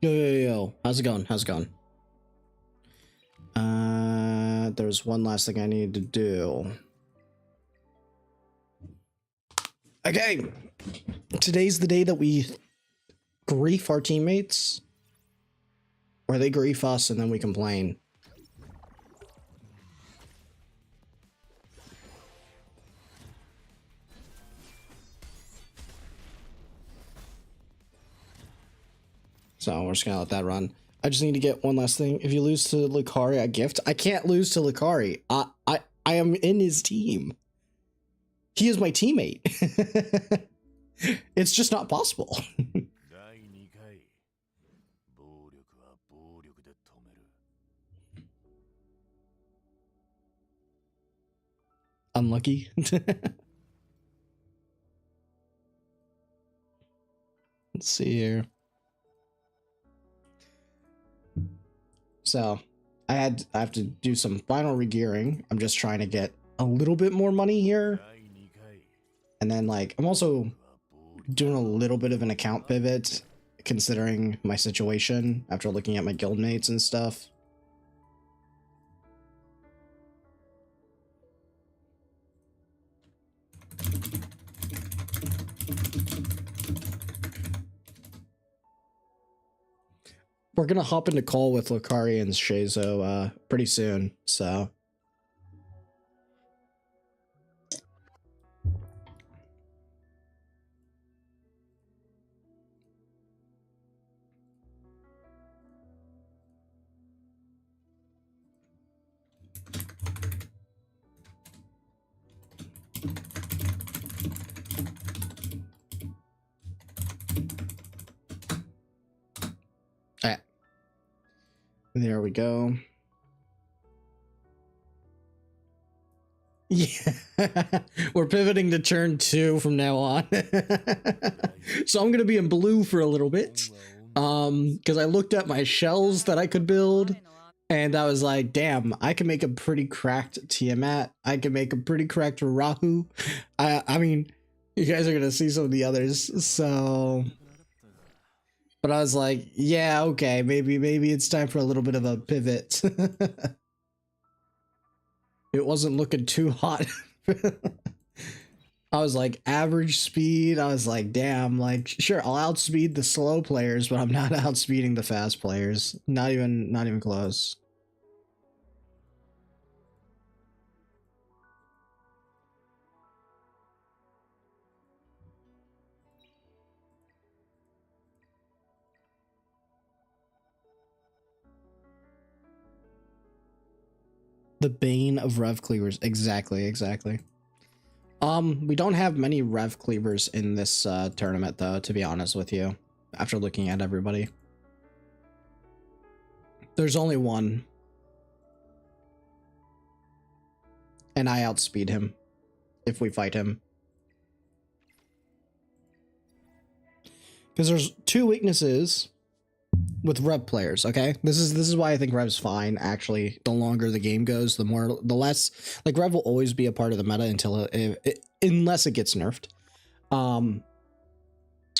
Yo. How's it going? How's it going? There's one last thing I need to do. Okay. Today's the day that we grief our teammates. Or they grief us and then we complain. So we're just gonna let that run. I just need to get one last thing. If you lose to Lucari at gift, I can't lose to Lucari. I am in his team. He is my teammate. It's just not possible. Unlucky. Let's see here. So I have to do some final regearing. I'm just trying to get a little bit more money here. And then like I'm also doing a little bit of an account pivot considering my situation after looking at my guildmates and stuff. We're gonna hop into call with Lucari and Shazo pretty soon, so there we go. Yeah, we're pivoting to turn 2 from now on. So I'm gonna be in blue for a little bit. Because I looked at my shells that I could build, and I was like, damn, I can make a pretty cracked Tiamat. I can make a pretty cracked Rahu. I mean, you guys are gonna see some of the others, so. But I was like, yeah, okay, maybe it's time for a little bit of a pivot. It wasn't looking too hot. I was like, average speed. I was like, damn, like, sure, I'll outspeed the slow players, but I'm not outspeeding the fast players. Not even close. The bane of rev cleavers. Exactly. We don't have many rev cleavers in this tournament, though, to be honest with you, after looking at everybody. There's only one. And I outspeed him if we fight him. Because there's two weaknesses with rev players, okay? This is why I think rev's fine, actually. The longer the game goes, the less, like, rev will always be a part of the meta until unless it gets nerfed. And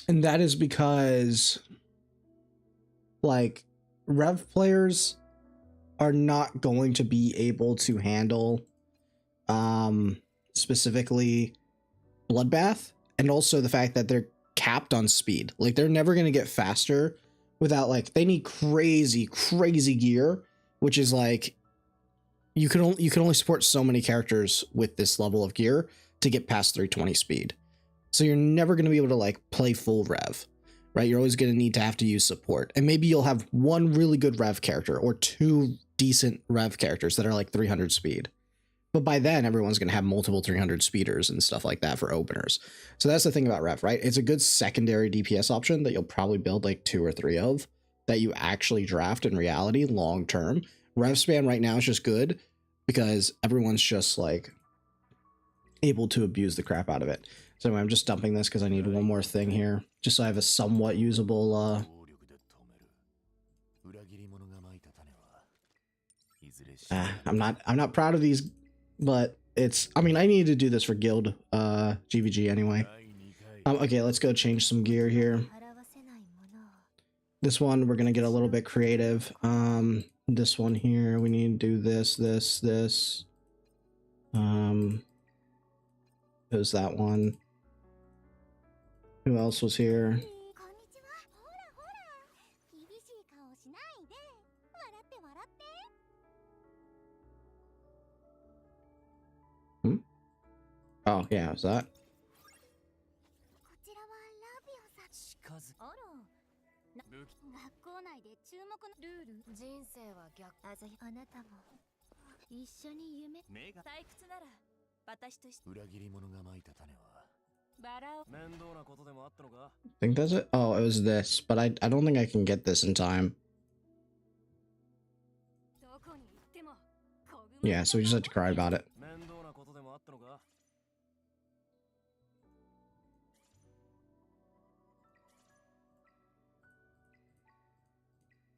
that is because, like, rev players are not going to be able to handle specifically Bloodbath, and also the fact that they're capped on speed. Like, they're never going to get faster without, like, they need crazy gear, which is like you can only support so many characters with this level of gear to get past 320 speed. So you're never going to be able to, like, play full rev, right? You're always going to have to use support, and maybe you'll have one really good rev character or two decent rev characters that are like 300 speed. But by then, everyone's going to have multiple 300 speeders and stuff like that for openers. So that's the thing about Rev, right? It's a good secondary DPS option that you'll probably build like 2 or 3 of that you actually draft in reality long term. Rev spam right now is just good because everyone's just like able to abuse the crap out of it. So anyway, I'm just dumping this because I need one more thing here, just so I have a somewhat usable I'm not proud of these, but it's, I mean, I need to do this for guild GVG anyway. Okay, let's go change some gear here. This one, we're going to get a little bit creative. This one here, we need to do this. Who's that one? Who else was here? Oh, yeah, was that? I think that's it. Oh, it was this, but I don't think I can get this in time. Yeah, so we just have to cry about it.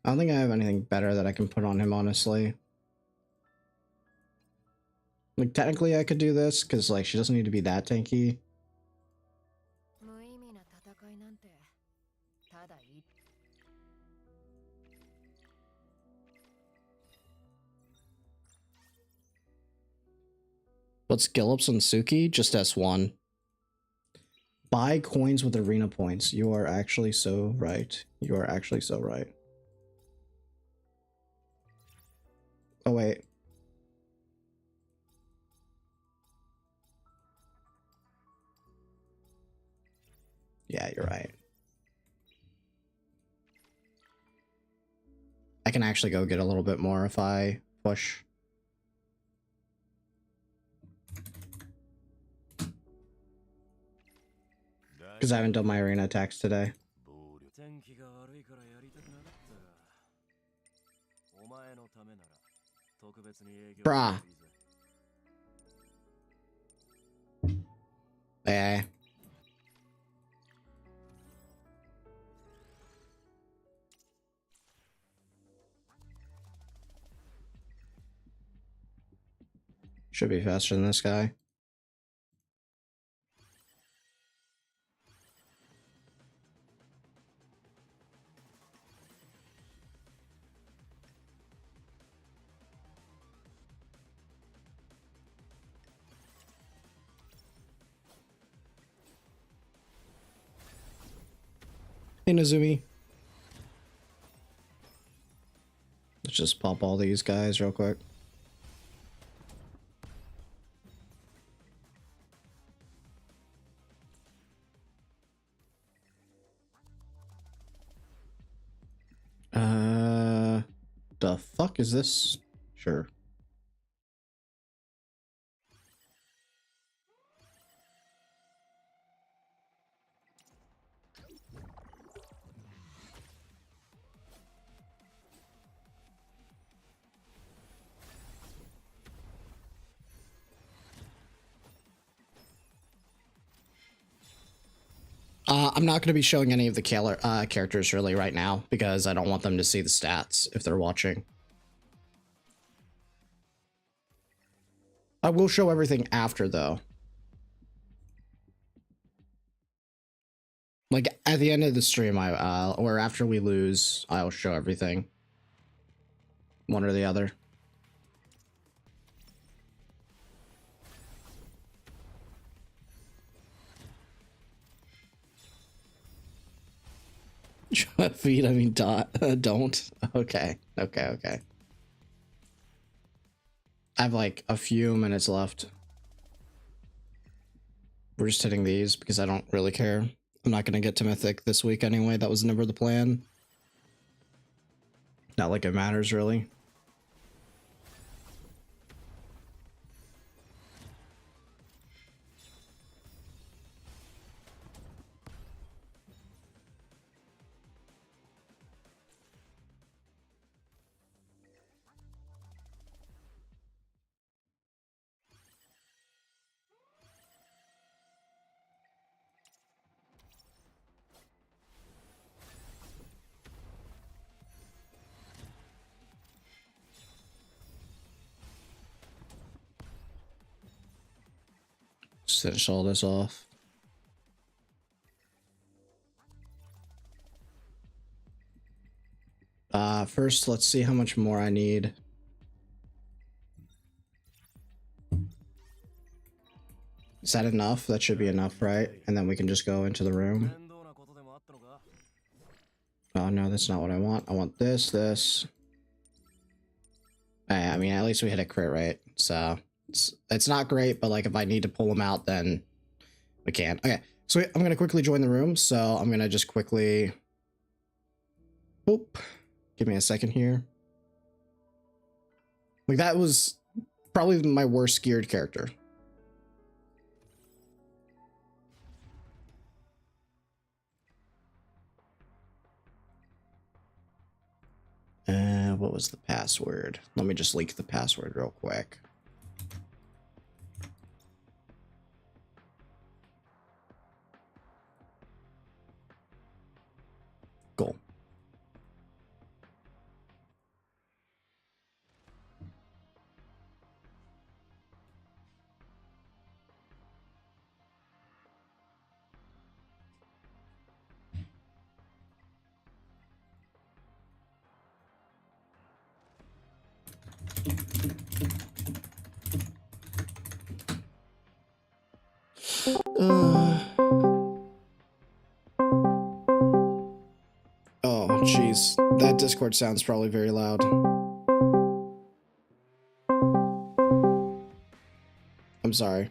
I don't think I have anything better that I can put on him, honestly. Like, technically I could do this, because, like, she doesn't need to be that tanky. What's Gillips and Suki? Just S1. Buy coins with arena points. You are actually so right. You are actually so right. Oh, wait. Yeah, you're right. I can actually go get a little bit more if I push. Because I haven't done my arena attacks today. Brah. Yeah. Should be faster than this guy. Hey, Nozumi. Let's just pop all these guys real quick. The fuck is this? Sure. I'm not going to be showing any of the characters really right now because I don't want them to see the stats if they're watching. I will show everything after, though. Like, at the end of the stream, or after we lose, I'll show everything. One or the other. Feed, I mean, don't. Okay. I have like a few minutes left. We're just hitting these because I don't really care. I'm not going to get to Mythic this week anyway. That was never the plan. Not like it matters, really. Just finish all this off. first, let's see how much more I need. Is that enough? That should be enough, right? And then we can just go into the room. Oh no, that's not what I want. I want this. I mean, at least we hit a crit rate, so it's not great, but like if I need to pull them out, then we can. Okay, so I'm gonna quickly join the room, so I'm gonna just quickly... Oop. Give me a second here. Like, that was probably my worst geared character. What was the password? Let me just leak the password real quick. Cool. Oh, jeez. That Discord sounds probably very loud. I'm sorry.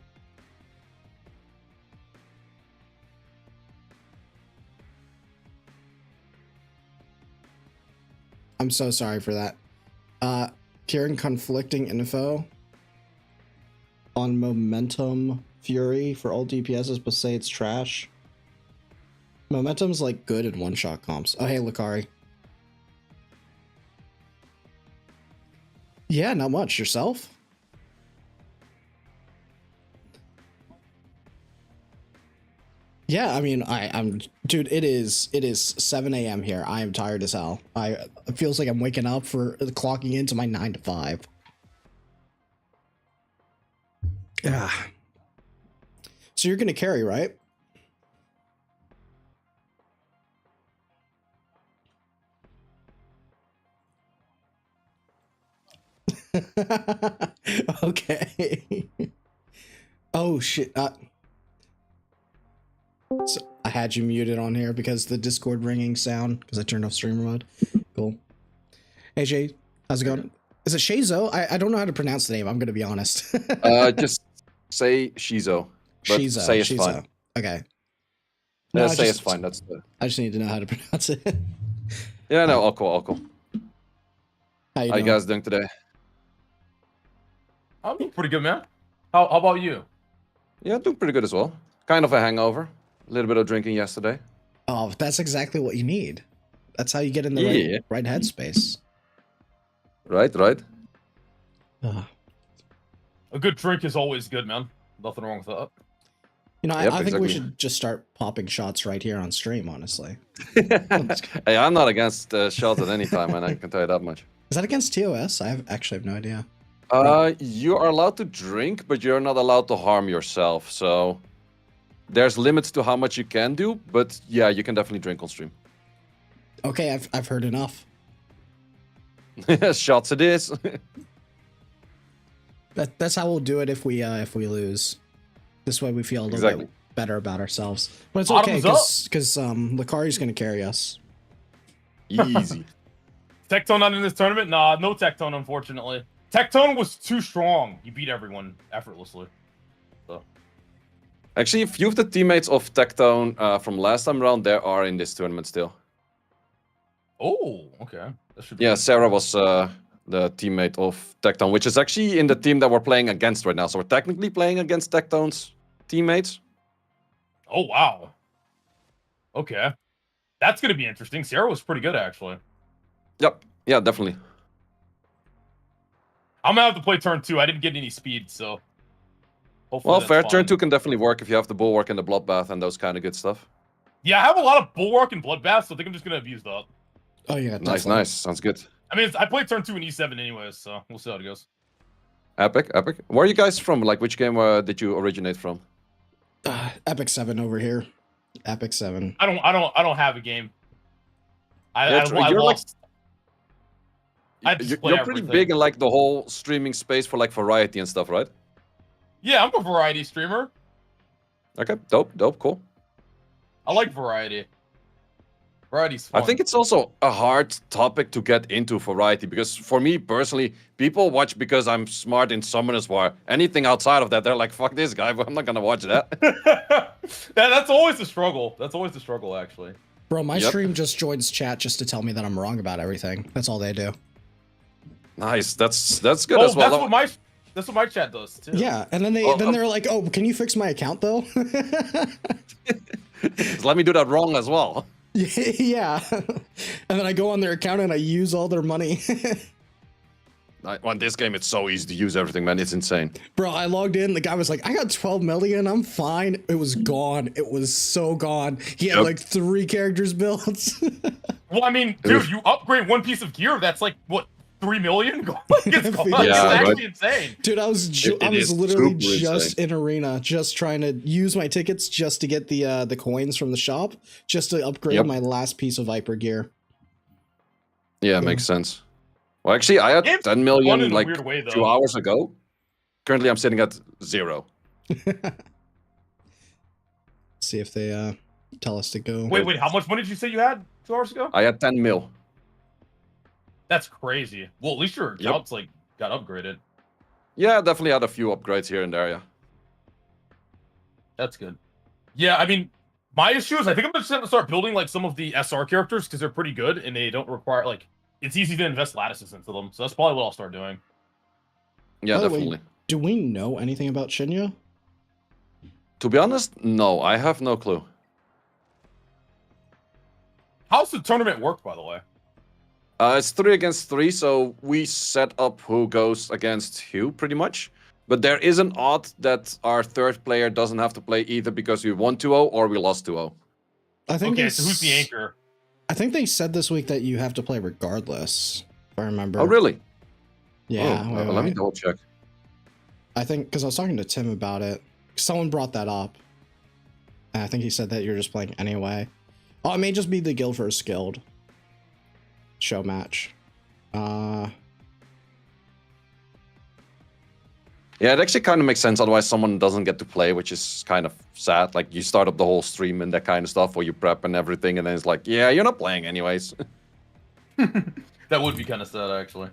I'm so sorry for that. Hearing conflicting info on Momentum Fury for all DPSs, but say it's trash. Momentum's like good in one-shot comps. Oh, hey, Lucari. Yeah, not much. Yourself? Yeah, I mean, I'm dude. It is 7 a.m. here. I am tired as hell. It feels like I'm waking up for clocking into my 9 to 5. Yeah. So you're gonna carry, right? Okay. Oh shit. So I had you muted on here because the Discord ringing sound, because I turned off streamer mode. Cool. Hey Jay, how's it going? Is it Shazo? I don't know how to pronounce the name. I'm gonna be honest. Just say Shizo. Shizo. Say it's fine. Okay. No, say it's fine. That's the... I just need to know how to pronounce it. Yeah, no, all cool. How you guys doing today? I'm doing pretty good, man. How about you? Yeah, doing pretty good as well. Kind of a hangover. A little bit of drinking yesterday. Oh, that's exactly what you need. That's how you get in the right headspace. Right. A good drink is always good, man. Nothing wrong with that. You know, I think we should just start popping shots right here on stream, honestly. Hey, I'm not against shots at any time, man. I can tell you that much. Is that against TOS? I actually have no idea. You are allowed to drink, but you're not allowed to harm yourself. So there's limits to how much you can do, but yeah, you can definitely drink on stream. Okay, I've heard enough. Shots it is. That's how we'll do it if we lose. This way we feel a little bit better about ourselves. But it's okay because Lucari's gonna carry us. Easy. Tectone not in this tournament? Nah, no Tectone, unfortunately. Tectone was too strong. He beat everyone effortlessly. So. Actually, a few of the teammates of Tectone from last time around there are in this tournament still. Oh, okay. That should be yeah, Sarah was the teammate of Tectone, which is actually in the team that we're playing against right now. So we're technically playing against Tectone's teammates. Oh, wow. Okay. That's going to be interesting. Sarah was pretty good, actually. Yep. Yeah, definitely. I'm going to have to play turn 2. I didn't get any speed, so... hopefully well, fair. Fine. Turn 2 can definitely work if you have the Bulwark and the Bloodbath and those kind of good stuff. Yeah, I have a lot of Bulwark and Bloodbath, so I think I'm just going to abuse that. Oh, yeah. Nice. Sounds good. I mean, I played turn 2 in E7 anyways, so we'll see how it goes. Epic. Where are you guys from? Like, which game did you originate from? Epic 7 over here. Epic 7. I don't have a game. I you're lost. I display You're pretty everything. big in like the whole streaming space for like variety and stuff, right? Yeah, I'm a variety streamer. Okay, dope, cool. I like variety. Variety's fun. I think it's also a hard topic to get into variety because for me personally, people watch because I'm smart in Summoners War. Anything outside of that, they're like, fuck this guy, but I'm not gonna watch that. That's always the struggle. That's always the struggle, actually. Bro, my Yep. stream just joins chat just to tell me that I'm wrong about everything. That's all they do. Nice, that's good Oh, as well. that's what my chat does too. Yeah, and then they're like, "Oh, can you fix my account though?" Let me do that wrong as well. Yeah. And then I go on their account and I use all their money. On this game, it's so easy to use everything, man. It's insane. Bro, I logged in. The guy was like, I got 12 million. I'm fine. It was gone. It was so gone. He had like 3 characters built. Well, I mean, dude, you upgrade one piece of gear, that's like, what, 3 million? It's gone. Yeah, It's right. actually insane. Dude, I was It is literally super just insane. in arena, just trying to use my tickets just to get the coins from the shop, just to upgrade my last piece of Viper gear. Yeah, makes sense. Well, actually, I had Game's 10 fun million in a like weird way, 2 though. hours ago. Currently, I'm sitting at 0. See if they tell us to go. Wait, how much money did you say you had 2 hours ago? I had 10 mil. That's crazy. Well, at least your account's like got upgraded. Yeah, definitely had a few upgrades here and there, yeah. That's good. Yeah, I mean, my issue is I think I'm just gonna start building like some of the SR characters because they're pretty good and they don't require like it's easy to invest lattices into them. So that's probably what I'll start doing. Yeah, By the way, definitely. do we know anything about Shinya? To be honest, no, I have no clue. How's the tournament work, by the way? It's 3 against 3, so we set up who goes against who, pretty much. But there is an odd that our third player doesn't have to play either because we won 2-0 or we lost 2-0. I think Okay, so who's the anchor? I think they said this week that you have to play regardless, if I remember. Oh, really? Yeah. Oh, wait, let me wait. double check. I think because I was talking to Tim about it. Someone brought that up. And I think he said that you're just playing anyway. Oh, it may just be the Guild vs. Guild show match. Yeah, it actually kind of makes sense. Otherwise, someone doesn't get to play, which is kind of sad. Like, you start up the whole stream and that kind of stuff, or you prep and everything, and then it's like, yeah, you're not playing anyways. That would be kind of sad, actually.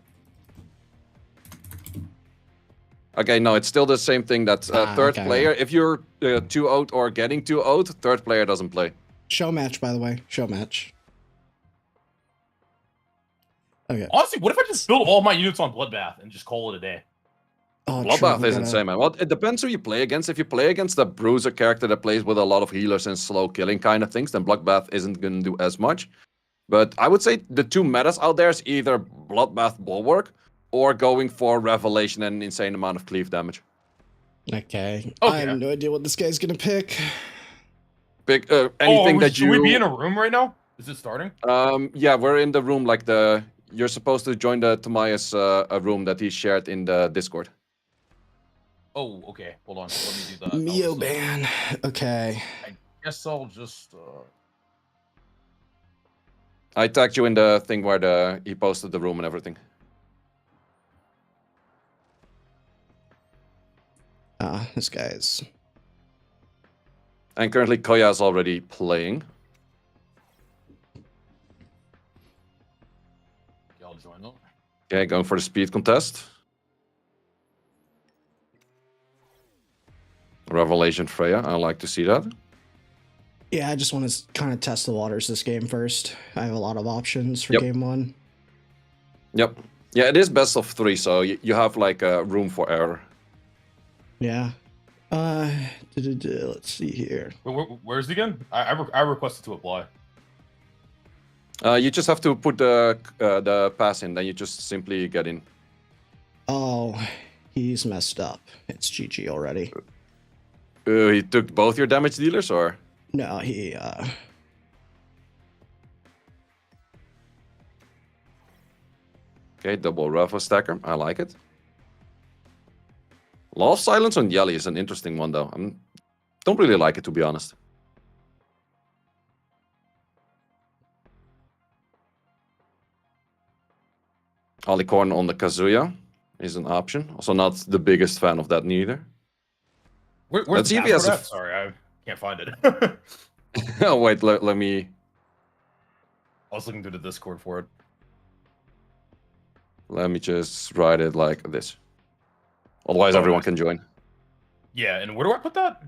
Okay, no, it's still the same thing that third okay. player, if you're 2-0'd or getting 2-0'd, third player doesn't play. Show match, by the way. Show match. Okay. Honestly, what if I just build all my units on Bloodbath and just call it a day? Oh, Bloodbath true, we is gotta- insane, man. Well, it depends who you play against. If you play against a bruiser character that plays with a lot of healers and slow killing kind of things, then Bloodbath isn't going to do as much. But I would say the 2 metas out there is either Bloodbath Bulwark or going for Revelation and an insane amount of cleave damage. Okay. Okay. I have no idea what this guy's gonna pick. Big anything that should you. we be in a room right now? Is it starting? Yeah, we're in the room. Like you're supposed to join the Tomias a room that he shared in the Discord. Oh, okay. Hold on. Let me do that. Mio ban. Okay. I guess I'll just. I tagged you in the thing where he posted the room and everything. This guy's. And currently Koya is already playing. Okay, I'll join them. Okay, going for the speed contest. Revelation Freya, I like to see that. Yeah, I just want to kind of test the waters this game first. I have a lot of options for Yep. game 1. Yep. Yeah, it is best of 3, so you have like room for error. Yeah. Let's see here. Where's he again? I requested to apply. You just have to put the pass in, then you just simply get in. Oh, he's messed up. It's GG already. He took both your damage dealers, or? No, he Okay, double Rafa stacker. I like it. Law of Silence on Yelly is an interesting one, though. I don't really like it, to be honest. Alicorn on the Kazuya is an option. Also not the biggest fan of that neither. Where's Let's the see if he has password a at? Sorry, I can't find it. Oh, wait, let me... I was looking through the Discord for it. Let me just write it like this. Otherwise, everyone nice. can join. Yeah, and where do I put that?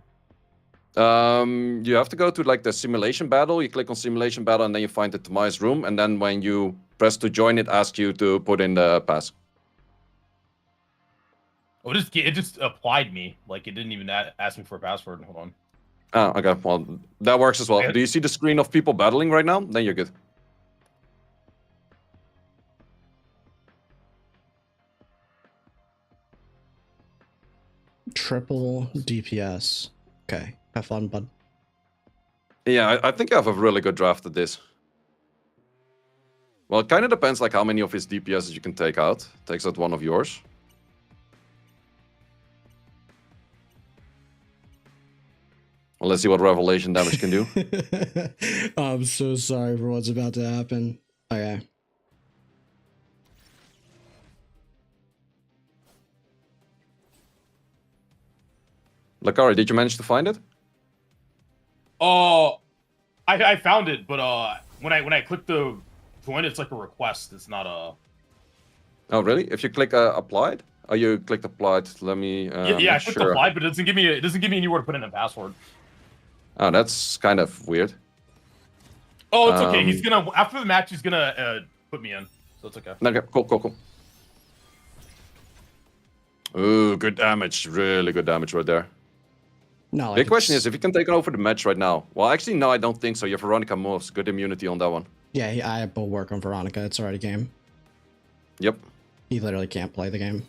You have to go to like the simulation battle. You click on simulation battle, and then you find the Tomi's room. And then when you press to join, it asks you to put in the pass. Oh, it just applied me. Like, it didn't even ask me for a password. Hold on. Oh, okay. Well, that works as well. Yeah. Do you see the screen of people battling right now? Then you're good. Triple DPS. Okay, have fun, bud. Yeah, I think I have a really good draft at this. Well, it kind of depends like how many of his DPSs you can take out. Takes out one of yours. Well, let's see what revelation damage can do. I'm so sorry for what's about to happen. Okay. Lakari, did you manage to find it? Oh, I found it, but when I click the join, it's like a request. It's not a. Oh, really? If you click applied? Oh, you clicked applied. Let me. Yeah, I clicked apply, but it doesn't give me anywhere to put in a password. Oh, that's kind of weird. Oh, it's okay. He's gonna after the match. He's gonna put me in, so it's okay. Okay, cool. Ooh, good damage. Really good damage right there. No, like Big question is if you can take over the match right now. Well, actually, no, I don't think so. Your Veronica moves. Good immunity on that one. Yeah, I have bulwark on Veronica. It's already game. Yep. He literally can't play the game.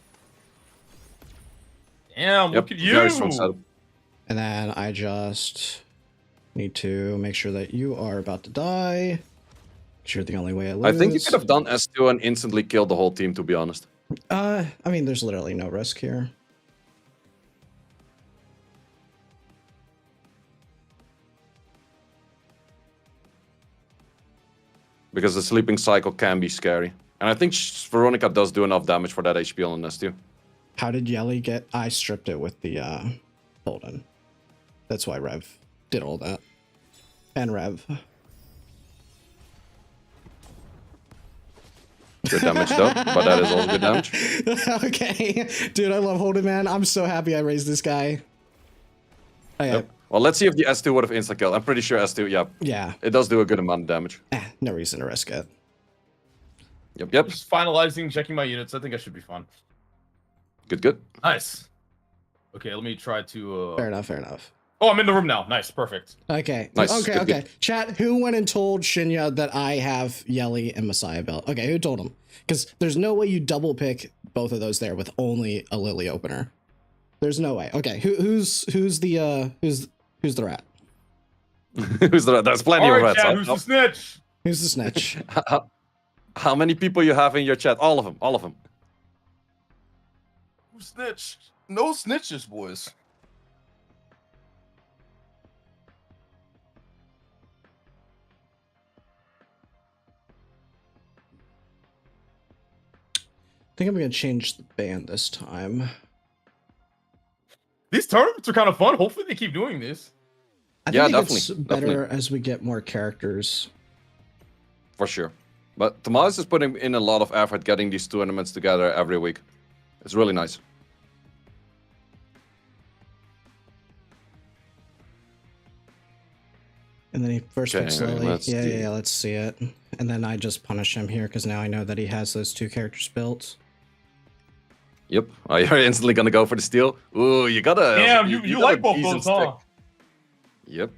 Damn, Yep. look at you. Very strong setup. And then I just need to make sure that you are about to die. You're the only way I lose. I think you could have done S2 and instantly killed the whole team, to be honest. I mean, there's literally no risk here. Because the sleeping cycle can be scary. And I think Veronica does do enough damage for that HP on S2. How did Yelly get? I stripped it with the Holden. That's why Rev did all that. And Rev. Good damage though, but that is also good damage. Okay. Dude, I love Holden, man. I'm so happy I raised this guy. Oh, yeah. Yep. Well, let's see if the S2 would have insta-killed. I'm pretty sure S2, Yeah. it does do a good amount of damage. No reason to risk it. Yep. Just finalizing, checking my units. I think I should be fine. Good. Nice. Okay, let me try to. Fair enough. Oh, I'm in the room now. Nice, perfect. Okay. Nice. Okay. Good. Chat, who went and told Shinya that I have Yelly and Messiah built? Okay, who told him? Because there's no way you double pick both of those there with only a Lily opener. There's no way. Okay, who's the rat? Who's the rat? There's plenty All of right, rats. Chad, who's the snitch? Who's the snitch? How many people you have in your chat? All of them. Who's snitch? No snitches, boys. I think I'm gonna change the band this time. These tournaments are kind of fun. Hopefully they keep doing this. I Yeah, think it gets definitely. better as we get more characters. For sure. But Tomas is putting in a lot of effort getting these tournaments together every week. It's really nice. And then he first Okay, picks Lily. let's Yeah, see. let's see it. And then I just punish him here because now I know that he has those two characters built. Yep. Oh, you're instantly gonna go for the steal. Ooh, you got a. Damn, you got like a both decent those, huh? stack. Yep.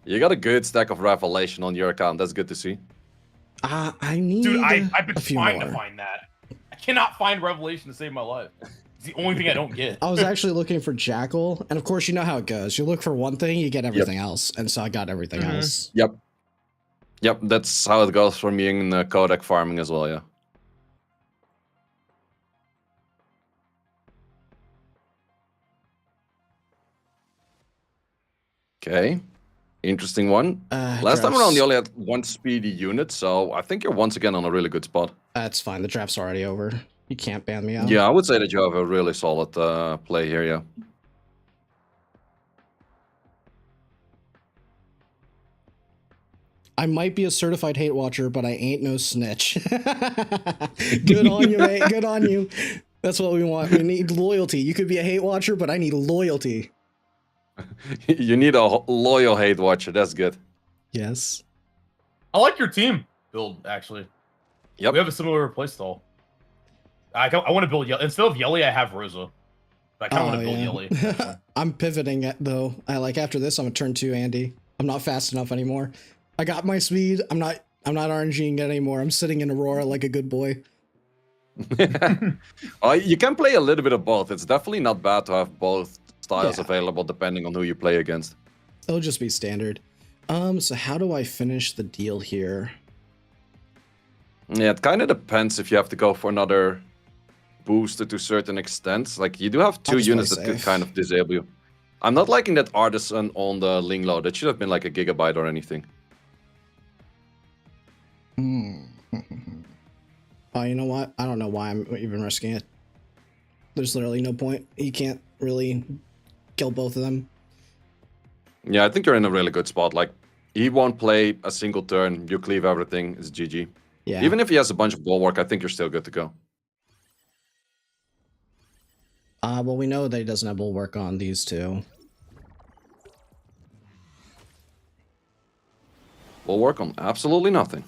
You got a good stack of revelation on your account. That's good to see. I need Dude, I've been a few trying more. to find that. I cannot find Revelation to save my life. It's the only thing I don't get. I was actually looking for Jackal, and of course you know how it goes. You look for one thing, you get everything else, and so I got everything Mhm. else. Yep, that's how it goes for me in Kodak farming as well, yeah. Okay, interesting one. Last time around, you only had one speedy unit, so I think you're once again on a really good spot. That's fine. The draft's already over. You can't ban me out. Yeah, I would say that you have a really solid play here, yeah. I might be a certified hate watcher, but I ain't no snitch. Good on you, mate. Good on you. That's what we want. We need loyalty. You could be a hate watcher, but I need loyalty. You need a loyal hate watcher. That's good. Yes. I like your team build, actually. Yep. We have a similar playstyle. I want to build Yelly. Instead of Yelly, I have Rosa. I kind of want to build Yelly. I'm pivoting it, though. I like after this, I'm a turn 2 Andy. I'm not fast enough anymore. I got my speed. I'm not RNGing it anymore. I'm sitting in Aurora like a good boy. You can play a little bit of both. It's definitely not bad to have both styles available depending on who you play against. It'll just be standard. So how do I finish the deal here? Yeah, it kind of depends if you have to go for another booster to certain extents. Like, you do have 2 units that could kind of disable you. I'm not liking that Artisan on the Linglo. That should have been like a gigabyte or anything. Oh, you know what? I don't know why I'm even risking it. There's literally no point. He can't really kill both of them. Yeah, I think you're in a really good spot. Like, he won't play a single turn. You cleave everything. It's GG. Yeah. Even if he has a bunch of bulwark, I think you're still good to go. Well, we know that he doesn't have bulwark on these two. Bulwark on absolutely nothing.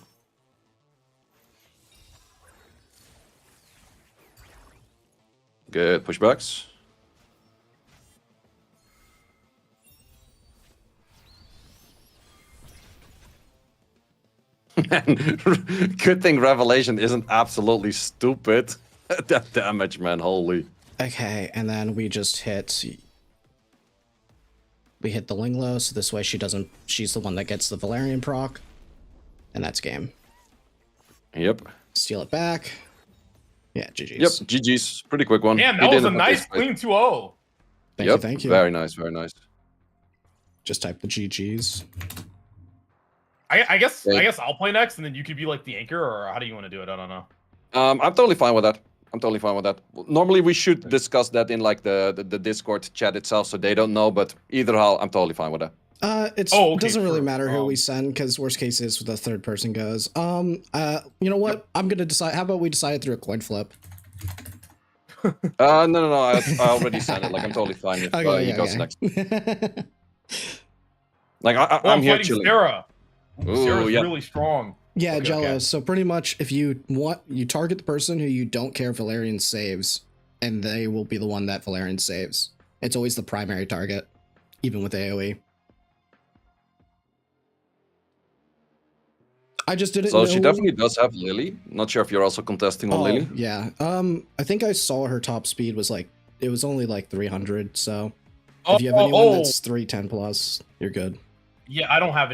Good pushbacks. Good thing Revelation isn't absolutely stupid. That damage, man, holy. Okay, and then we just hit... We hit the Linglo, so this way she's the one that gets the Valerian proc. And that's game. Yep. Steal it back. Yeah, GG's. Yep, GG's. Pretty quick one. Damn, that was a nice clean 2-0. Thank you. Very nice, very nice. Just type the GG's. I guess I'll play next, and then you could be like the anchor, or how do you want to do it? I don't know. I'm totally fine with that. Normally we should discuss that in like the Discord chat itself, so they don't know. But either how, I'm totally fine with that. It doesn't really matter who we send, because worst case is the third person goes. You know what? Yep. I'm gonna decide. How about we decide it through a coin flip? No. I already sent it. Like, I'm totally fine if he goes next. Like, I'm here chilling. Sarah. Ooh, Sarah's really strong. Yeah, okay, Jello. Okay. So pretty much, if you target the person who you don't care Valerian saves, and they will be the one that Valerian saves. It's always the primary target, even with AoE. I just didn't know. So she definitely does have Lily. Not sure if you're also contesting on Lily. Yeah. I think I saw her top speed was like, it was only like 300. So if you have anyone that's 310 plus, you're good. Yeah, I don't have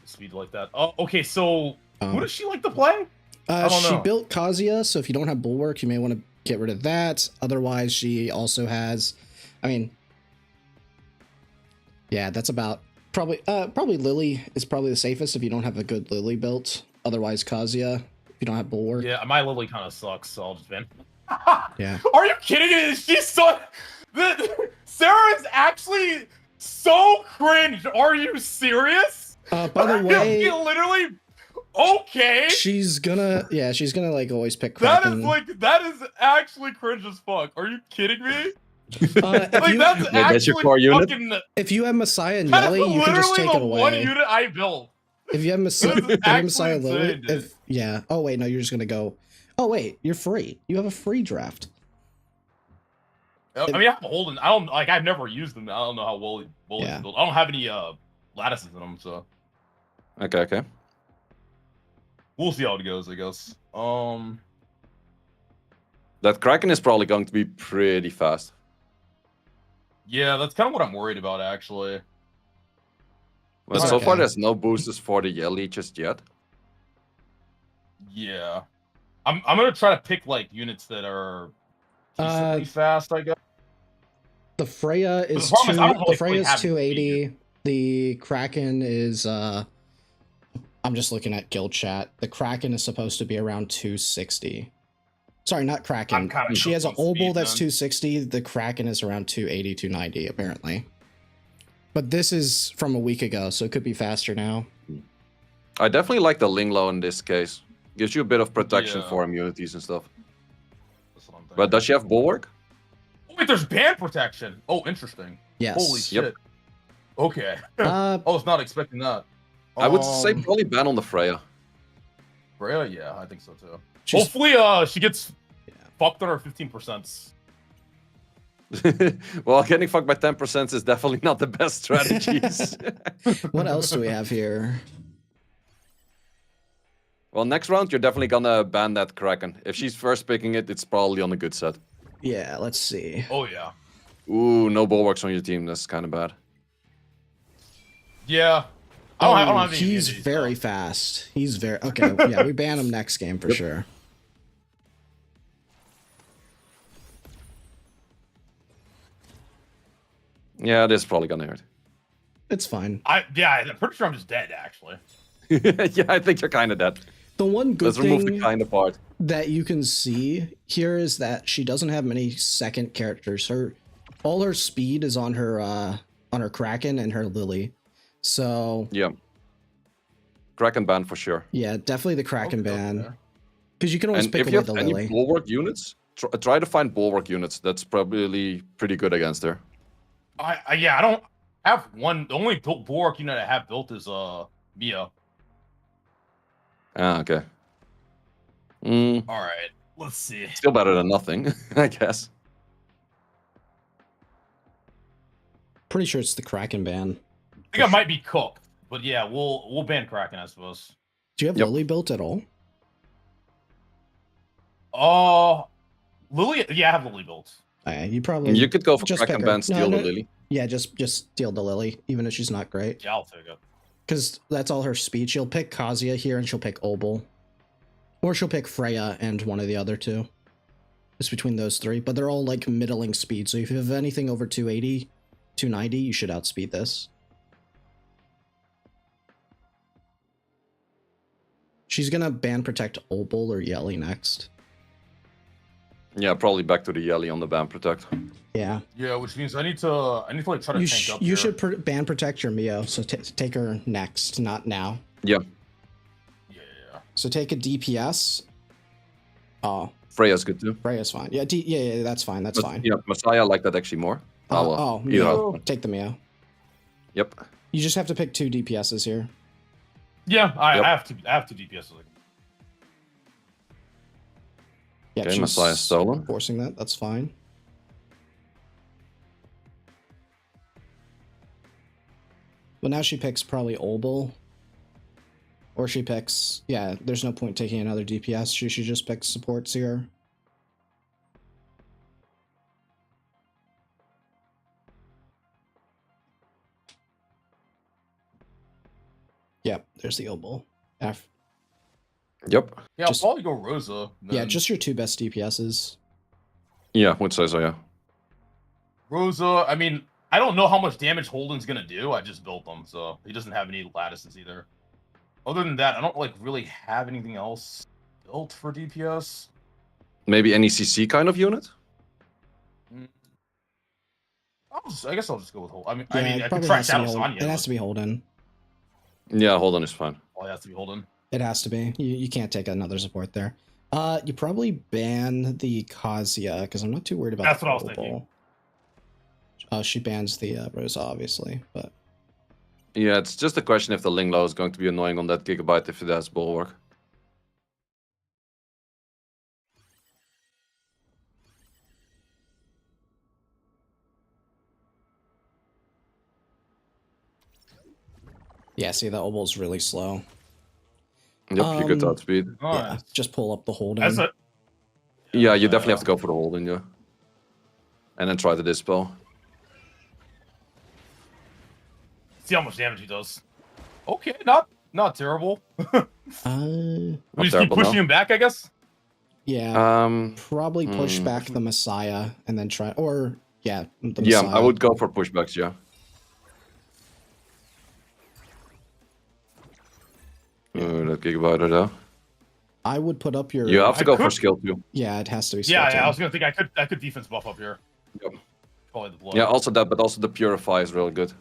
speed like that. Oh, okay. So who does she like to play? She built Kazuya, so if you don't have bulwark, you may want to get rid of that. Otherwise, she also has, I mean, yeah, that's about probably Lily is probably the safest if you don't have a good Lily built. Otherwise, Kazuya, if you don't have bulwark. Yeah, my Lily kind of sucks, so I'll just ban. Yeah. Are you kidding me? She's so. Sarah is actually so cringe. Are you serious? By the way, literally. Okay. She's gonna like always pick Kraken. That is actually cringe as fuck. Are you kidding me? That's your core unit. If you have Messiah and Yelly, you can just take it away. One unit I built. If you have Messiah, Lily, yeah. Oh wait, no, you're just gonna go. Oh wait, you're free. You have a free draft. I mean, I'm holding. I've never used them. I don't know how well it's built. I don't have any lattices in them, so. Okay. We'll see how it goes, I guess. That Kraken is probably going to be pretty fast. Yeah, that's kind of what I'm worried about, actually. Well, so far there's no boosters for the Yelly just yet. Yeah. I'm gonna try to pick like units that are decently fast, I guess. The Freya is 280. The Kraken is I'm I'm just looking at guild chat. The Kraken is supposed to be around 260. Sorry, not Kraken. She has an Obol that's 260. The Kraken is around 280, 290, apparently. But this is from a week ago, so it could be faster now. I definitely like the Linglo in this case. Gives you a bit of protection for immunities and stuff. But does she have Bulwark? Oh, wait, there's band protection. Oh, interesting. Yes. Holy shit. Yep. Okay. I was not expecting that. I would say probably ban on the Freya. Freya, yeah, I think so too. She's- Hopefully, she gets fucked on her 15%. Well, getting fucked by 10% is definitely not the best strategies. What else do we have here? Well, next round, you're definitely gonna ban that Kraken. If she's first picking it, it's probably on a good set. Yeah, let's see. Oh, yeah. Ooh, no bulwarks on your team. That's kind of bad. Yeah. I don't have any he's immunities, very though. fast. He's very... Okay, yeah, we ban him next game for sure. Yeah, this is probably gonna hurt. It's fine. Yeah, I'm pretty sure I'm just dead, actually. Yeah, I think you're kind of dead. The one good Let's remove the thing kind of part. that you can see here is that she doesn't have many second characters. All her speed is on her Kraken and her Lily. So Yeah. Kraken ban for sure. yeah, definitely the Kraken ban. Okay. Because you can always And pick if you away have the any Lily. bulwark units, try to find bulwark units. That's probably pretty good against her. Yeah, I don't have one. The only bulwark unit I have built is Mia. Ah, okay. All right, let's see. Still better than nothing, I guess. Pretty sure it's the Kraken ban. I think I might be cooked, but yeah, we'll ban Kraken, I suppose. Do you have Lily built at all? Lily. Yeah, I have Lily built. You probably... You could go for just Kraken pick her. ban, steal No, the Lily. Yeah, just steal the Lily, even if she's not great. Yeah, I'll take it. Because that's all her speed. She'll pick Kazuya here, and she'll pick Obol. Or she'll pick Freya and one of the other two. It's between those three, but they're all like middling speed. So if you have anything over 280, 290, you should outspeed this. She's gonna ban protect Obol or Yelly next. Yeah, probably back to the Yelly on the ban protect. Yeah. Yeah, which means I need to like try to tank up. You here. should ban protect your Mio, so take her next, not now. Yeah. Yeah. So take a DPS. Oh, Freya's good too. Freya's fine. Yeah, yeah, that's fine. That's fine. Yeah, Messiah, I like that actually more. Oh, either Mio. way. Take the Mio. Yep. You just have to pick 2 DPSs here. Yeah, I Yep. have to DPS. Yeah, Okay, she's Messiah stolen. forcing that. That's fine. But now she picks probably Obol. Or she picks... Yeah, there's no point taking another DPS. She should just pick supports here. Yep, there's the Obol. Yep. Yeah, Just- I'll probably go Rosa. Yeah, then. just your 2 best DPSs. Yeah, would say so, yeah. Rosa. I mean, I don't know how much damage Holden's gonna do. I just built them, so he doesn't have any lattices either. Other than that, I don't like really have anything else built for DPS. Maybe any CC kind of unit? I guess I'll just go with Holden. Yeah, I it could probably try has to be Shadow Holden. Sonya. It has to be Holden. Yeah, hold on, is fine. Oh, it has to be Holden. It has to be. You can't take another support there. You probably ban the Kazuya, because I'm not too worried about That's the what I was Obol. thinking. She bans the Rosa, obviously, but... Yeah, it's just a question if the Linglo is going to be annoying on that Gigabyte if it has Bulwark. Yeah, see, the Obol's really slow. Yep, you get that speed. Yeah, Nice. just pull up the Holden. That's it. Yeah, you definitely have to go for the Holden, yeah. And then try the Dispel. See how much damage he does. Okay, not terrible. We just keep terrible, pushing no. him back, I guess. Yeah, probably push back the Messiah and then try... Or, yeah, the Yeah, Messiah. I would go for pushbacks, yeah. That Gigabyte though. I would put up your. You have to I go for could- skill too. Yeah, it has to be. Skill Yeah, too. I was gonna think I could defense buff up here. Yep. Probably the blood. Yeah, also that, but also the Purify is really good.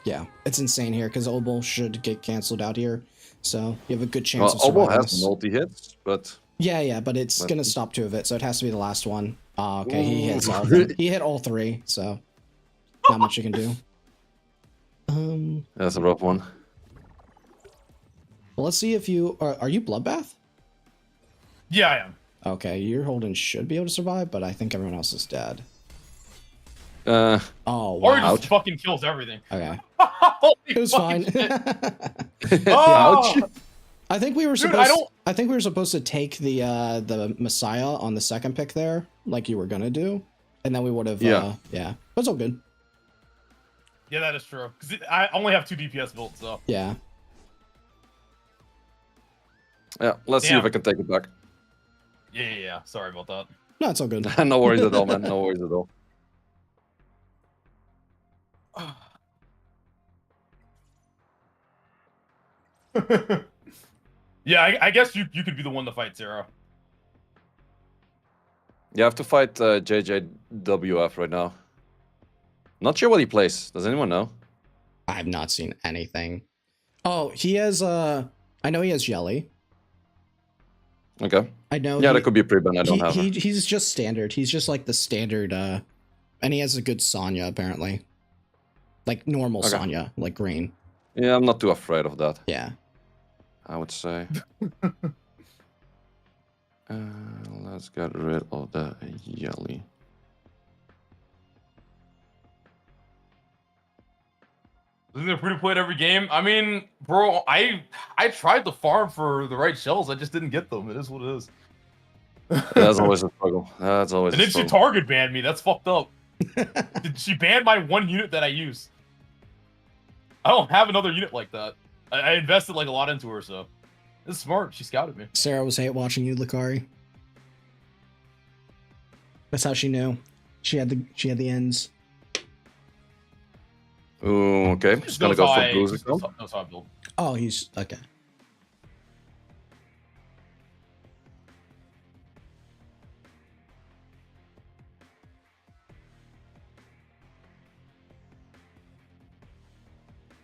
Yeah, it's insane here because Obol should get canceled out here, so you have a good chance Well, of Obol surviving has this. multi-hits, but... Yeah, but it's Let's gonna see. stop 2 of it, so it has to be the last one. Okay, he hits Ooh. all of them. He hit all 3, so not much you can do. That's a rough one. Well, let's see if you are you Bloodbath? Yeah, I am. Okay, your Holden should be able to survive, but I think everyone else is dead. Uh, Oh Or he wow. just fucking kills everything. Okay, Holy it was fucking fine. shit. Oh! Ouch. I think we were Dude, supposed. I think we were supposed to take the Messiah on the second pick there, like you were gonna do, and then we would have. Yeah. Yeah, but it's all good. Yeah, that is true. Because I only have 2 DPS built, so. Yeah. Yeah, let's see Damn. if I can take it back. Yeah. Sorry about that. No, it's all good. No worries at all, man. No worries at all. Yeah, I guess you could be the one to fight Sarah. You have to fight JJWF right now. Not sure what he plays. Does anyone know? I have not seen anything. Oh, he has I know he has Jelly. Okay. I know. Yeah, he, that could be a pre-ban. I don't have her. He's just standard. He's just like the standard. And he has a good Sonya apparently. Like normal Okay. Sonya, like green. Yeah, I'm not too afraid of that, Yeah. I would say. Let's get rid of the Yelly. Isn't it free to play it every game? I mean, bro, I tried to farm for the right shells. I just didn't get them. It is what it is. That's always a struggle. That's always And a then she struggle. target banned me. That's fucked up. She banned my 1 unit that I use. I don't have another unit like that. I invested like a lot into her, so it's smart. She scouted me. Sarah was hate watching you, Lucari. That's how she knew. She had the ends. Ooh, okay. Just gonna knows go how for I- Bruiser. knows how I build. Oh, he's okay.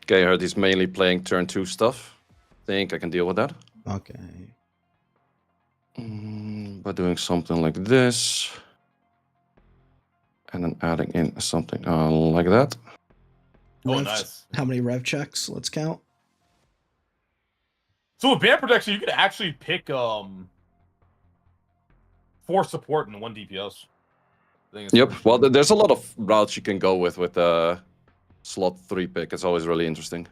Okay, I heard he's mainly playing turn 2 stuff. Think I can deal with that. Okay. By doing something like this. And then adding in something like that. Oh, Rev- nice. How many rev checks? Let's count. So with band protection, you could actually pick 4 support and 1 DPS. I think it's Yep. pretty Well, sure. there's a lot of routes you can go with slot 3 pick. It's always really interesting.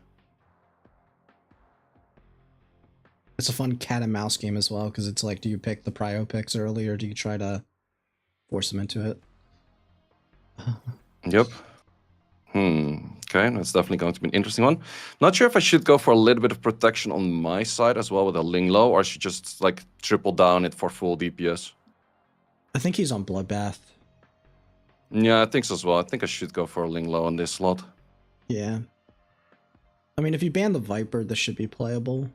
It's a fun cat and mouse game as well because it's like, do you pick the prio picks early or do you try to force them into it? Yep. Okay, that's definitely going to be an interesting one. Not sure if I should go for a little bit of protection on my side as well with a Ling Low, or I should just like triple down it for full DPS. I think he's on Bloodbath. Yeah, I think so as well. I think I should go for a Ling Low on this slot. Yeah. I mean, if you ban the Viper, this should be playable.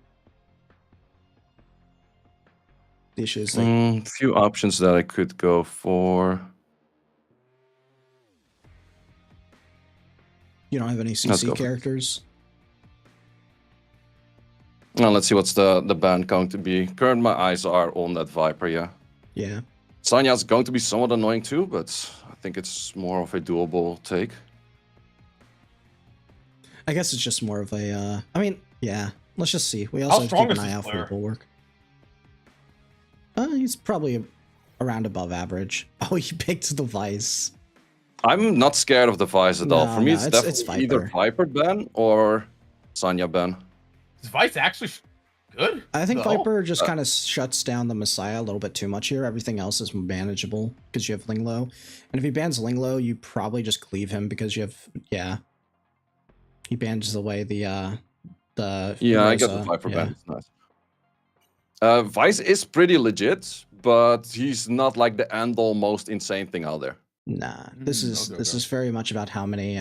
The issue is like, Few options that I could go for. you don't have any Let's CC go for it. characters. Now let's see what's the ban going to be. Currently, my eyes are on that Viper, yeah. Yeah. Sanya's going to be somewhat annoying too, but I think it's more of a doable take. I guess it's just more of a, I mean, yeah. Let's just see. We also have to strong keep is an eye this out for player? bulwark. He's probably around above average. Oh, he picked the Vice. I'm not scared of the Vice at all. No, For me, no, it's it's definitely either Viper ban or Sanya ban. Is Vice actually good? I think No. Viper just kind of shuts down the Messiah a little bit too much here. Everything else is manageable because you have Linglo. And if he bans Linglo, you probably just cleave him because you have, yeah. He bans away the Yeah, I get the Rosa, Viper yeah. ban. It's nice. Vice is pretty legit, but he's not like the end-all most insane thing out there. Nah, this is okay, this okay. is very much about how many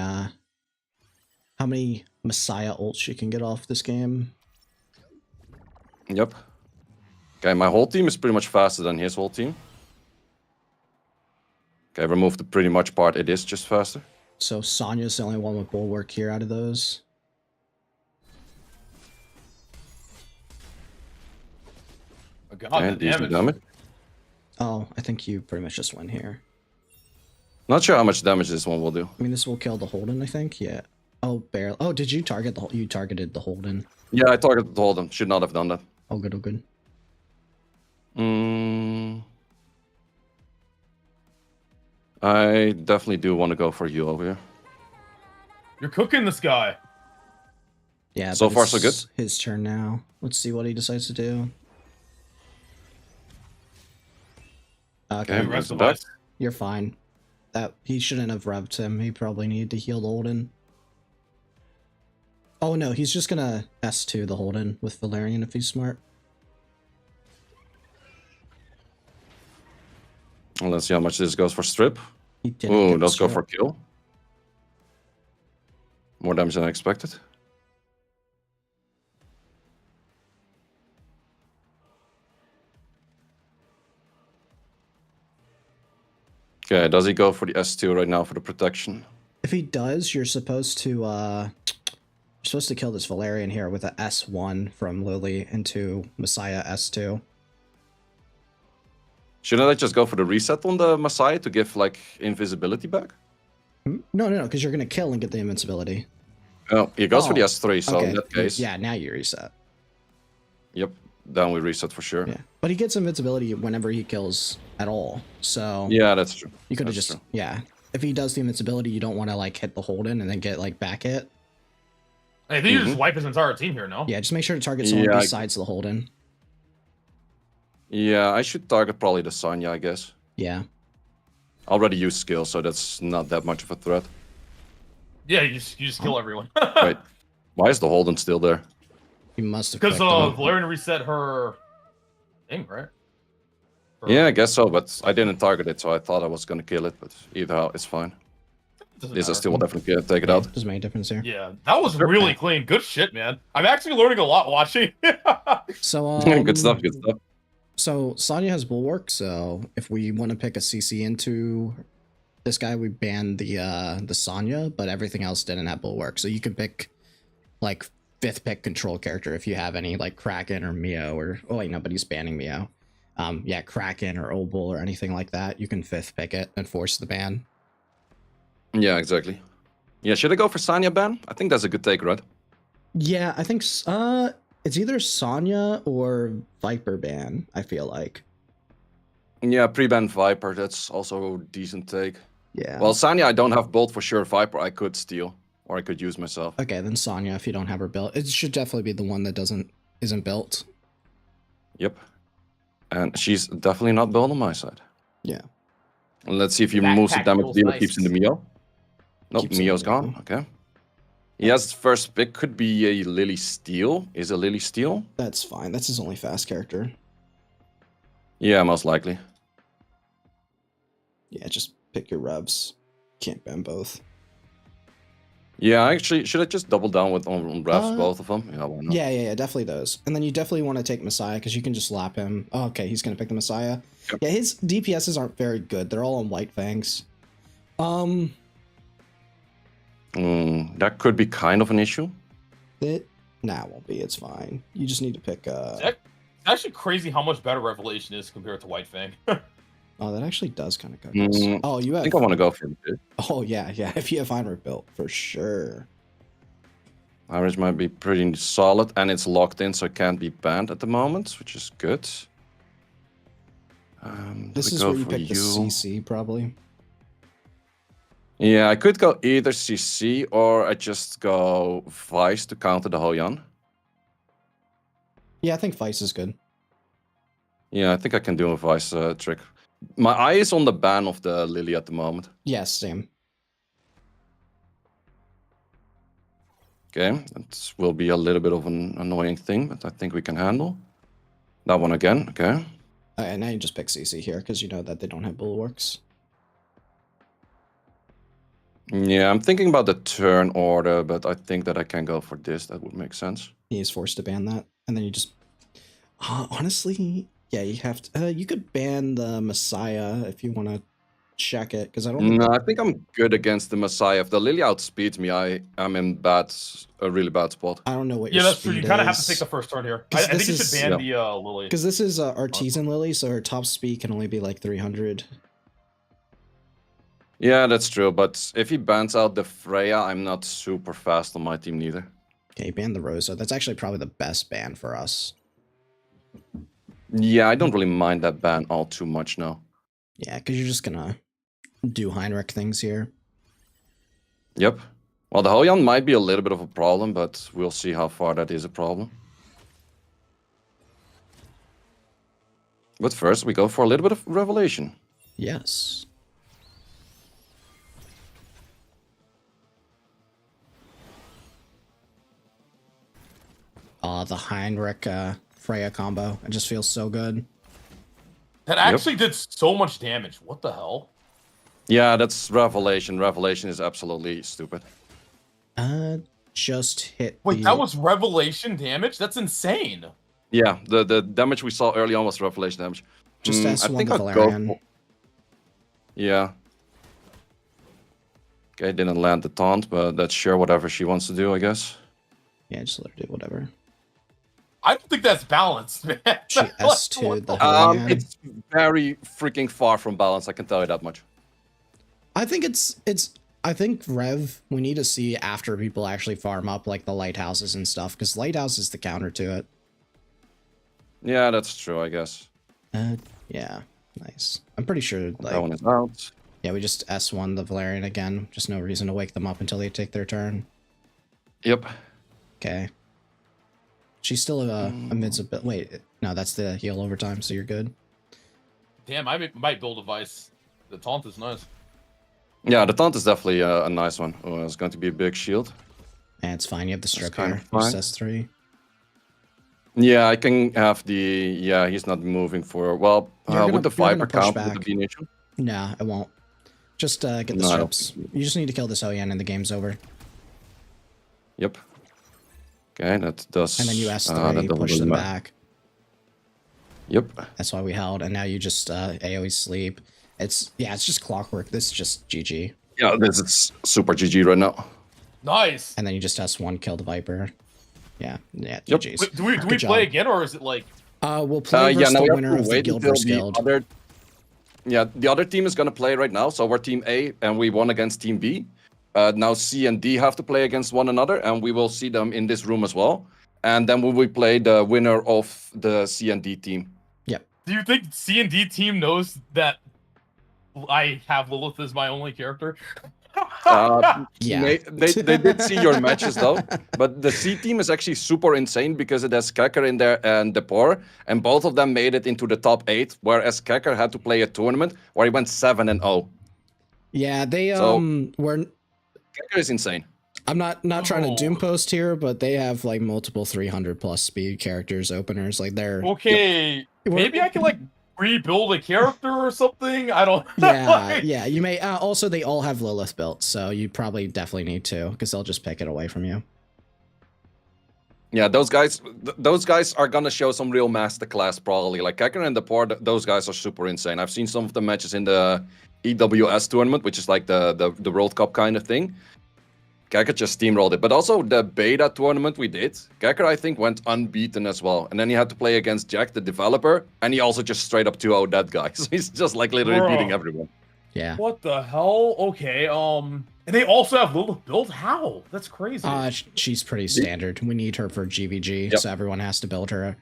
Messiah ults you can get off this game. Yep. Okay, my whole team is pretty much faster than his whole team. Okay, remove the pretty much part. It is just faster. So Sonya's the only one with bulwark here out of those. Oh, God, Okay, the decent damage. damage. Oh, I think you pretty much just win here. Not sure how much damage this one will do. I mean, this will kill the Holden, I think. Yeah. Oh, barely. Oh, did you target the? You targeted the Holden. Yeah, I targeted the Holden. Should not have done that. Oh, good. Oh, good. I definitely do want to go for you over here. You're cooking this guy. Yeah. So but far, it's so good. His turn now. Let's see what he decides to do. Okay, Okay, Rest of back. us. you're fine. That he shouldn't have revved him. He probably needed to heal the Holden. Oh no, he's just gonna S2 the Holden with Valerian if he's smart. Well, let's see how much this goes for strip. He didn't Ooh, get the let's go strip. for kill. More damage than I expected. Okay, does he go for the S2 right now for the protection? If he does, you're supposed to kill this Valerian here with a S1 from Lily into Messiah S2. Shouldn't I just go for the reset on the Messiah to give, like, invisibility back? No, because you're gonna kill and get the invincibility. Oh, he goes for the Oh, S3, so in that case... Yeah, now you reset. Yep, then we reset for sure. Yeah, but he gets invincibility whenever he kills at all. So Yeah, that's true. you could have That's just true. yeah. If he does the invincibility, you don't want to like hit the Holden and then get like back hit. I think you just wipe his entire team here, no? Yeah, just make sure to target someone Yeah, besides the Holden. Yeah, I should target probably the Sonya, I guess. Yeah. I already used skill, so that's not that much of a threat. Yeah, you just kill everyone. Wait, why is the Holden still there? You must have Because clicked him. Valerian reset her thing, right? Or- Yeah, I guess so, but I didn't target it, so I thought I was gonna kill it, but either how, it's fine. Doesn't This matter. is still definitely take it Yeah, out. doesn't make a difference here. Yeah, that was really clean. Good shit, man. I'm actually learning a lot watching. So Good stuff, good stuff. So Sonya has bulwark, so if we want to pick a CC into this guy, we ban the Sonya, but everything else didn't have bulwark. So you can pick like 5th pick control character if you have any, like Kraken or Mio or oh wait, no, but he's banning Mio. Yeah, Kraken or Obol or anything like that. You can 5th pick it and force the ban. Yeah, exactly. Yeah, should I go for Sonya ban? I think that's a good take, right? Yeah, I think it's either Sonya or Viper ban, I feel like. Yeah, pre-ban Viper, that's also a decent take. Yeah. Well, Sonya, I don't have bolt for sure. Viper, I could steal, or I could use myself. Okay, then Sonya, if you don't have her built. It should definitely be the one that isn't built. Yep. And she's definitely not built on my side. Yeah. And let's see if he Backpack moves the damage feels dealer, nice. keeps in the Mio. Nope, Keeps in the Mio's Mio. gone. Okay. He has his first pick, could be a Lily Steel. Is a Lily Steel? That's fine. That's his only fast character. Yeah, most likely. Yeah, just pick your revs. Can't ban both. Yeah, actually, should I just double down with on refs, Uh, both of them? Yeah, why not? Yeah, definitely does. And then you definitely want to take Messiah because you can just lap him. Oh, okay, he's gonna pick the Messiah. Yep. Yeah, his DPSs aren't very good. They're all on White Fangs. That could be kind of an issue. It won't be. It's fine. You just need to pick. It's actually crazy how much better Revelation is compared to White Fang. Oh, that actually does kind of go. Oh, you I have. think I want to go for it. Oh yeah. If you have Hydra built for sure. Average might be pretty solid, and it's locked in, so it can't be banned at the moment, which is good. This we is go where you for pick the CC probably. Yeah, I could go either CC or I just go Vice to counter the Hoyan. Yeah, I think Vice is good. Yeah, I think I can do a Vice trick. My eye is on the ban of the Lily at the moment. Yes, same. Okay, that will be a little bit of an annoying thing, but I think we can handle. That one again, okay. And now you just pick CC here because you know that they don't have bulwarks. Yeah, I'm thinking about the turn order, but I think that I can go for this. That would make sense. He is forced to ban that, and then you just. Honestly, yeah, you have to. You could ban the Messiah if you want to check it, because I don't think. No, I think I'm good against the Messiah. If the Lily outspeeds me, I am in a really bad spot. I don't know what Yeah, your that's true. You speed kind of have to take is. the first turn here. 'Cause I think this you should is- ban Yeah. the Lily. Because this is Artisan Lily, so her top speed can only be like 300. Yeah, that's true. But if he bans out the Freya, I'm not super fast on my team neither. Okay, ban the Rosa. That's actually probably the best ban for us. Yeah, I don't really mind that ban all too much now. Yeah, because you're just gonna do Heinrich things here. Yep. Well, the Hoyan might be a little bit of a problem, but we'll see how far that is a problem. But first, we go for a little bit of revelation. Yes. The Heinrich Freya combo. It just feels so good. That actually did so much damage. What the hell? Yeah, that's revelation. Revelation is absolutely stupid. Just hit. Wait, that was revelation damage? That's insane. Yeah, the damage we saw early on was revelation damage. Just I S1 think the I'll go Valerian. for- Yeah. Okay, didn't land the taunt, but that's sure whatever she wants to do, I guess. Yeah, just let her do whatever. I don't think that's balanced, man. She Like, S2 what the the- Valerian. It's very freaking far from balance, I can tell you that much. I think I think Rev, we need to see after people actually farm up like the lighthouses and stuff, because lighthouse is the counter to it. Yeah, that's true, I guess. Yeah, nice. I'm pretty sure That one like is out. yeah, we just S1 the Valerian again. Just no reason to wake them up until they take their turn. Yep. Okay. She's still amidst a bit. Wait, no, that's the heal overtime, so you're good. Damn, I might build a vice. The taunt is nice. Yeah, the taunt is definitely a nice one. Oh, it's going to be a big shield. And it's fine. You have the strip kind here. of Just fine. S3. Yeah, I can have the... Yeah, he's not moving for... Well, would the Viper push count? Would back. it be an issue? Nah, it won't. Just get the No, I don't strips. You just need to kill this Hoyan and the game's over. Yep. Okay, that does... And then you that S3, doesn't push really them matter. back. Yep. That's why we held. And now you just AoE sleep. It's just clockwork. This is just GG. Yeah, this is super GG right now. Nice. And then you just S1 kill the Viper. Yeah, Yep. GG's. Wait, do we Good play job. again, or is it like... We'll play Yeah, versus now the we have winner to of the wait guild until versus the guild. other... Yeah, the other team is going to play right now. So we're Team A, and we won against Team B. Now C and D have to play against one another, and we will see them in this room as well. And then we will play the winner of the C and D team. Do you think C and D team knows that I have Lilith as my only character? Yeah. They did see your matches though, but the C team is actually super insane because it has Kekker in there and Depor, and both of them made it into the top 8, whereas Kekker had to play a tournament where he went 7-0. Yeah, they So- were. Kekker is insane. I'm not trying to Oh. doom post here, but they have like multiple 300 plus speed characters openers. Like they're Okay, maybe I can like rebuild a character or something. I don't. yeah, like- yeah. You may also they all have Lilith built, so you probably definitely need to because they'll just pick it away from you. Yeah, those guys are gonna show some real masterclass probably. Like Kekker and Depor, those guys are super insane. I've seen some of the matches in the EWS tournament, which is like the World Cup kind of thing. Kekker just steamrolled it. But also the beta tournament we did, Kekker, I think, went unbeaten as well. And then he had to play against Jack, the developer, and he also just straight up 2-0 that guy. So he's just like literally Bro. beating everyone. Yeah. What the hell? Okay. And they also have Lilith built. How? That's crazy. She's pretty standard. We need her for GVG, Yep. so everyone has to build her.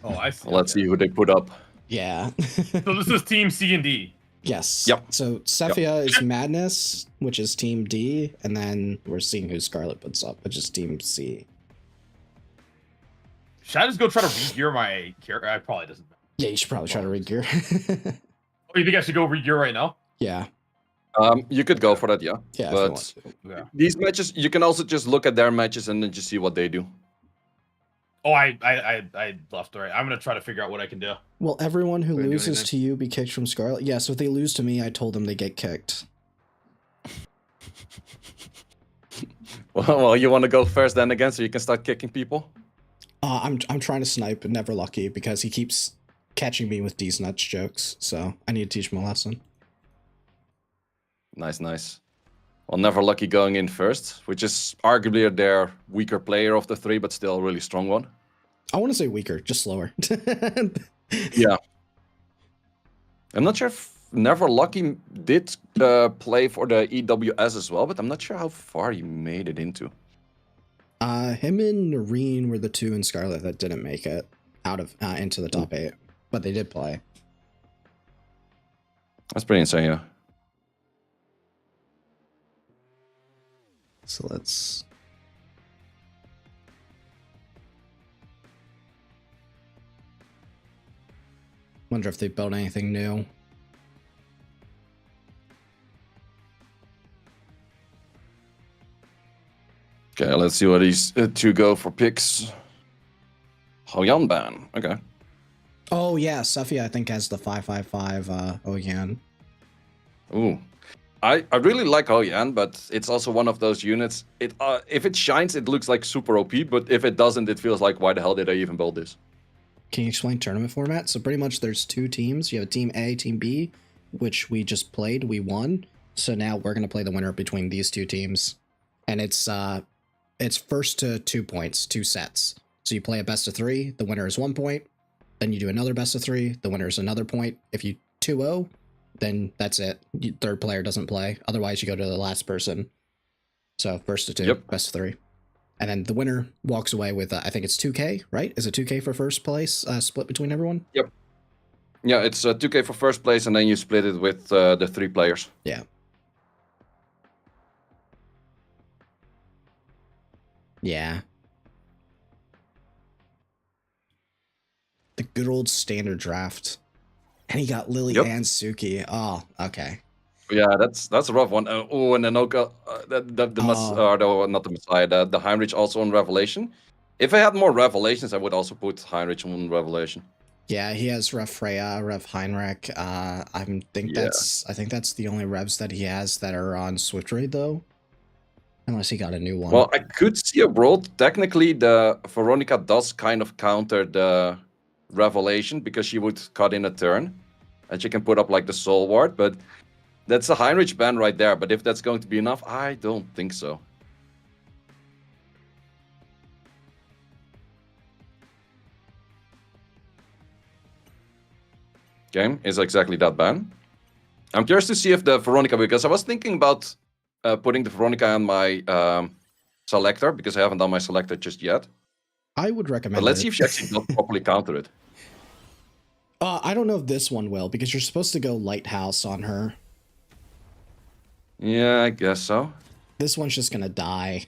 Oh, I see. Let's okay. see who they put up. Yeah. So this is Team C and D. Yes. Yep. So Cephia is Madness, which is Team D, and then we're seeing who Scarlet puts up, which is Team C. Should I just go try to re-gear my character? I probably doesn't. Yeah, you should probably try to re-gear. Oh, you think I should go re-gear right now? Yeah. You could go for that, yeah. Yeah. if you But want to. Yeah. these matches, you can also just look at their matches and then just see what they do. Oh, I left. All right. I'm gonna try to figure out what I can do. Will everyone who Couldn't do loses anything. to you be kicked from Scarlet? Yeah, so if they lose to me, I told them they get kicked. Well, you want to go first then again, so you can start kicking people. I'm trying to snipe Never Lucky because he keeps catching me with these nuts jokes. So I need to teach him a lesson. Nice, nice. Well, Never Lucky going in first, which is arguably their weaker player of the three, but still a really strong one. I want to say weaker, just slower. Yeah. I'm not sure if Never Lucky did play for the EWS as well, but I'm not sure how far he made it into. Him and Noreen were the two in Scarlet that didn't make it out of into the top 8, but they did play. That's pretty insane, yeah. So let's... Wonder if they built anything new. Okay, let's see what these two go for picks. Hoyan ban. Okay. Oh yeah, Sufia I think has the 555 Oyan. Ooh. I really like Hoyan, but it's also one of those units. It if it shines, it looks like super OP, but if it doesn't, it feels like, why the hell did I even build this? Can you explain tournament format? So pretty much there's two teams. You have Team A, Team B, which we just played. We won. So now we're going to play the winner between these two teams. And it's first to 2 points, 2 sets. So you play a best of 3, the winner is 1 point. Then you do another best of 3, the winner is another point. If you 2-0, then that's it. Third player doesn't play. Otherwise, you go to the last person. So first to 2, Yep. best of 3. And then the winner walks away with, I think it's 2K, right? Is it 2K for first place, split between everyone? Yep. Yeah, it's 2K for first place, and then you split it with the 3 players. Yeah. Yeah. The good old standard draft. And he got Lily Yep. and Suki. Oh, okay. Yeah, that's a rough one. Oh, and Anoka, not the Messiah, the Heinrich also on Revelation. If I had more Revelations, I would also put Heinrich on Revelation. Yeah, he has Rev Freya, Rev Heinrich. I think that's the only revs that he has that are on Swift Raid though. Unless he got a new one. Well, I could see a world. Technically, the Veronica does kind of counter the Revelation because she would cut in a turn, and she can put up like the Soul Ward. But that's a Heinrich ban right there. But if that's going to be enough, I don't think so. Game is exactly that ban. I'm curious to see if the Veronica, because I was thinking about putting the Veronica on my selector, because I haven't done my selector just yet. I would recommend But let's it. see if she actually does properly counter it. I don't know if this one will, because you're supposed to go Lighthouse on her. Yeah, I guess so. This one's just gonna die.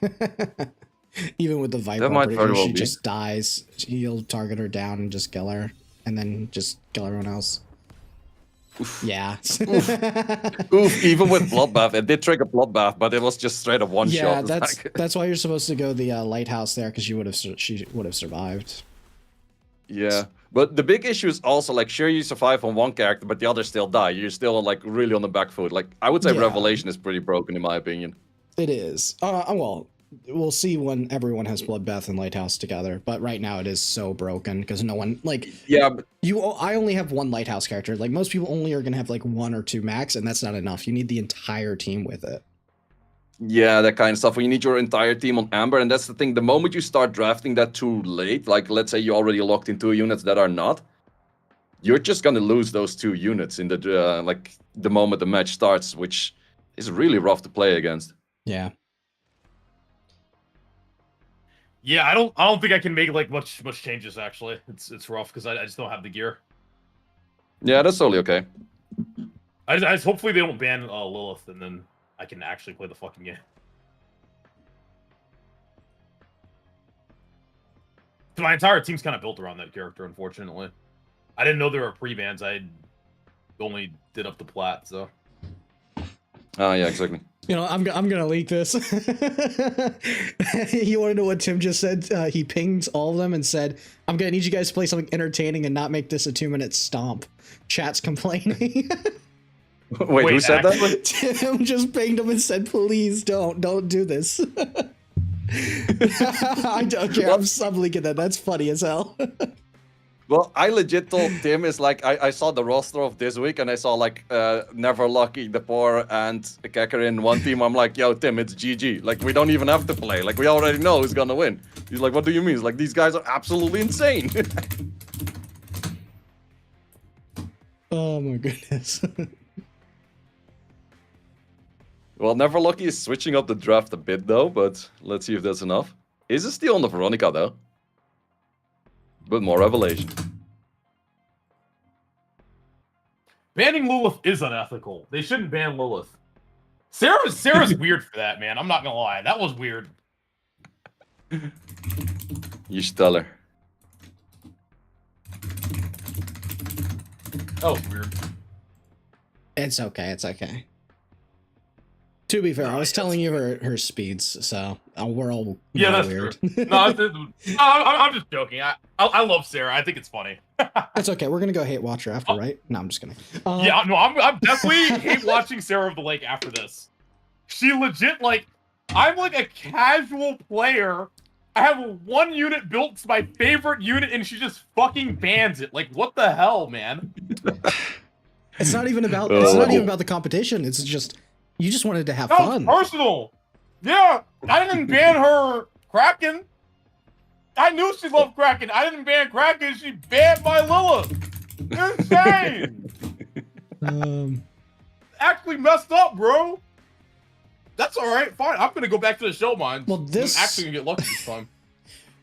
Even with the Viper, That might very well she be. just dies. He'll target her down and just kill her. And then just kill everyone else. Oof. Yeah. Oof, even with Bloodbath, it did trigger Bloodbath, but it was just straight up one Yeah, shot. that's why you're supposed to go the Lighthouse there, because she would have survived. Yeah, but the big issue is also, like, sure, you survive on one character, but the others still die. You're still, like, really on the back foot. Like, I would say Yeah. Revelation is pretty broken, in my opinion. It is. Well, we'll see when everyone has Bloodbath and Lighthouse together. But right now it is so broken because no one Yeah, but I only have one Lighthouse character. Like most people only are gonna have like 1 or 2 max, and that's not enough. You need the entire team with it. yeah, that kind of stuff. When you need your entire team on Amber, and that's the thing. The moment you start drafting that too late, like let's say you already locked in 2 units that are not, you're just gonna lose those 2 units in the like the moment the match starts, which is really rough to play against. Yeah. Yeah, I don't think I can make like much changes actually. It's rough because I just don't have the gear. Yeah, that's totally okay. I just hopefully they don't ban Lilith, and then I can actually play the fucking game. My entire team's kind of built around that character, unfortunately. I didn't know there were pre-bans. I only did up the plat, so. Yeah, exactly. You know, I'm gonna leak this. You want to know what Tim just said? He pinged all of them and said, "I'm gonna need you guys to play something entertaining and not make this a 2-minute stomp." Chat's complaining. Wait, who said actually? that? Tim just pinged him and said, "Please don't do this." I don't care. I'm sublinking that. That's funny as hell. Well, I legit told Tim is like I saw the roster of this week and I saw like Never Lucky, The Poor, and Kekker in one team. I'm like, yo, Tim, it's GG. Like we don't even have to play. Like we already know who's gonna win. He's like, what do you mean? He's like, these guys are absolutely insane. Oh my goodness. Well, Never Lucky is switching up the draft a bit though, but let's see if that's enough. Is a steal on the Veronica though? But more revelation. Banning Lilith is unethical. They shouldn't ban Lilith. Sarah's weird for that, man. I'm not gonna lie. That was weird. You should tell her. That was weird. It's okay. It's okay. To be fair, I was telling you her speeds, so we're all That's weird. true. No, I'm just joking. I love Sarah. I think it's funny. It's okay. We're gonna go hate watch her after, right? No, I'm just kidding. Yeah, no, I'm definitely hate watching Sarah of the Lake after this. She legit I'm like a casual player. I have one unit built. It's my favorite unit, and she just fucking bans it. Like, what the hell, man? It's not even about. It's not even about the competition. It's just you just wanted to have fun. Personal. Yeah, I didn't ban her Kraken. I knew she loved Kraken. I didn't ban Kraken. She banned my Lilith. Insane. Actually messed up, bro. That's all right. Fine. I'm gonna go back to the show mine. Well, this I'm actually gonna get lucky this time.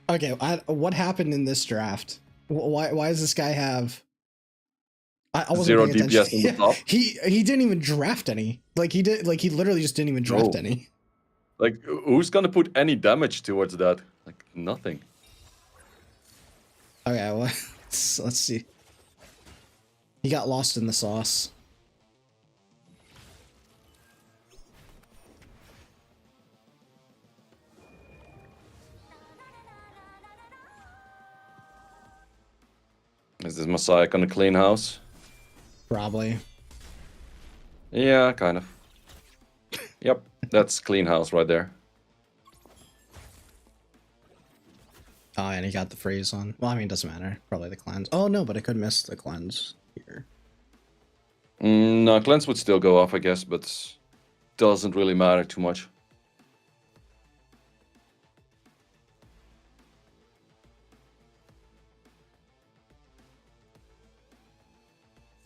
Okay, what happened in this draft? Why does this guy have? I wasn't 0 paying DPS attention. in the top. He didn't even draft any. He literally just didn't even draft any. Like, who's gonna put any damage towards that? Like, nothing. Okay, well, let's see. He got lost in the sauce. Is this Messiah gonna clean house? Probably. Yeah, kind of. Yep, that's clean house right there. Oh, and he got the freeze on. Well, I mean, it doesn't matter. Probably the cleanse. Oh, no, but I could miss the cleanse here. No, cleanse would still go off, I guess, but doesn't really matter too much.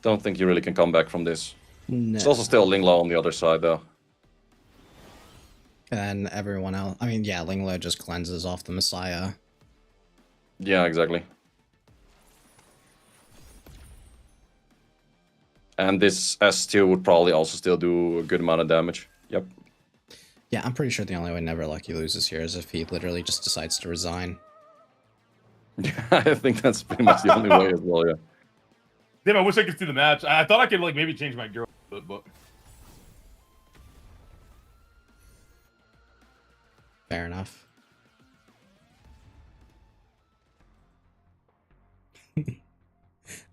Don't think you really can come back from this. No. It's also still Lingla on the other side, though. And everyone else. I mean, yeah, Linglo just cleanses off the Messiah. Yeah, exactly. And this S2 would probably also still do a good amount of damage. Yep. Yeah, I'm pretty sure the only way Never Lucky loses here is if he literally just decides to resign. Yeah, I think that's pretty much the only way as well, yeah. Damn, I wish I could see the match. I thought I could maybe change my gear, but Fair enough.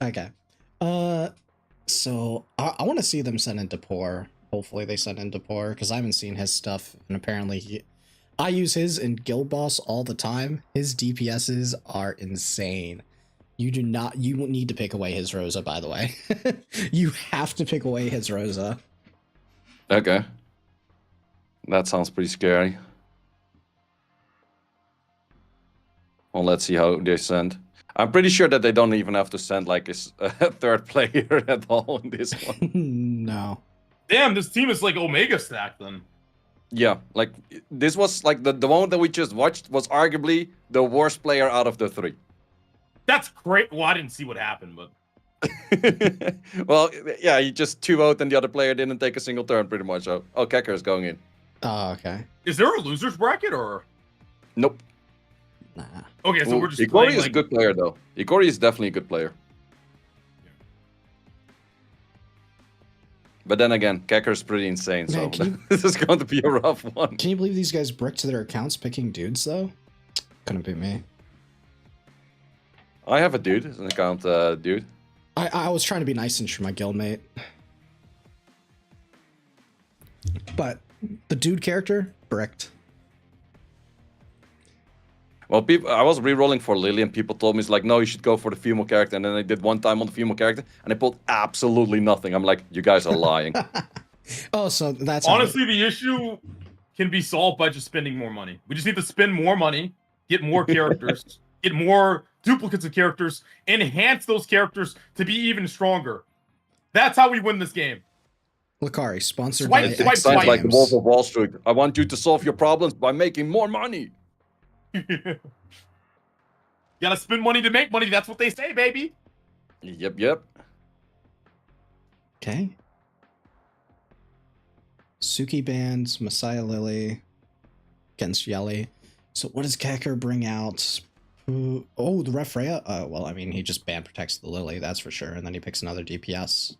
Okay. So I want to see them send into Poor. Hopefully they send into Poor, because I haven't seen his stuff, and apparently I use his in Guild Boss all the time. His DPSs are insane. You need to pick away his Rosa, by the way. You have to pick away his Rosa. Okay. That sounds pretty scary. Well, let's see how they send. I'm pretty sure that they don't even have to send like a third player at all in this one. No. damn, this team is like Omega stacked then. Yeah, like this was like the one that we just watched was arguably the worst player out of the three. That's great. Well, I didn't see what happened, but Well, yeah, he just 2-0'd and the other player didn't take a single turn pretty much. Oh, Kekker is going in. Oh, okay. is there a losers bracket or? Nope. Nah. Okay, so we're just Ikori playing, is like... a good player though. Ikori is definitely a good player. But then again, Kekker is pretty insane, so Man, this is going to be a rough one. Can you believe these guys bricked their accounts picking dudes though? Couldn't be me. I have a dude, an account dude. I was trying to be nice and shoot my guildmate. But the dude character, bricked. Well, I was re-rolling for Lily, and people told me, it's like, no, you should go for the female character. And then I did one time on the female character, and I pulled absolutely nothing. I'm like, you guys are lying. Oh, so that's honestly the issue can be solved by just spending more money. We just need to spend more money, get more characters, get more duplicates of characters, enhance those characters to be even stronger. That's how we win this game. Lakari, sponsored Swipe, by swipe, Sounds swipe. like the Wolf of Wall Street. I want you to solve your problems by making more money. You gotta spend money to make money. That's what they say, baby. Yep. Okay. Suki bans Messiah Lily against Yelly. So what does Kecker bring out? Oh, the Ref Freya? Well, I mean, he just ban protects the Lily, that's for sure. And then he picks another DPS.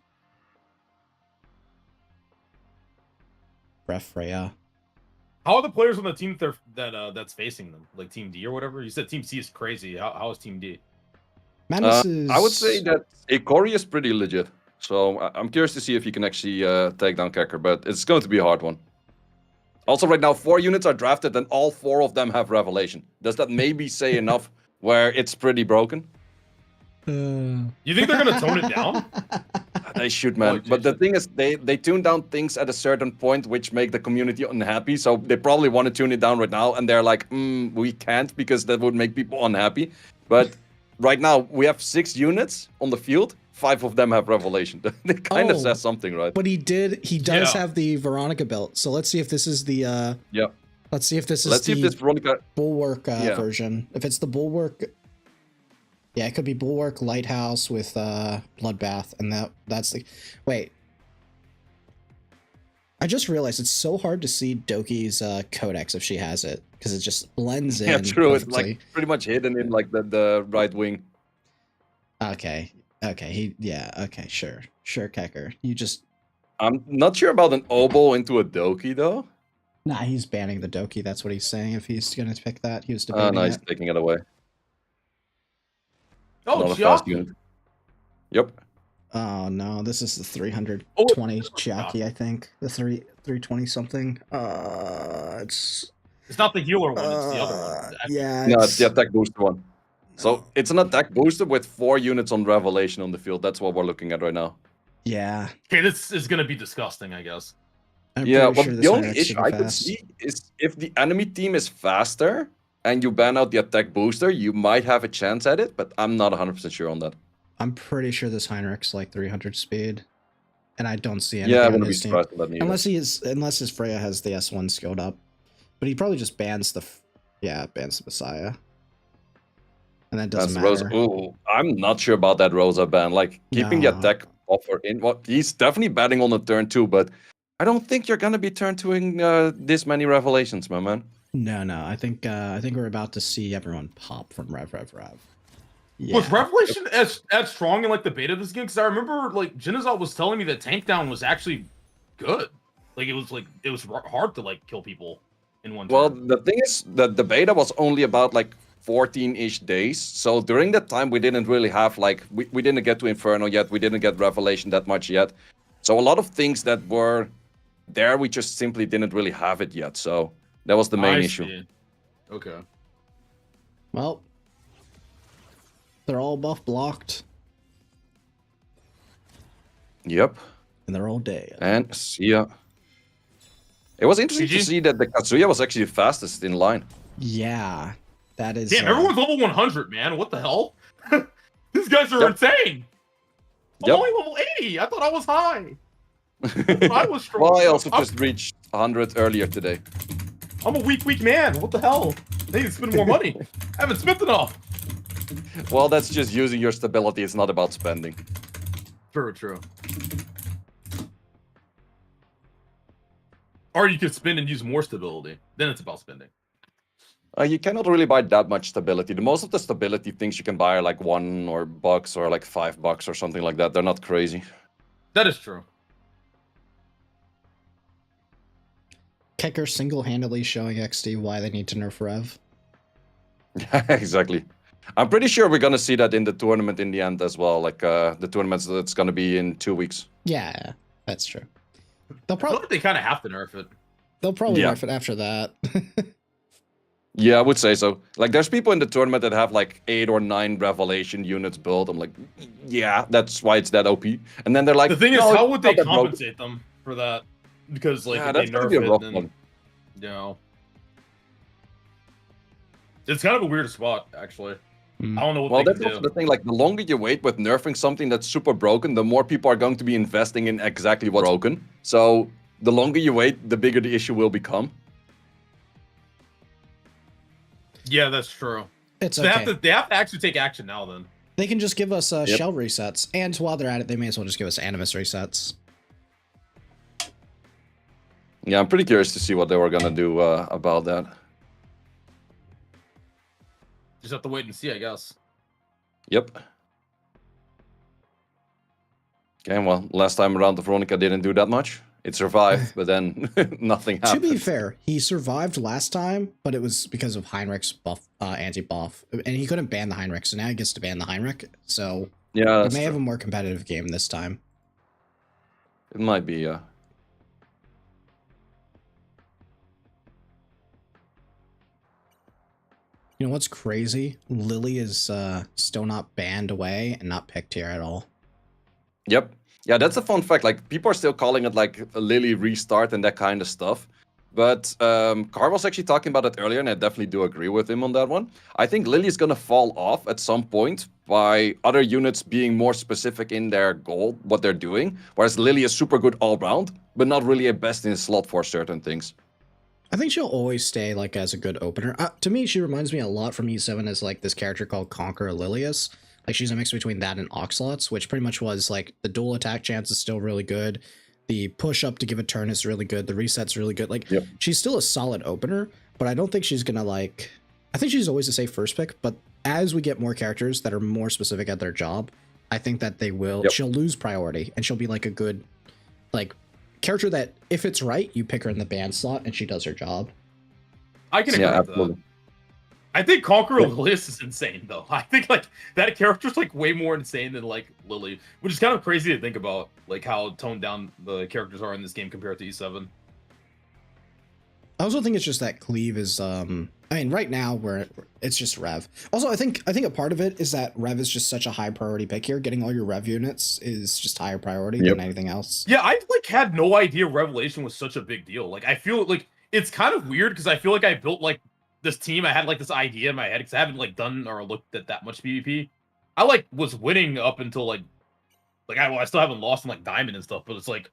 Ref Freya. How are the players on the team that's facing them? Like Team D or whatever? You said Team C is crazy. How is Team D? Madness is... I would say that Etheria is pretty legit. So I'm curious to see if you can actually take down Kecker, but it's going to be a hard one. Also, right now, 4 units are drafted, and all 4 of them have Revelation. Does that maybe say enough where it's pretty broken? You think they're going to tone it down? They should, man. But the thing is, they tune down things at a certain point, which make the community unhappy. So they probably want to tune it down right now, and they're like, we can't, because that would make people unhappy. But right now, we have 6 units on the field. 5 of them have Revelation. That kind of says something, right? But he does have the Veronica belt. So let's see if this is the let's see if this is the Veronica Bulwark version. If it's the Bulwark, yeah, it could be Bulwark Lighthouse with Bloodbath, and that's the wait. I just realized it's so hard to see Doki's codex if she has it, because it just blends in. Yeah, true. Perfectly. It's like pretty much hidden in like the right wing. Okay. Okay, sure, Kecker. You just... I'm not sure about an oboe into a Doki, though. Nah, he's banning the Doki, that's what he's saying, if he's gonna pick that. He was debating no, he's taking it away. Oh, not a fast unit. Yep. Oh, no, this is the 320 Chiaki, I think. The 320 something. It's not the healer one, it's the other one. Yeah, No, it's the attack booster one. So it's an attack booster with 4 units on Revelation on the field. That's what we're looking at right now. Yeah. Okay, this is gonna be disgusting, I guess. I'm But sure the only issue I could see is if the enemy team is faster and you ban out the attack booster, you might have a chance at it, but I'm not 100% sure on that. I'm pretty sure this Heinrich's like 300 speed, and I don't see Yeah, I wouldn't be surprised with that neither. Unless his Freya has the S1 skilled up, but he probably just bans the Messiah. And that doesn't matter. Rosa. Ooh, I'm not sure about that Rosa ban. Like, keeping the attack offer in. Well, he's definitely batting on the turn 2, but I don't think you're going to be turn 2ing this many Revelations, my man. No. I think we're about to see everyone pop from Rev. Yeah. Was Revelation as strong in like the beta of this game? Because I remember like Jinazal was telling me that tank down was actually good. Like it was hard to like kill people in one turn. Well, the thing is that the beta was only about like 14-ish days. So during that time, we didn't really have like we didn't get to Inferno yet. We didn't get Revelation that much yet. So a lot of things that were there, we just simply didn't really have it yet. So that was the main issue. Okay. Well, they're all buff blocked. Yep. And they're all dead. And see ya. It was interesting to see that the Kazuya was actually the fastest in line. Yeah. That is... Damn, everyone's level 100, man. What the hell? These guys are insane. I'm only level 80. I thought I was high. I was strong. Well, I also just reached 100 earlier today. I'm a weak man. What the hell? I need to spend more money. I haven't spent enough. Well, that's just using your stability. It's not about spending. True. Or you could spend and use more stability. Then it's about spending. You cannot really buy that much stability. The most of the stability things you can buy are like $1 or like $5 or something like that. They're not crazy. That is true. Kecker single-handedly showing XD why they need to nerf Rev. Exactly. I'm pretty sure we're gonna see that in the tournament in the end as well. Like the tournaments that's gonna be in 2 weeks. Yeah, that's true. They'll I feel probably like they kind of have to nerf it. Yeah. nerf it after that. Yeah, I would say so. Like, there's people in the tournament that have like 8 or 9 revelation units built. I'm like, yeah, that's why it's that OP. And then they're like, The thing is, no, how it's would they not that broken. compensate them for that? Because like Yeah, if they that's gonna nerf be a it, rough then one. you know, it's kind of a weird spot actually. Mm. I don't know what Well, they that's can also do. the thing. Like, the longer you wait with nerfing something that's super broken, the more people are going to be investing in exactly what's broken. So the longer you wait, the bigger the issue will become. Yeah, that's true. It's So okay. they have to actually take action now. Then They can just give us Yep. shell resets, and while they're at it, they may as well just give us animus resets. Yeah, I'm pretty curious to see what they were gonna do about that. just have to wait and see, I guess. Yep. Okay, well, last time around, the Veronica didn't do that much. It survived, but then nothing To happened. be fair, he survived last time, but it was because of Heinrich's buff, anti-buff, and he couldn't ban the Heinrich, so now he gets to ban the Heinrich. So Yeah, we that's may have true. a more competitive game this time. It might be, yeah. You know what's crazy? Lily is still not banned away and not picked here at all. Yep. Yeah, that's a fun fact. Like, people are still calling it like a Lily restart and that kind of stuff. But Car was actually talking about it earlier, and I definitely do agree with him on that one. I think Lily is gonna fall off at some point by other units being more specific in their goal, what they're doing. Whereas Lily is super good all round, but not really a best in slot for certain things. I think she'll always stay like as a good opener. To me, she reminds me a lot from E7 as like this character called Conqueror Lilius. Like she's a mix between that and Oxalots, which pretty much was like the dual attack chance is still really good. The push up to give a turn is really good. The reset's really good. Like Yep. she's still a solid opener, but I don't think she's gonna like. I think she's always a safe first pick. But as we get more characters that are more specific at their job, I think that they will. Yep. She'll lose priority, and she'll be like a good, like character that if it's right, you pick her in the ban slot and she does her job. I can agree Yeah, with absolutely. that. I think Conqueror Yeah. Lilius is insane though. I think like that character's like way more insane than like Lily, which is kind of crazy to think about, like how toned down the characters are in this game compared to E7. I also think it's just that Cleave is I mean right now where it's just Rev. Also I think a part of it is that Rev is just such a high priority pick here. Getting all your Rev units is just higher priority Yep. than anything else. Yeah, I like had no idea Revelation was such a big deal. Like I feel like it's kind of weird because I feel like I built like this team. I had like this idea in my head because I haven't like done or looked at that much PvP. I like was winning up until like I still haven't lost in like Diamond and stuff, but it's like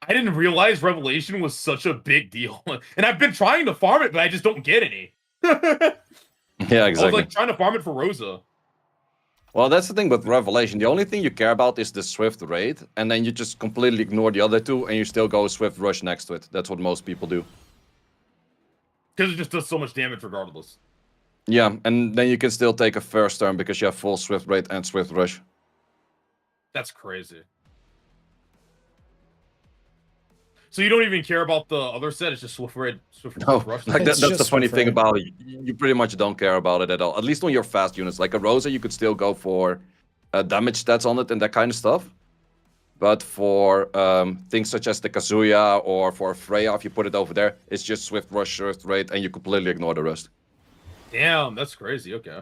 I didn't realize Revelation was such a big deal. And I've been trying to farm it, but I just don't get any. I Yeah, was exactly. like trying to farm it for Rosa. Well, that's the thing with Revelation. The only thing you care about is the Swift raid, and then you just completely ignore the other two, and you still go Swift Rush next to it. That's what most people do. Because it just does so much damage regardless. Yeah, and then you can still take a first turn because you have full Swift raid and Swift Rush. That's crazy. So you don't even care about the other set, it's just Swift Rush. No, Rush. like It's that's the just funny Swift thing raid. about it. You pretty much don't care about it at all. At least on your fast units. Like a Rosa, you could still go for damage stats on it and that kind of stuff. But for things such as the Kazuya or for Freya, if you put it over there, it's just Swift Rush, Swift Raid, and you completely ignore the rest. Damn, that's crazy. Okay.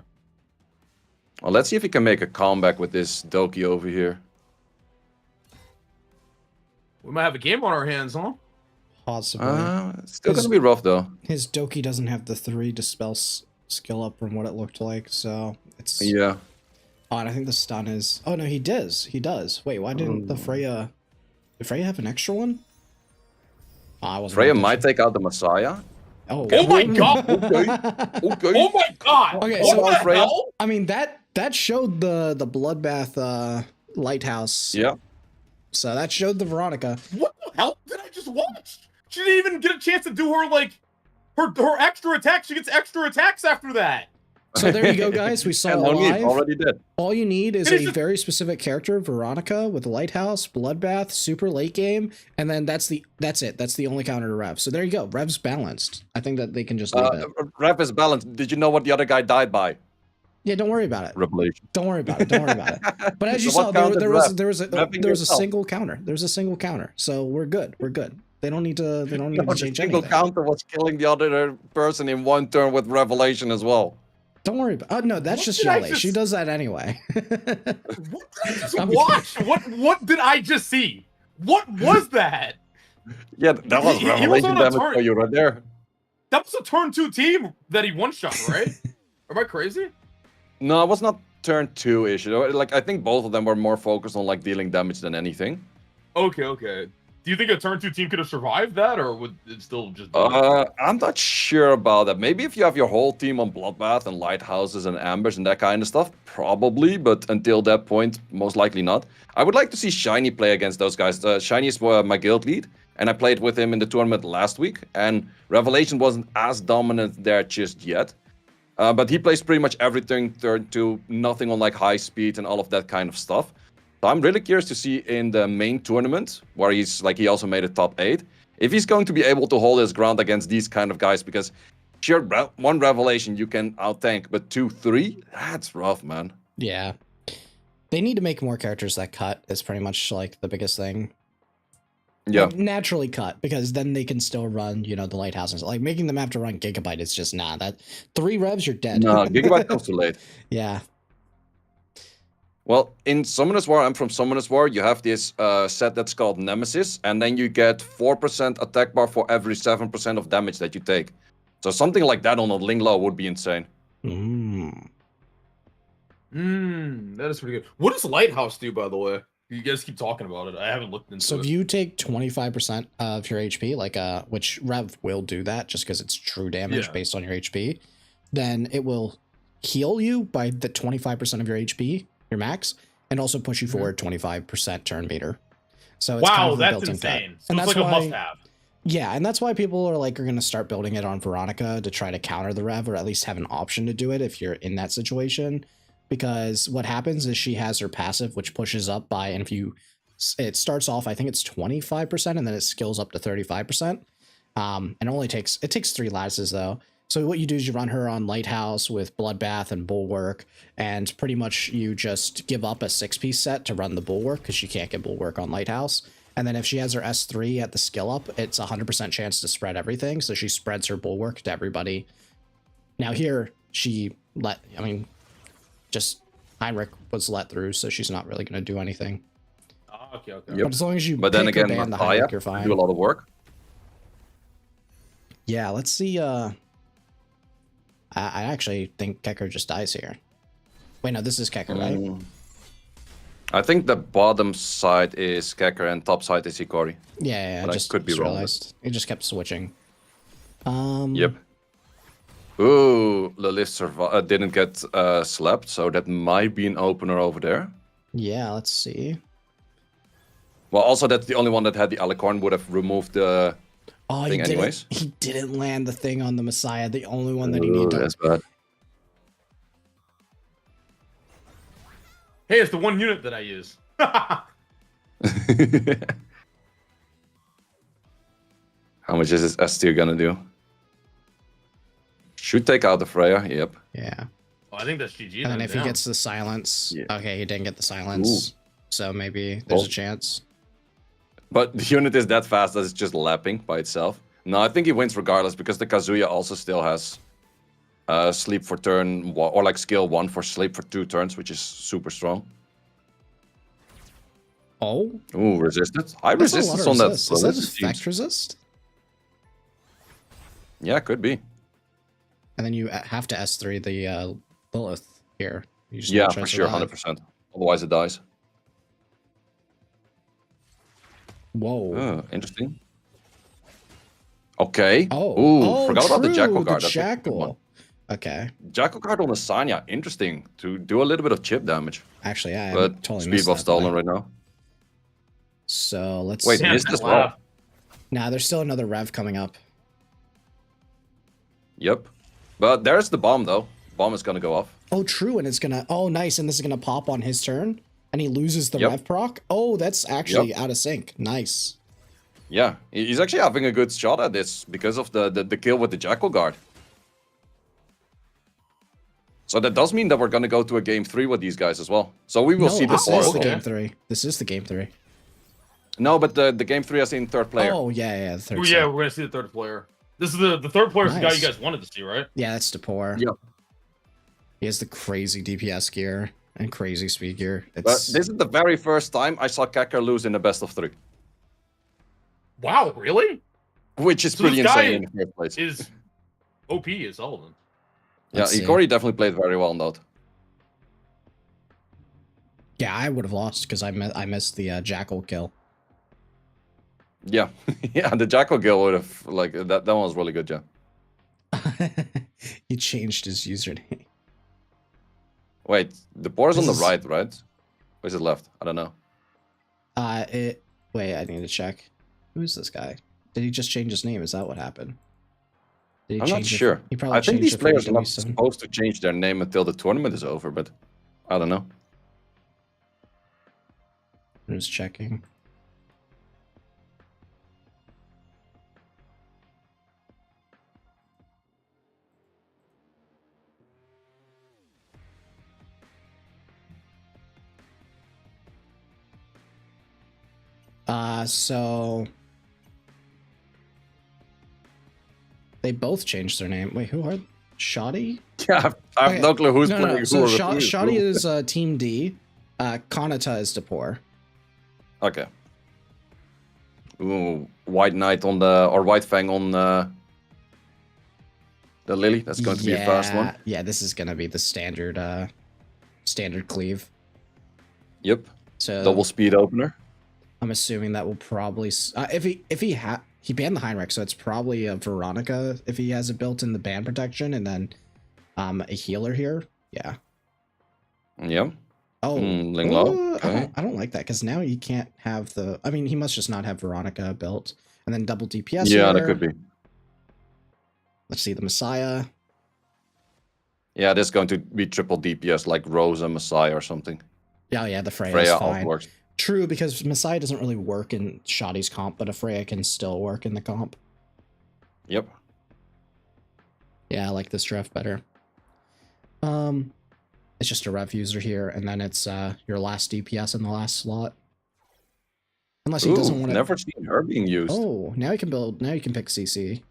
Well, let's see if we can make a comeback with this Doki over here. We might have a game on our hands, huh? Possibly. It's still gonna be rough though. His Doki doesn't have the 3 dispel skill up from what it looked like, so it's Yeah. odd. I think the stun is. Oh no, he does. He does. Wait, why didn't the Freya? Did Freya have an extra one? Oh, I wasn't. Freya paying might attention. take out the Messiah. Oh. Oh my god! Okay. Oh my god! Okay, What so the Freya- hell? I mean that showed the bloodbath lighthouse. Yeah. So that showed the Veronica. What the hell did I just watch? She didn't even get a chance to do her like her extra attack. She gets extra attacks after that. So there you go, guys. We saw Yeah, it no need. live. Already did. All you need is It is a just- very specific character, Veronica, with the lighthouse, bloodbath, super late game, and then that's it. That's the only counter to Rev. So there you go. Rev's balanced. I think that they can just leave it. Rev is balanced. Did you know what the other guy died by? Yeah, don't worry about it. Revelation. Don't worry about it. Don't worry about it. But as you So saw, what there counted was rep? there was a Repping there was a yourself. single counter. There's a single counter. So we're good. We're good. They don't need to No, the change single anything. counter was killing the other person in one turn with Revelation as well. Don't worry about. Oh no, that's What just did I Shelly. She just- does that anyway. What did I just watch? What did I just see? What was that? Yeah, that was He was Revelation on a damage turret. for you right there. That was a turn 2 team that he one-shot, right? Am I crazy? No, it was not turn 2-ish. Like, I think both of them were more focused on like dealing damage than anything. Okay. Do you think a turn 2 team could have survived that, or would it still just? I'm not sure about that. Maybe if you have your whole team on Bloodbath and Lighthouses and Ambers and that kind of stuff, probably. But until that point, most likely not. I would like to see Shiny play against those guys. Shiny is my guild lead, and I played with him in the tournament last week. And Revelation wasn't as dominant there just yet. But he plays pretty much everything turn 2, nothing on like high speed and all of that kind of stuff. So I'm really curious to see in the main tournament, where he's like, he also made a top 8, if he's going to be able to hold his ground against these kind of guys, because sure, one Revelation you can out-tank, but 2, 3, that's rough, man. Yeah. They need to make more characters that cut is pretty much like the biggest thing. Yeah. Like, naturally cut, because then they can still run, you know, the lighthouses. Like making them have to run Gigabyte is just not that 3 revs, you're dead. No, Gigabyte comes too late. Yeah. Well, in Summoners War, I'm from Summoners War, you have this set that's called Nemesis, and then you get 4% attack bar for every 7% of damage that you take. So something like that on a Linglo would be insane. That is pretty good. What does Lighthouse do, by the way? You guys keep talking about it. I haven't looked into it. So if you take 25% of your HP, like which Rev will do that just because it's true damage based on your HP, then it will heal you by the 25% of your HP, your max, and also push you forward 25% turn meter. So it's kind of a that's built-in insane. cut. So it's like a must-have. Yeah, and that's why people are going to start building it on Veronica to try to counter the Rev, or at least have an option to do it if you're in that situation. Because what happens is she has her passive, which pushes up by, and it starts off, I think it's 25%, and then it skills up to 35%. And it takes 3 lattices though. So what you do is you run her on Lighthouse with Bloodbath and Bulwark, and pretty much you just give up a 6-piece set to run the Bulwark, because she can't get Bulwark on Lighthouse. And then if she has her S3 at the skill up, it's 100% chance to spread everything, so she spreads her Bulwark to everybody. Now here, just Heinrich was let through, so she's not really going to do anything. Oh, okay. Yep. But as long as you but then again, ban the Natalia Heinrich, you're fine. do a lot of work. Yeah, let's see. I actually think Kekker just dies here. Wait, no, this is Kekker, right? I think the bottom side is Kekker and top side is Hikori. Yeah, But I could be wrong. realized. It just kept switching. Yep. Ooh, Lilith didn't get slapped, so that might be an opener over there. Yeah, let's see. Well, also that's the only one that had the Alicorn, would have removed the thing anyways. He didn't land the thing on the Messiah, the only one that he needed. That's bad. Hey, it's the one unit that I use. How much is this S2 gonna do? Should take out the Freya, yep. Yeah. Well, I think that's GG. And then if he gets the silence, Yeah. okay, he didn't get the silence, so maybe there's a chance. But the unit is that fast that it's just lapping by itself. No, I think he wins regardless, because the Kazuya also still has sleep for turn 1, or like skill 1 for sleep for 2 turns, which is super strong. Oh, Ooh, resisted. High that's a lot resistance of on that. resist. Is that effect resist? Yeah, could be. And then you have to S3 the Lilith here. You just Yeah, try for to sure, survive. 100%. Otherwise it dies. Whoa. Interesting. Okay. Oh, forgot about the true, Jackal the guard. That's a good Jackal. one. Okay. Jackal guard on the Sanya, interesting. To do a little bit of chip damage. Actually, I But totally speed missed buff that stolen point. right now. So let's Wait, see. missed as well. Nah, there's still another Rev coming up. Yep. But there's the bomb though. Bomb is gonna go off. Oh, true, and it's gonna. Oh, nice, and this is gonna pop on his turn, and he loses the Yep. Rev proc. Oh, that's actually out of sync. Nice. Yeah, he's actually having a good shot at this because of the kill with the Jackal guard. So that does mean that we're going to go to a game 3 with these guys as well. So we will see the this is the Okay. game 3. This is the game 3. No, but the game 3 has in third player. Oh, yeah, the third Oh, set. yeah, we're gonna see the third player. This is the third player is the guy Nice. you guys wanted to see, right? Yeah, that's Depor. Yeah. He has the crazy DPS gear and crazy speed gear. But It's this is the very first time I saw Kakker lose in the best of 3. Wow, really? Which is So pretty this guy insane in the first place. Is OP is Sullivan. Yeah, Let's see. Ikori definitely played very well in that. yeah, I would have lost because I missed the Jackal kill. Yeah, yeah, the Jackal Gill would have, like, that one was really good, yeah. He changed his username. Wait, the board is on This the is- right? Or is it left? I don't know. Wait, I need to check. Who's this guy? Did he just change his name? Is that what happened? Did he I'm not change it- sure. He probably I think changed these it for players are not AW7. supposed to change their name until the tournament is over, but I don't know. I'm just checking. So they both changed their name. Wait, who are Shoddy? Yeah, I have Okay, no clue who's No, playing no. who. So or who is Shoddy who. is Team D. Kanata is Depor. Okay. Ooh, White Knight on the, or White Fang on the Lily. That's going to be a fast one. Yeah, this is gonna be the standard standard cleave. Yep. So Double speed opener. I'm assuming that will probably if he banned the Heinrich, so it's probably a Veronica if he has it built in the ban protection, and then a healer here. Yeah. Yeah. Oh, Ling Lao, okay. I don't like that because now you can't have the. I mean, he must just not have Veronica built, and then double DPS. Yeah, here. that could be. Let's see the Messiah. Yeah, this is going to be triple DPS like Rosa, Messiah, or something. Yeah, yeah, the Freya, is Freya fine. also works. True, because Messiah doesn't really work in Shoddy's comp, but a Freya can still work in the comp. Yep. Yeah, I like this draft better. It's just a rev user here, and then it's your last DPS in the last slot. Unless he doesn't Ooh, want to. never seen her being used. Oh, now he can build. Now you can pick CC.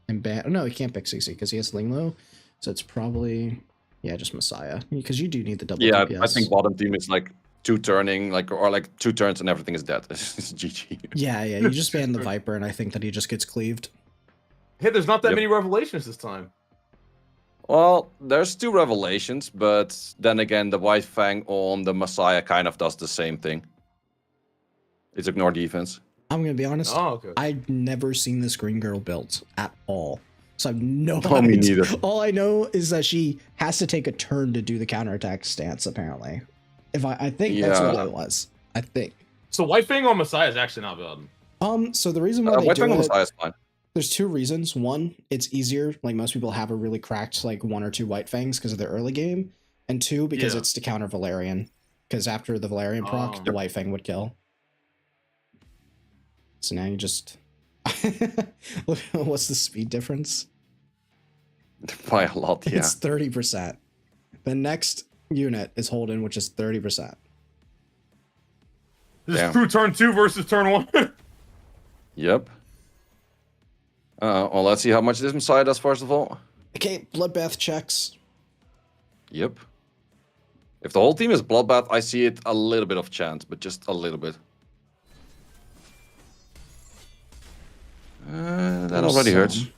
And ban. Oh, no, he can't pick CC because he has Linglo. So it's probably just Messiah because you do need the double Yeah, DPS. I think bottom team is like 2 turning, or like 2 turns and everything is dead. It's GG. Yeah, you just ban the Viper, and I think that he just gets cleaved. Hey, there's not that Yep. many revelations this time. Well, there's 2 revelations, but then again, the White Fang on the Messiah kind of does the same thing. It's ignore defense. I'm gonna be honest. Oh, okay. I've never seen this green girl built at all, so I've no Oh, me idea. neither. All I know is that she has to take a turn to do the counterattack stance. Apparently, if I think that's what Yeah. it was. I think. So White Fang on Messiah is actually not bad. So the reason why they White do Fang on it, Messiah is fine. there's 2 reasons. One, it's easier. Like most people have a really cracked like 1 or 2 White Fangs because of their early game, and 2 because Yeah. it's to counter Valerian. Because after the Valerian proc, Oh. the White Fang would kill. So now you just. What's the speed difference? By a lot, yeah. It's 30%. The next unit is Holden, which is 30%. This Damn. is true turn 2 versus turn 1. Yep. Well, let's see how much this Messiah does first of all. Okay, Bloodbath checks. Yep. If the whole team is Bloodbath, I see it a little bit of chance, but just a little bit. That There's already hurts. some.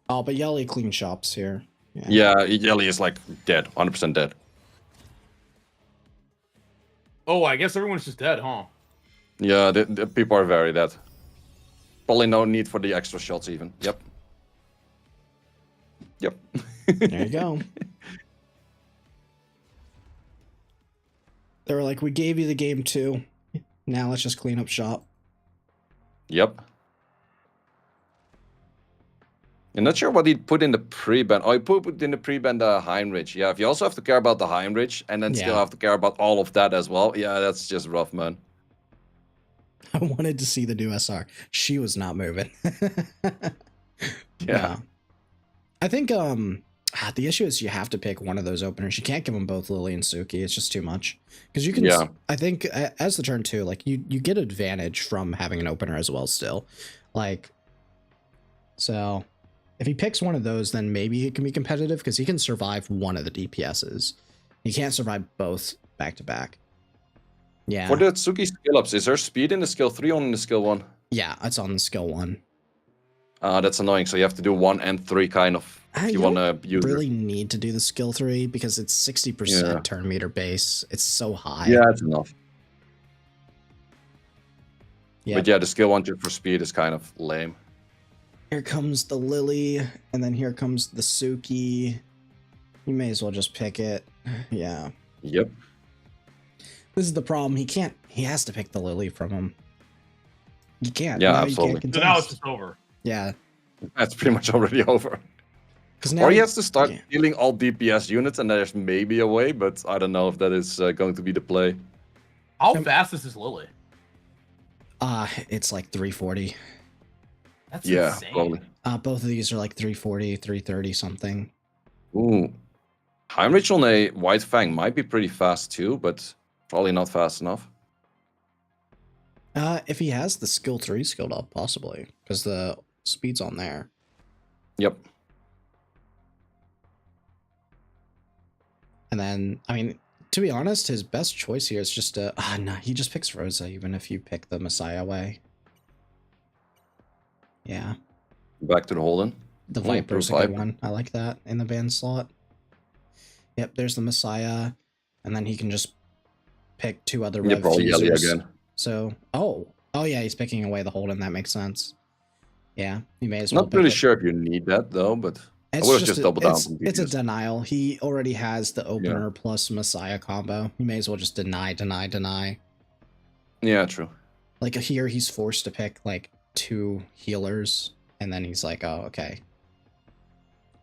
Oh, but Yelly clean shops here. Yeah, Yelly is like dead, 100% dead. Oh, I guess everyone's just dead, huh? Yeah, the people are very dead. Probably no need for the extra shots even. Yep. Yep. There you go. They were like, we gave you the game too. Now let's just clean up shop. Yep. I'm not sure what he put in the pre-ban. Oh, he put in the pre-ban the Heinrich. Yeah, if you also have to care about the Heinrich and then still Yeah. have to care about all of that as well. Yeah, that's just rough, man. I wanted to see the new SR. She was not moving. Yeah. I think The issue is you have to pick one of those openers. You can't give them both Lily and Suki. It's just too much. Because you can, Yeah. I think, as the turn 2, like, you get advantage from having an opener as well still. Like, so if he picks one of those, then maybe it can be competitive because he can survive one of the DPSs. He can't survive both back to back. Yeah. For the Tsuki skill ups, is there speed in the skill 3 or in the skill 1? Yeah, it's on the skill 1. That's annoying. So you have to do 1 and 3 kind of if you want to use really need to do the skill 3 because it's 60% Yeah. turn meter base. It's so high. Yeah, that's enough. Yep. But yeah, the skill 1 just for speed is kind of lame. Here comes the Lily, and then here comes the Suki. You may as well just pick it. Yeah. Yep. This is the problem. He has to pick the Lily from him. You can't. Yeah, Now absolutely. You can't So now it's contest. just over. Yeah. That's pretty much already over. Now Or he has to start yeah. healing all DPS units, and there's maybe a way, but I don't know if that is going to be the play. How fast is this Lily? It's like 340. That's Yeah, insane. probably. Both of these are like 340, 330 something. Ooh. Heinrich on a White Fang might be pretty fast too, but probably not fast enough. If he has the skill 3 skilled up, possibly, because the speed's on there. Yep. And then, I mean, to be honest, his best choice here is just to... no, he just picks Rosa, even if you pick the Messiah way. Yeah. Back to the Holden. The Oh, Viper's a Blue good Viper. one. I like that in the ban slot. Yep, there's the Messiah. And then he can just pick 2 other Yeah, Rev probably Yelly fusers. again. So, oh yeah, he's picking away the Holden. That makes sense. Yeah, you may as well Not really pick it. sure if you need that though, but It's I would have just doubled down. It's a denial. He already has the opener plus Messiah combo. You may as well just deny. Yeah, true. Like here, he's forced to pick like 2 healers, and then he's like, oh, okay.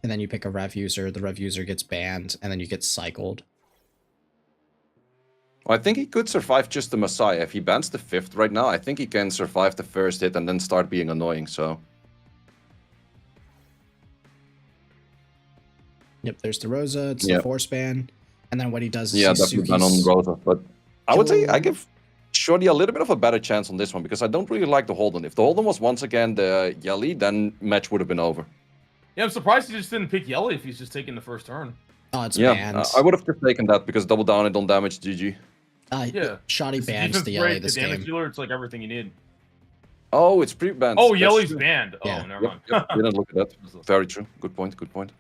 And then you pick a Rev user, the Rev user gets banned, and then you get cycled. Well, I think he could survive just the Messiah. If he bans the 5th right now, I think he can survive the first hit and then start being annoying, so... Yep, there's the Rosa, it's the force ban, and then what he does is Yeah, he definitely ban on Suki's Rosa, but I would say I kill- give Shorty a little bit of a better chance on this one, because I don't really like the Holden. If the Holden was once again the Yelly, then match would have been over. Yeah, I'm surprised he just didn't pick Yelly if he's just taking the first turn. Oh, it's Yeah, banned. I would have just taken that, because double down it on damage, GG. Yeah. Shoddy It's bans defense the Yelly break, this the damage game. dealer, it's like everything you need. Oh, it's pre-banned. Oh, That's Yelly's true. banned. Yeah. Oh, never mind. Yep, didn't look at that. Very true. Good point, good point.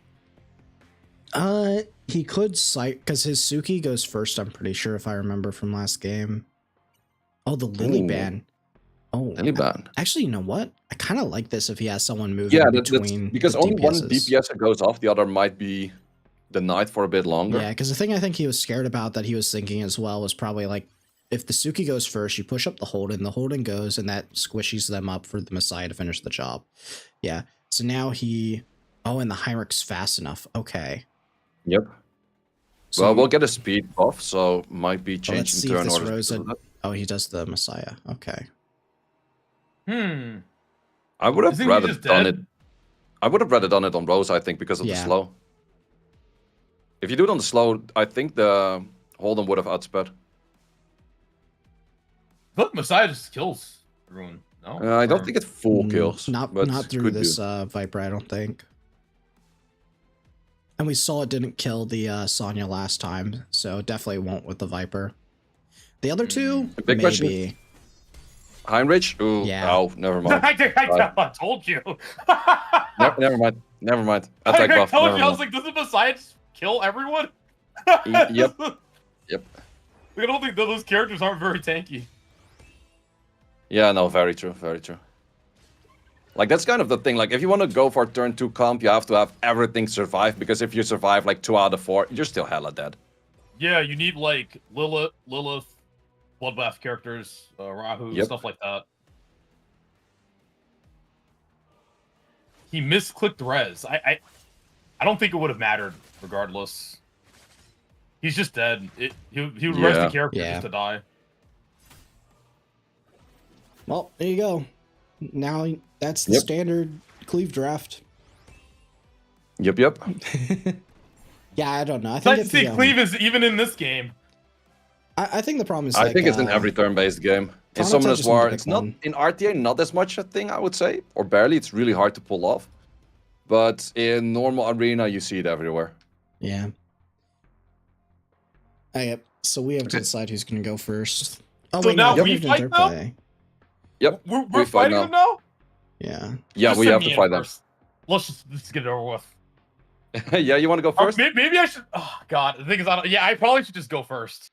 He could cite because his Suki goes first. I'm pretty sure if I remember from last game. Oh, the Lily Ooh. ban. Oh, Lily ban. actually, you know what? I kind of like this if he has someone moving Yeah, between that's because the only one DPSs. DPS that goes off, the other might be denied for a bit longer. Yeah, because the thing I think he was scared about that he was thinking as well was probably like if the Suki goes first, you push up the Holden goes, and that squishies them up for the Messiah to finish the job. Yeah. So now he. Oh, and the Heinrich's fast enough. Okay. Yep. So, Well, we'll get a speed buff, so might be let's changing see if turn this orders. Rosa. because of that. Oh, he does the Messiah. Okay. I would have Isn't he rather just done dead? it. I would have rather done it on Rosa, I think, because of the Yeah. slow. If you do it on the slow, I think the Holden would have outsped. Look, Messiah just kills Ruin. No? I don't Or- think it's full kills. Not but through could this do. Viper, I don't think. And we saw it didn't kill the Sonya last time, so definitely won't with the Viper. The other two, The big question- maybe. Heinrich? Ooh, Yeah. oh, never mind. I told you. Never mind. Never mind. I Attack buff. told Never you. I was mind. like, doesn't Messiah just kill everyone? Yep. Yep. Like, I don't think those characters aren't very tanky. Yeah, no, very true. Very true. Like, that's kind of the thing. Like, if you want to go for turn 2 comp, you have to have everything survive. Because if you survive, like, 2 out of 4, you're still hella dead. Yeah, you need like Lilith, Bloodbath characters, Rahu, Yep. stuff like that. He misclicked res. I don't think it would have mattered regardless. He's just dead. He would res the Yeah. character Yeah. just to die. Well, there you go. Now that's the Yep. standard cleave draft. Yep, yep. Yeah, I don't know. I Nice think to if see the, Cleave is even in this game. I think the problem is I like, think it's in every turn-based game. In Phonox, I Summoner's just need to War, pick it's not one. in RTA, not as much a thing, I would say, or barely. It's really hard to pull off. But in normal arena, you see it everywhere. Yeah. Okay, so we have to Okay. decide who's gonna go first. Oh So wait, now no, we we've done fight third now? play. Yep. We're we fight fighting now. them now? Yeah. Yeah, Just we send have me to in fight them. first. Let's get it over with. Yeah, you want to go Or first? maybe I should. Oh God, the thing is, I probably should just go first.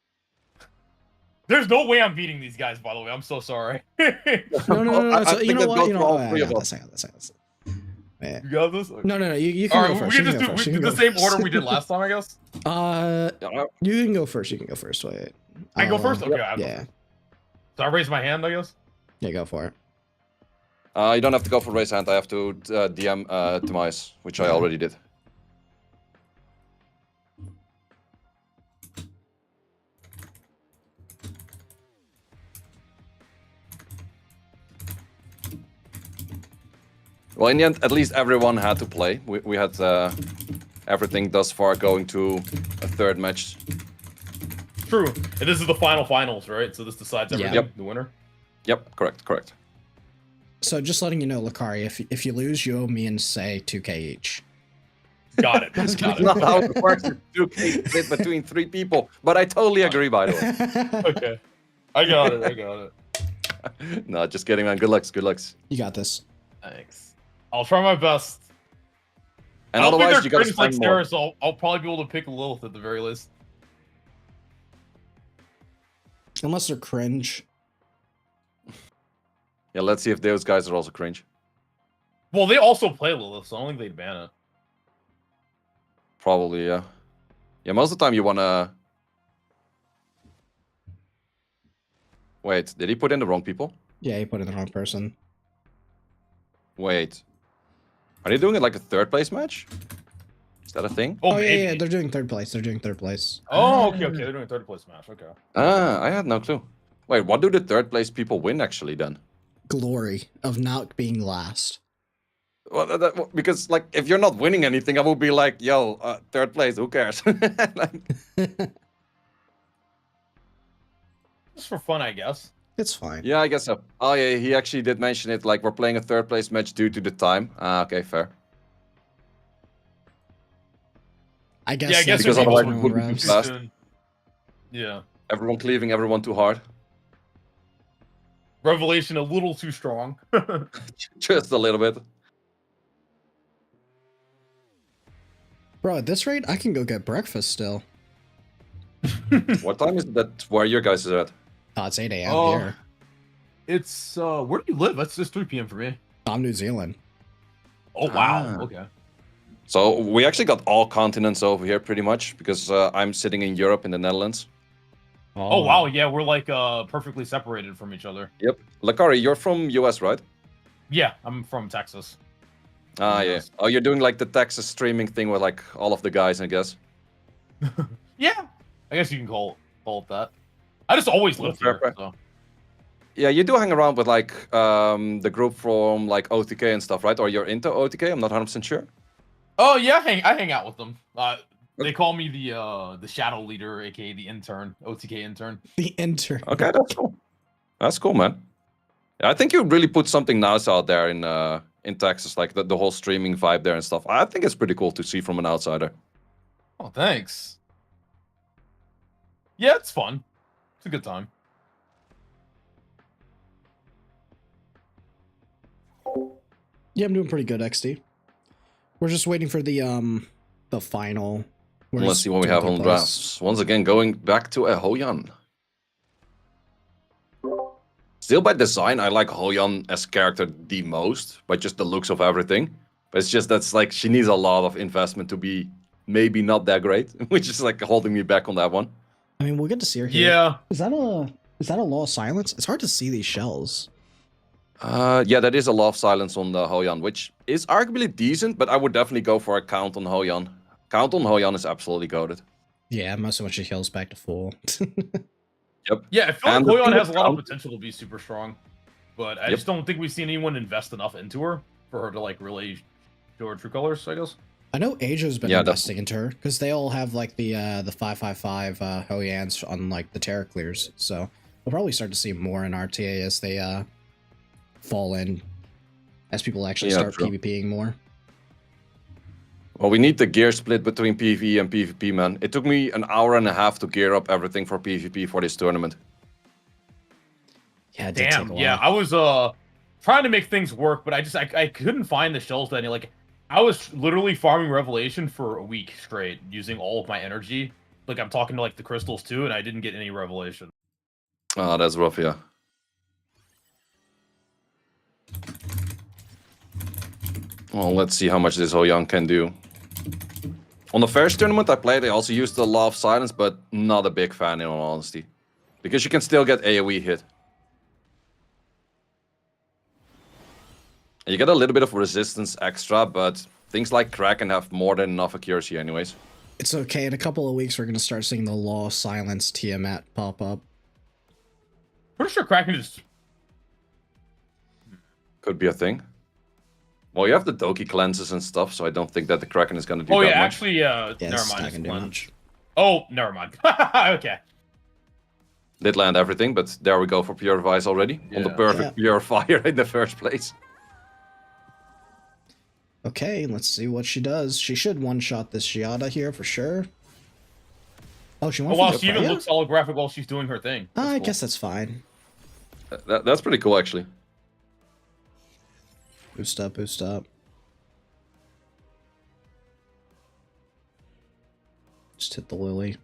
There's no way I'm beating these guys. By the way, I'm so sorry. No. I So you think know that what? goes You for know, all oh, three yeah, of us. I got this. Wait. You got this? No. You All can go right, first. we You can can go just first. do You can the go same first. order we did last time, I guess. You can go first. You can go first. Wait. I go first. Okay. Yeah. So I raise my hand, I guess. Yeah, go for it. You don't have to go for raise hand. I have to DM Tomias, which I Yeah. already did. Well, in the end, at least everyone had to play. We had everything thus far going to a third match. True. And this is the finals, right? So this decides everything. Yep. The winner. Yep, correct. So just letting you know, Lakari, if you lose, you owe me and say 2K each. Got it. That's Got It's it. not how it works. It's 2K split between 3 people. But I totally agree, by the way. Okay. I got it. No, just kidding, man. Good lucks. You got this. Thanks. I'll try my best. And I don't think otherwise, they're you gotta cringe like spend more. Sarah, so I'll probably be able to pick Lilith at the very least. Unless they're cringe. Yeah, let's see if those guys are also cringe. Well, they also play Lilith, so I don't think they'd ban it. Probably, yeah. Yeah, most of the time you wanna... Wait, did he put in the wrong people? Yeah, you put in the wrong person. Wait. Are they doing it like a third place match? Is that a thing? Oh, maybe. yeah, they're doing third place. Oh, okay. They're doing third place match. Okay. Ah, I had no clue. Wait, what do the third place people win actually then? Glory of not being last. Well, because like if you're not winning anything, I would be like, yo, third place, who cares? Like, Just for fun, I guess. It's fine. yeah, I guess so. Oh yeah, he actually did mention it. Like we're playing a third place match due to the time. Ah, okay, fair. I guess. Yeah, I guess Because if otherwise people it were wouldn't be too fast. soon. Yeah. Everyone cleaving everyone too hard. Revelation a little too strong. Just a little bit. Bro, at this rate, I can go get breakfast still. What time is that where your guys is at? Oh, it's 8 a.m. Oh. here. It's where do you live? That's just 3 p.m. for me. I'm New Zealand. Oh wow. Ah. Okay. So we actually got all continents over here pretty much because I'm sitting in Europe in the Netherlands. Oh wow, yeah, we're like perfectly separated from each other. Yep. Lakari, you're from US, right? Yeah, I'm from Texas. Ah, yeah. Yes. Oh, you're doing like the Texas streaming thing with like all of the guys, I guess. Yeah, I guess you can call it that. I just always lived Fair, here. fair. So. Yeah, you do hang around with like the group from like OTK and stuff, right? Or you're into OTK? I'm not 100% sure. Oh yeah, I hang out with them. They call me the shadow leader, aka the intern, OTK intern. The intern. Okay, that's cool. That's cool, man. Yeah, I think you really put something nice out there in Texas, like the whole streaming vibe there and stuff. I think it's pretty cool to see from an outsider. Oh, thanks. Yeah, it's fun. It's a good time. Yeah, I'm doing pretty good, XD. We're just waiting for the final. Let's see what we have on drafts. Once again, going back to a Hoyan. Still by design, I like Hoyan as character the most, by just the looks of everything. But it's just that's like she needs a lot of investment to be maybe not that great, which is like holding me back on that one. I mean, we'll get to see her here. Yeah. Is that a law of silence? It's hard to see these shells. Yeah, that is a lot of silence on the Hoyan, which is arguably decent, but I would definitely go for a count on Hoyan. Count on Hoyan is absolutely goated. Yeah, most of when she heals back to full. Yep. Yeah, I feel And like the Hoyan thing has a with lot of count- potential to be super strong, but I Yep. just don't think we've seen anyone invest enough into her for her to like really show her true colors, I guess. I know Asia's been Yeah, investing into her because they all have like the 555 Hoyans on like the Terra clears. So we'll probably start to see more in RTA as they fall in, as people actually start true. PvPing more. Well, we need the gear split between PvE and PvP, man. It took me an hour and a half to gear up everything for PvP for this tournament. Yeah, it did take a while. Yeah, I was trying to make things work, but I couldn't find the shells that like I was literally farming Revelation for a week straight, using all of my energy. Like I'm talking to like the crystals too, and I didn't get any Revelation. Oh, that's rough, yeah. Well, let's see how much this Hoyan can do. On the first tournament I played, I also used the Law of Silence, but not a big fan in all honesty. Because you can still get AoE hit. You get a little bit of resistance extra, but things like Kraken have more than enough accuracy anyways. It's okay. In a couple of weeks, we're going to start seeing the Law of Silence Tiamat pop up. Pretty sure Kraken just... Could be a thing. Well, you have the Doki cleanses and stuff, so I don't think that the Kraken is going to do that much. Actually, yeah, never it's mind. not going to do much. Oh, never mind. Okay. Did land everything, but there we go for Purifies already. On the perfect Purifier in the first place. Okay, let's see what she does. She should one-shot this Giada here for sure. Oh, she wants. Oh, wow, she even looks holographic while she's doing her thing. I guess that's fine. That's pretty cool, actually. Boost up, boost up. Just hit the Lily.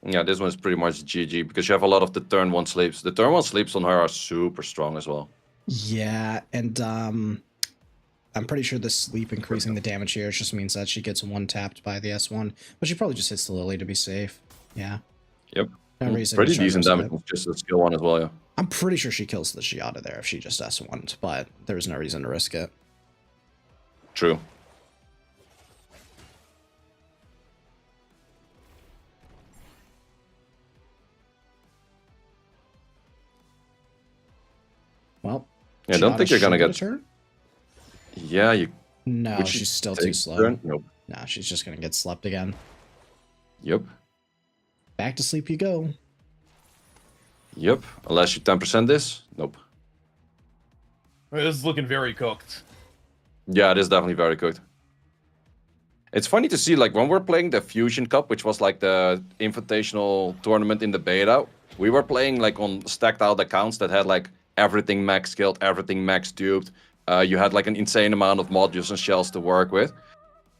Yeah, this one's pretty much GG because you have a lot of the turn 1 sleeps. The turn 1 sleeps on her are super strong as well. Yeah, and I'm pretty sure the sleep increasing the damage here just means that she gets one tapped by the S1, but she probably just hits the Lily to be safe. Yeah. Yep. No reason. Pretty decent damage with just the skill 1 as well, yeah. I'm pretty sure she kills the Giada there if she just S1'd, but there's no reason to risk it. True. Well, yeah, I don't think you're gonna get. Turn? Yeah, you. No, she's still too slow. Turn? Nope. No, she's just gonna get slept again. Yep. Back to sleep you go. Yep. Unless you 10% this. Nope. This is looking very cooked. Yeah, it is definitely very cooked. It's funny to see, like, when we're playing the Fusion Cup, which was like the invitational tournament in the beta, we were playing like on stacked out accounts that had like everything max skilled, everything max duped. You had like an insane amount of modules and shells to work with.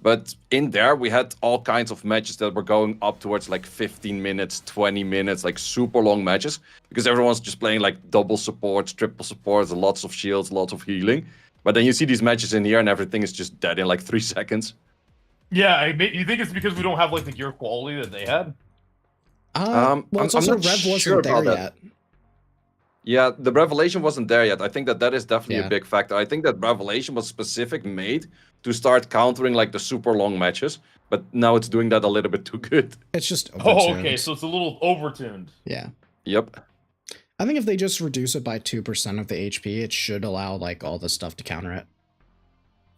But in there, we had all kinds of matches that were going up towards like 15 minutes, 20 minutes, like super long matches. Because everyone's just playing like double supports, triple supports, lots of shields, lots of healing. But then you see these matches in here and everything is just dead in like 3 seconds. Yeah, you think it's because we don't have like the gear quality that they had? Well, it's also I'm not Rev wasn't sure there about yet. Yeah, the Revelation wasn't there yet. I think that is definitely Yeah. a big factor. I think that Revelation was made to start countering like the super long matches, but now it's doing that a little bit too good. It's just Oh, overtuned. okay, so it's a little overtuned. Yeah. Yep. I think if they just reduce it by 2% of the HP, it should allow like all this stuff to counter it.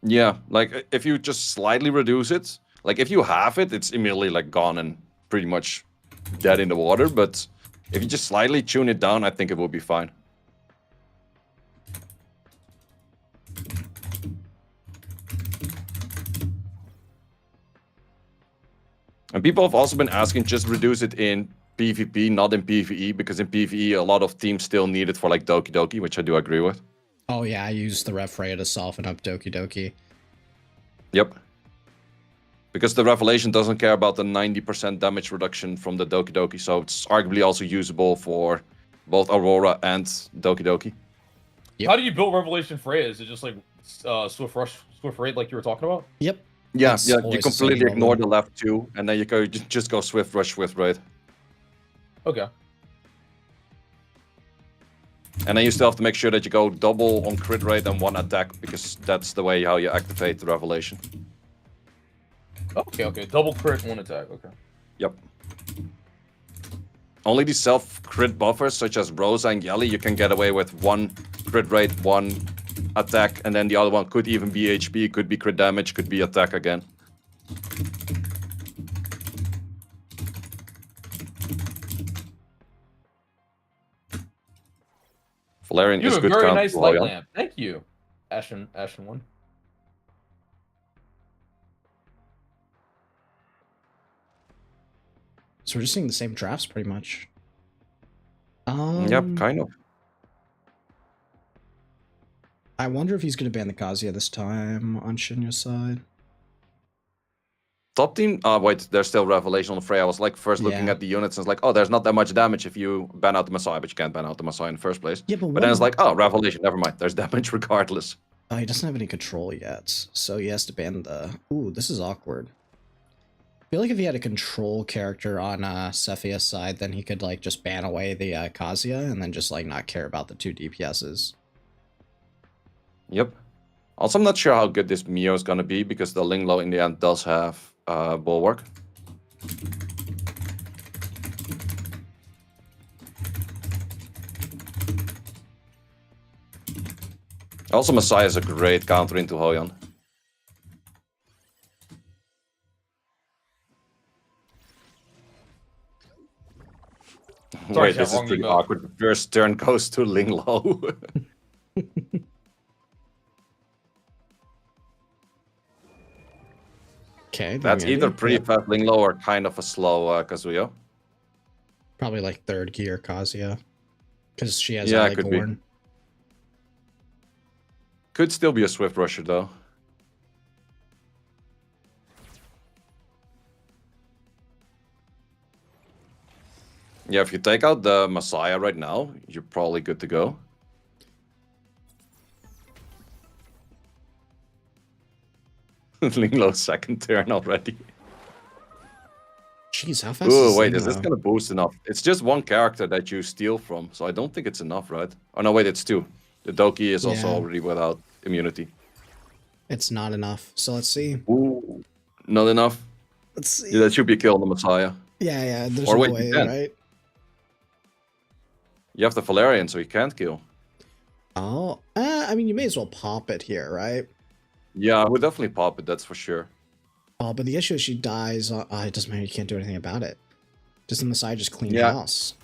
Yeah, like if you just slightly reduce it, like if you halve it, it's immediately like gone and pretty much dead in the water, but if you just slightly tune it down, I think it will be fine. And people have also been asking, just reduce it in PvP, not in PvE, because in PvE, a lot of teams still need it for like Doki Doki, which I do agree with. Oh yeah, I used the Rev Freya to soften up Doki Doki. Yep. Because the Revelation doesn't care about the 90% damage reduction from the Doki Doki, so it's arguably also usable for both Aurora and Doki Doki. Yep. How do you build Revelation Freya? Is it just like Swift Raid like you were talking about? Yep. Yeah, It's yeah, you always the completely same ignore level. the left two, and then you go just go Swift Rush, Swift Raid. Okay. And then you still have to make sure that you go double on crit rate and 1 attack, because that's the way how you activate the Revelation. Okay. Double crit, 1 attack. Okay. Yep. only these self-crit buffers, such as Rosa and Yelly, you can get away with 1 crit rate, 1 attack, and then the other one could even be HP, could be crit damage, could be attack again. Valerian You is have a good very count nice for light Hoyan. lamp. Thank you, Ashen 1. So we're just seeing the same drafts pretty much. Yep, kind of. I wonder if he's going to ban the Kazuya this time on Shinya's side. Top team. Oh wait, there's still Revelation on the Frey. I was like first looking Yeah. at the units and it's like, oh, there's not that much damage if you ban out the Messiah, but you can't ban out the Messiah in the first place. Yeah, But then it's like, oh, Revelation, never mind. There's damage regardless. Oh, he doesn't have any control yet, so he has to ban the... Ooh, this is awkward. I feel like if he had a control character on Cephia's side, then he could like just ban away the Kazuya and then just like not care about the 2 DPSs. Yep. Also, I'm not sure how good this Mio is gonna be because the Linglo in the end does have Bulwark. Also, Messiah is a great counter into Hoyan. Sorry, Wait, this is wrong pretty email. awkward. The first turn goes to Linglo. Okay. That's doing either it. pretty Yep. fast Linglo or kind of a slow Kazuya. Probably like 3rd gear Kazuya. Because she has Yeah, Ali could be. Gorn. Could still be a Swift Rusher though. Yeah, if you take out the Messiah right now, you're probably good to go. Linglo's second turn already. Jeez, how fast Oh is wait, is this Linglo? gonna boost enough? It's just 1 character that you steal from, so I don't think it's enough, right? Oh no, wait, it's 2. The Doki is also Yeah. already without immunity. It's not enough. So let's see. Ooh, not enough. Let's see. Yeah, that should be a kill on the Messiah. Yeah, there's Or no wait, you way, can. right? You have the Valerian, so you can't kill. Oh, I mean, you may as well pop it here, right? Yeah, I would definitely pop it, that's for sure. Oh, but the issue is she dies. It doesn't matter. You can't do anything about it. Does the Messiah just clean Yeah. house?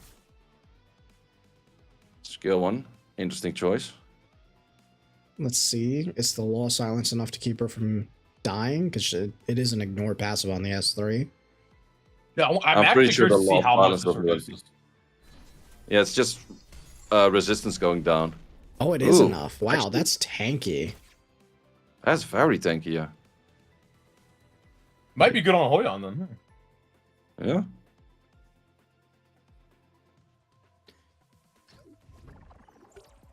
Skill 1, interesting choice. Let's see. Is the Law of Silence enough to keep her from dying? Because it is an ignore passive on the S3. Yeah, I'm I'm actually pretty sure curious the to see law of how much balance this doesn't really- reduces. Yeah, it's just resistance going down. Oh, it is Ooh, enough. Wow, actually- that's tanky. That's very tanky, yeah. Might be good on Hoyan then. Yeah.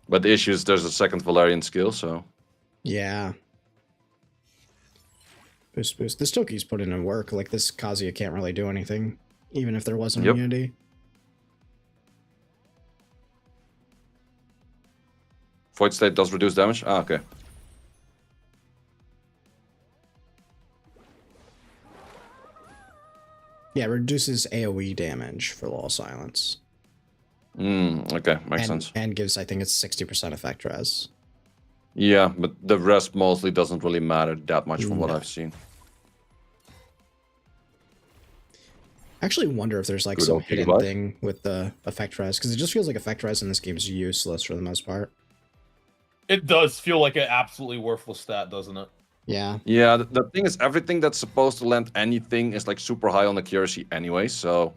But the issue is there's a second Valerian skill, so... Yeah. Boost. This Toki's put in work. Like, this Kazuya can't really do anything, even if there was an Yep. immunity. Void State does reduce damage? Ah, okay. Yeah, reduces AoE damage for Law of Silence. Okay, makes sense. And gives, I think it's 60% effect res. Yeah, but the rest mostly doesn't really matter that much from what No. I've seen. I actually wonder if there's like Good some old hidden Gigabyte. thing with the effect res, because it just feels like effect res in this game is useless for the most part. It does feel like an absolutely worthless stat, doesn't it? Yeah. Yeah, the thing is, everything that's supposed to land anything is like super high on accuracy anyway, so...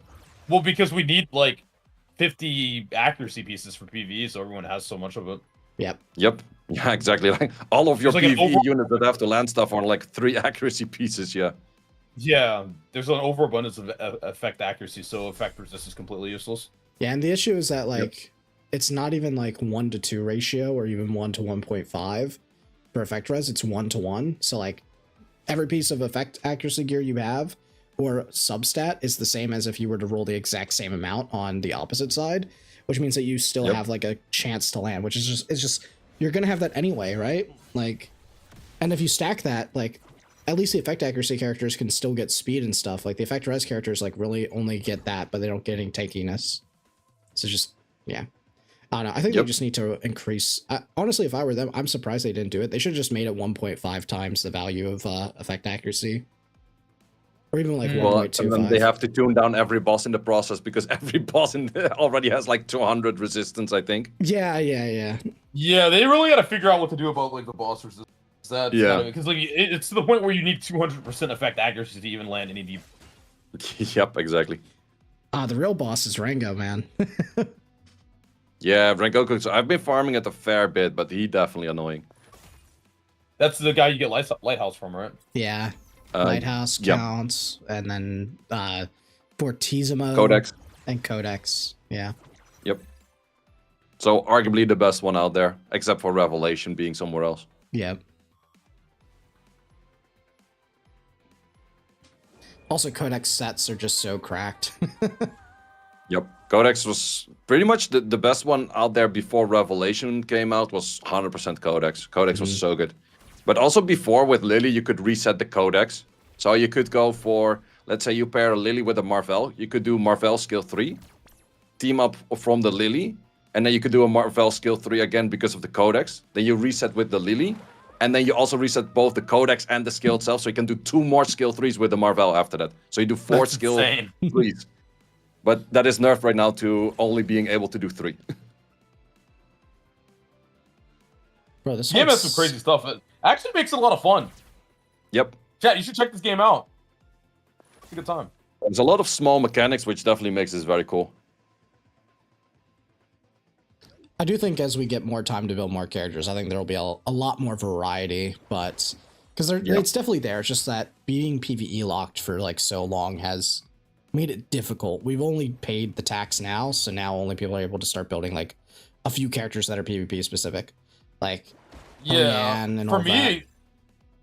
Well, because we need like 50 accuracy pieces for PvE, so everyone has so much of it. Yep. Yep. Yeah, exactly. Like all of your There's like an PvE over- units that have to land stuff are like 3 accuracy pieces, yeah. Yeah, there's an overabundance of effect accuracy, so effect resist is completely useless. Yeah, and the issue is that like it's not even like 1-to-2 ratio or even 1-to-1.5 for effect res. It's 1-to-1. So like every piece of effect accuracy gear you have or substat is the same as if you were to roll the exact same amount on the opposite side, which means that you still Yep. have like a chance to land, which is just, it's just, you're gonna have that anyway, right? Like, and if you stack that, like, at least the effect accuracy characters can still get speed and stuff. Like the effect res characters like really only get that, but they don't get any tankiness. So just, yeah. I don't know. I think they just need to increase. Honestly, if I were them, I'm surprised they didn't do it. They should have just made it 1.5 times the value of effect accuracy. Or even like 1.25. And then they have to tune down every boss in the process because every boss already has like 200 resistance, I think. Yeah. Yeah, they really got to figure out what to do about like the boss resistance. Because like it's to the point where you need 200% effect accuracy to even land any deep. Yep, exactly. The real boss is Rango, man. Yeah, Rengoku. I've been farming it a fair bit, but he definitely annoying. That's the guy you get Lighthouse from, right? Yeah. Lighthouse counts, and then Fortissimo. Codex. And Codex, yeah. Yep. So arguably the best one out there, except for Revelation being somewhere else. Yep. Also, Codex sets are just so cracked. Yep. Codex was pretty much the best one out there before Revelation came out was 100% Codex. Codex was so good. But also before with Lily, you could reset the Codex. So you could go for, let's say you pair a Lily with a Marvel. You could do Marvel skill 3, team up from the Lily, and then you could do a Marvel skill 3 again because of the Codex. Then you reset with the Lily, and then you also reset both the Codex and the skill itself. So you can do 2 more skill 3s with the Marvel after that. So you do 4 That's skill insane. 3s. But that is nerfed right now to only being able to do 3. Bro, this game has some crazy stuff. It actually makes it a lot of fun. Yep. Chat, you should check this game out. It's a good time. There's a lot of small mechanics, which definitely makes this very cool. I do think as we get more time to build more characters, I think there will be a lot more variety, but because it's definitely there. It's just that being PvE locked for like so long has made it difficult. We've only paid the tax now, so now only people are able to start building like a few characters that are PvP specific, like and for all me. that.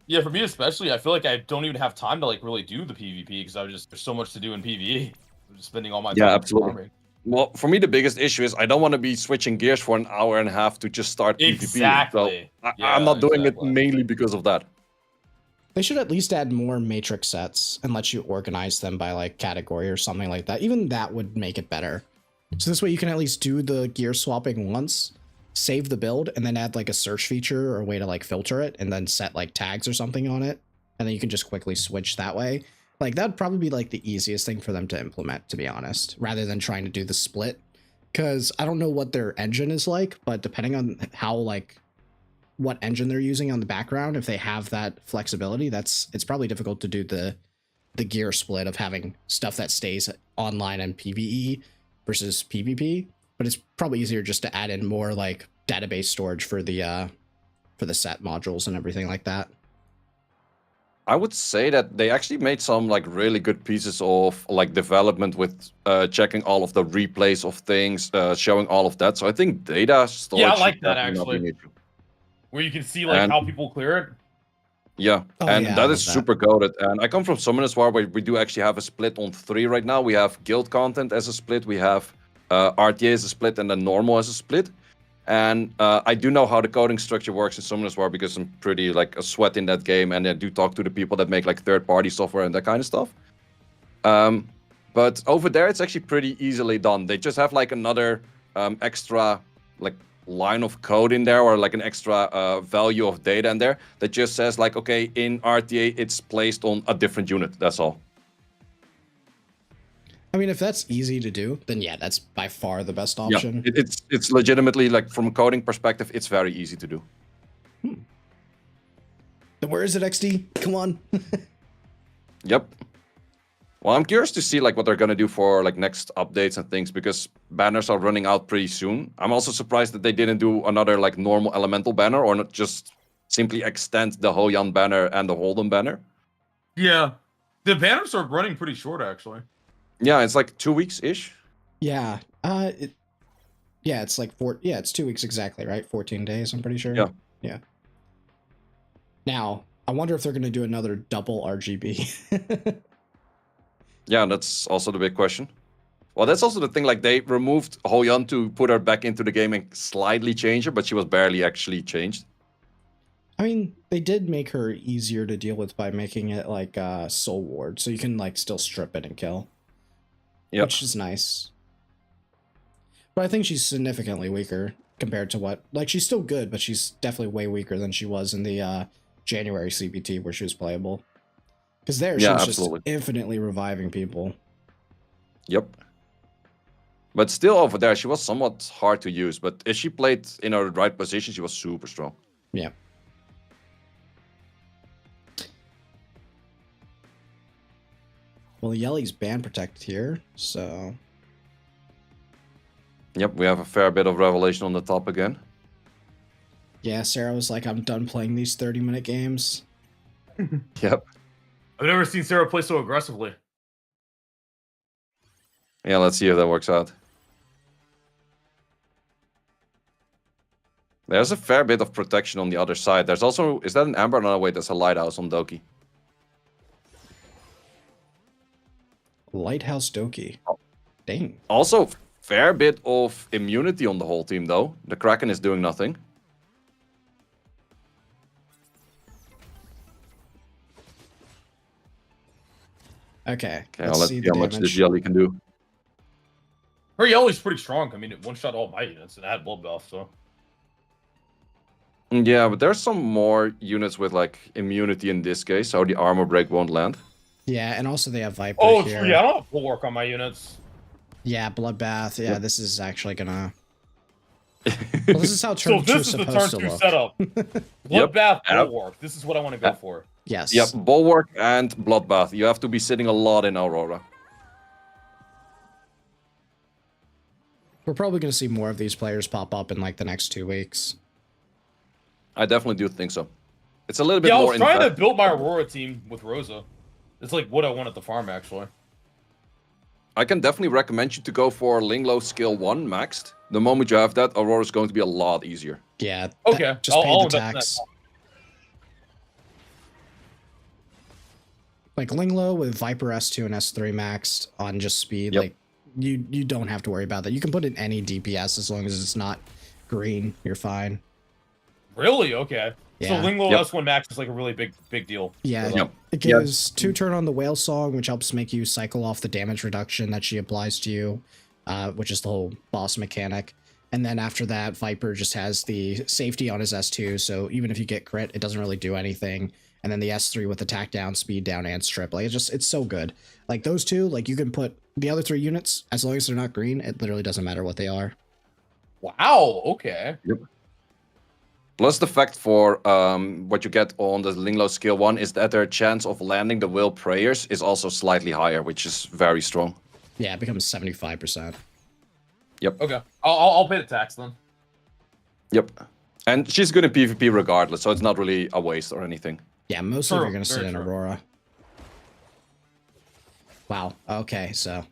Yeah, for me especially, I feel like I don't even have time to like really do the PvP because there's so much to do in PvE. I'm just spending all my time absolutely. farming. Well, for me, the biggest issue is I don't want to be switching gears for an hour and a half to just start Exactly. PvP. So I'm not doing it mainly because of that. They should at least add more matrix sets and let you organize them by like category or something like that. Even that would make it better. So this way you can at least do the gear swapping once, save the build, and then add like a search feature or a way to like filter it and then set like tags or something on it. And then you can just quickly switch that way. Like that'd probably be like the easiest thing for them to implement, to be honest, rather than trying to do the split. Because I don't know what their engine is like, but depending on how like what engine they're using on the background, if they have that flexibility, it's probably difficult to do the gear split of having stuff that stays online and PvE versus PvP. But it's probably easier just to add in more like database storage for the set modules and everything like that. I would say that they actually made some like really good pieces of like development with checking all of the replays of things, showing all of that. So I think data storage. Yeah, I like should that definitely not be an actually. issue. Where you can see like how people clear it. Yeah, Oh, and yeah, I that love is that. super goated. And I come from Summoners War where we do actually have a split on 3 right now. We have guild content as a split, we have RTA as a split, and then normal as a split. And I do know how the coding structure works in Summoners War because I'm pretty like a sweat in that game, and I do talk to the people that make like third-party software and that kind of stuff. But over there, it's actually pretty easily done. They just have like another extra like line of code in there, or like an extra value of data in there that just says like, okay, in RTA it's placed on a different unit. That's all. I mean, if that's easy to do, then yeah, that's by far the best option. Yeah, it's legitimately like from a coding perspective, it's very easy to do. Then where is it, XD? Come on. Yep. Well, I'm curious to see like what they're gonna do for like next updates and things because banners are running out pretty soon. I'm also surprised that they didn't do another like normal elemental banner or not just simply extend the Hoyan banner and the Holden banner. Yeah, the banners are running pretty short actually. Yeah, it's like 2 weeks ish. Yeah. It's like it's 2 weeks exactly, right? 14 days, I'm pretty sure. Yeah. Now, I wonder if they're going to do another double RGB. Yeah, that's also the big question. Well, that's also the thing, like they removed Hoyan to put her back into the game and slightly change her, but she was barely actually changed. I mean, they did make her easier to deal with by making it like Soul Ward, so you can like still strip it and kill. Yep. Which is nice. But I think she's significantly weaker compared to what, like, she's still good, but she's definitely way weaker than she was in the January CBT where she was playable. Because there, she was absolutely. just infinitely reviving people. Yep. But still over there, she was somewhat hard to use. But if she played in her right position, she was super strong. Yeah. Well, Yellie's band protected here, so... Yep, we have a fair bit of revelation on the top again. Yeah, Sarah was like, I'm done playing these 30-minute games. Yep. I've never seen Sarah play so aggressively. Yeah, let's see if that works out. There's a fair bit of protection on the other side. There's also... Is that an Amber? No, wait, that's a Lighthouse on Doki. Lighthouse Doki. Dang. Also, fair bit of immunity on the whole team, though. The Kraken is doing nothing. Okay, Okay, let's see how much this Jelly can do. Her Yellie's pretty strong. I mean, it one-shot all my units and had bloodbath, so... Yeah, but there's some more units with, like, immunity in this case, so the armor break won't land. Yeah, and also they have Viper Oh, here. yeah, I don't have bulwark on my units. Yeah, Bloodbath. Yeah, this is actually gonna... Well, this is how turn So 2 this is is the supposed turn to 2 look. setup. Yep. Bloodbath, bulwark. This is what I want to go for. Yes. Yep, Bulwark and Bloodbath. You have to be sitting a lot in Aurora. We're probably going to see more of these players pop up in like the next 2 weeks. I definitely do think so. It's a little bit Yeah, I more... was trying to build my Aurora team with Rosa. It's like what I want at the farm, actually. I can definitely recommend you to go for Linglo skill 1 maxed. The moment you have that, Aurora is going to be a lot easier. Yeah. Okay, Just pay the tax. Like Linglo with Viper S2 and S3 maxed on just speed, like you don't have to worry about that. You can put in any DPS as long as it's not green. You're fine. Really? Okay. Yeah. So Linglo S1 max is like a really big deal. Yeah. It gives 2 turn on the Whale Song, which helps make you cycle off the damage reduction that she applies to you, which is the whole boss mechanic. And then after that, Viper just has the safety on his S2, so even if you get crit, it doesn't really do anything. And then the S3 with attack down, speed down, and strip. Like, it's so good. Like, those two, like, you can put the other 3 units, as long as they're not green, it literally doesn't matter what they are. Wow, okay. Yep. Plus the fact for what you get on the Linglo skill 1 is that their chance of landing the Will Prayers is also slightly higher, which is very strong. Yeah, it becomes 75%. Yep. Okay. I'll pay the tax then. Yep. And she's good in PvP regardless, so it's not really a waste or anything. Yeah, most of them are going to sit in Aurora. Wow. Okay, so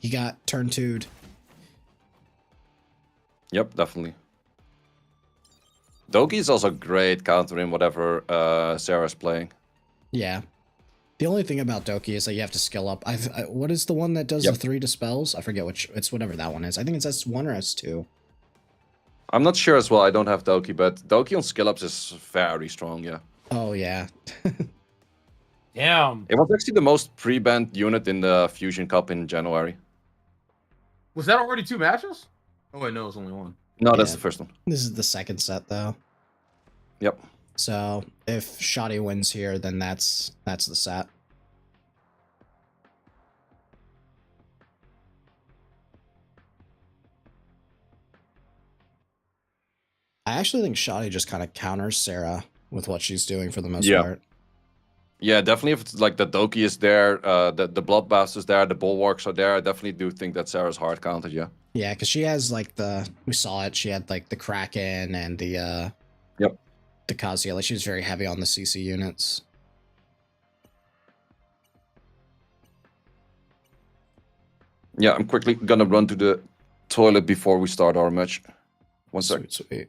he got turn 2'd. Yep, definitely. Doki is also great countering whatever Sarah's playing. Yeah. The only thing about Doki is that you have to skill up. What is the one that does the 3 dispels? I forget which. It's whatever that one is. I think it's S1 or S2. I'm not sure as well. I don't have Doki, but Doki on skill ups is very strong, yeah. Oh, yeah. Damn. It was actually the most pre-banned unit in the Fusion Cup in January. Was that already 2 matches? Oh, wait, no, it was only 1. No, that's the first one. This is the second set, though. Yep. So if Shoddy wins here, then that's the set. I actually think Shoddy just kind of counters Sarah with what she's doing for the most part. Yeah, definitely. If it's like the Doki is there, the Bloodbath is there, the Bulwarks are there, I definitely do think that Sarah's hard counted, yeah. Yeah, because she has like we saw it, she had like the Kraken and the the Kazuya. Like she was very heavy on the CC units. Yeah, I'm quickly gonna run to the toilet before we start our match. One second. Sweet.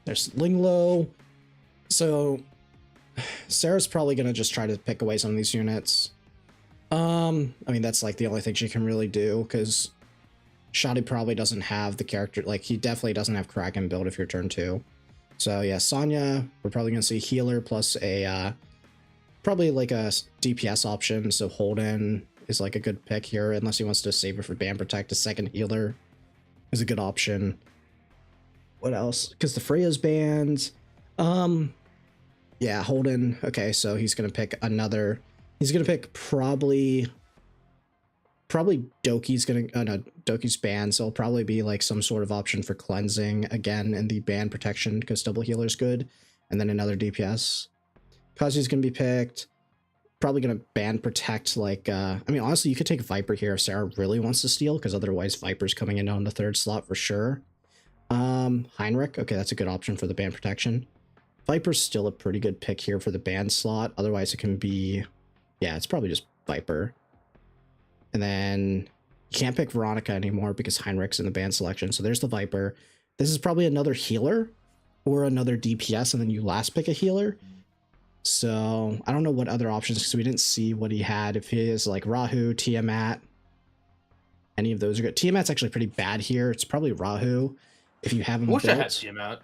There's Linglo. So Sarah's probably going to just try to pick away some of these units. I mean, that's like the only thing she can really do, because Shoddy probably doesn't have the character, like, he definitely doesn't have Kraken build if you're turn 2. So yeah, Sonya, we're probably gonna see healer plus a, probably like a DPS option, so Holden is like a good pick here, unless he wants to save it for Ban Protect. A second healer is a good option. What else? Because the Freya's banned. Yeah, Holden. Okay, so he's gonna pick another. He's gonna pick probably Doki's gonna. Oh no, Doki's banned, so it'll probably be like some sort of option for cleansing again, and the ban protection because double healer is good, and then another DPS. Kazu's gonna be picked. Probably gonna ban protect. Like, I mean, honestly, you could take Viper here if Sarah really wants to steal, because otherwise Viper's coming in on the 3rd slot for sure. Heinrich. Okay, that's a good option for the ban protection. Viper's still a pretty good pick here for the ban slot. Otherwise, it can be, yeah, it's probably just Viper. And then you can't pick Veronica anymore because Heinrich's in the ban selection. So there's the Viper. This is probably another healer or another DPS, and then you last pick a healer. So I don't know what other options, because we didn't see what he had. If he is like Rahu, Tiamat, any of those are good. Tiamat's actually pretty bad here. It's probably Rahu if you have him Wish built. I had Tiamat.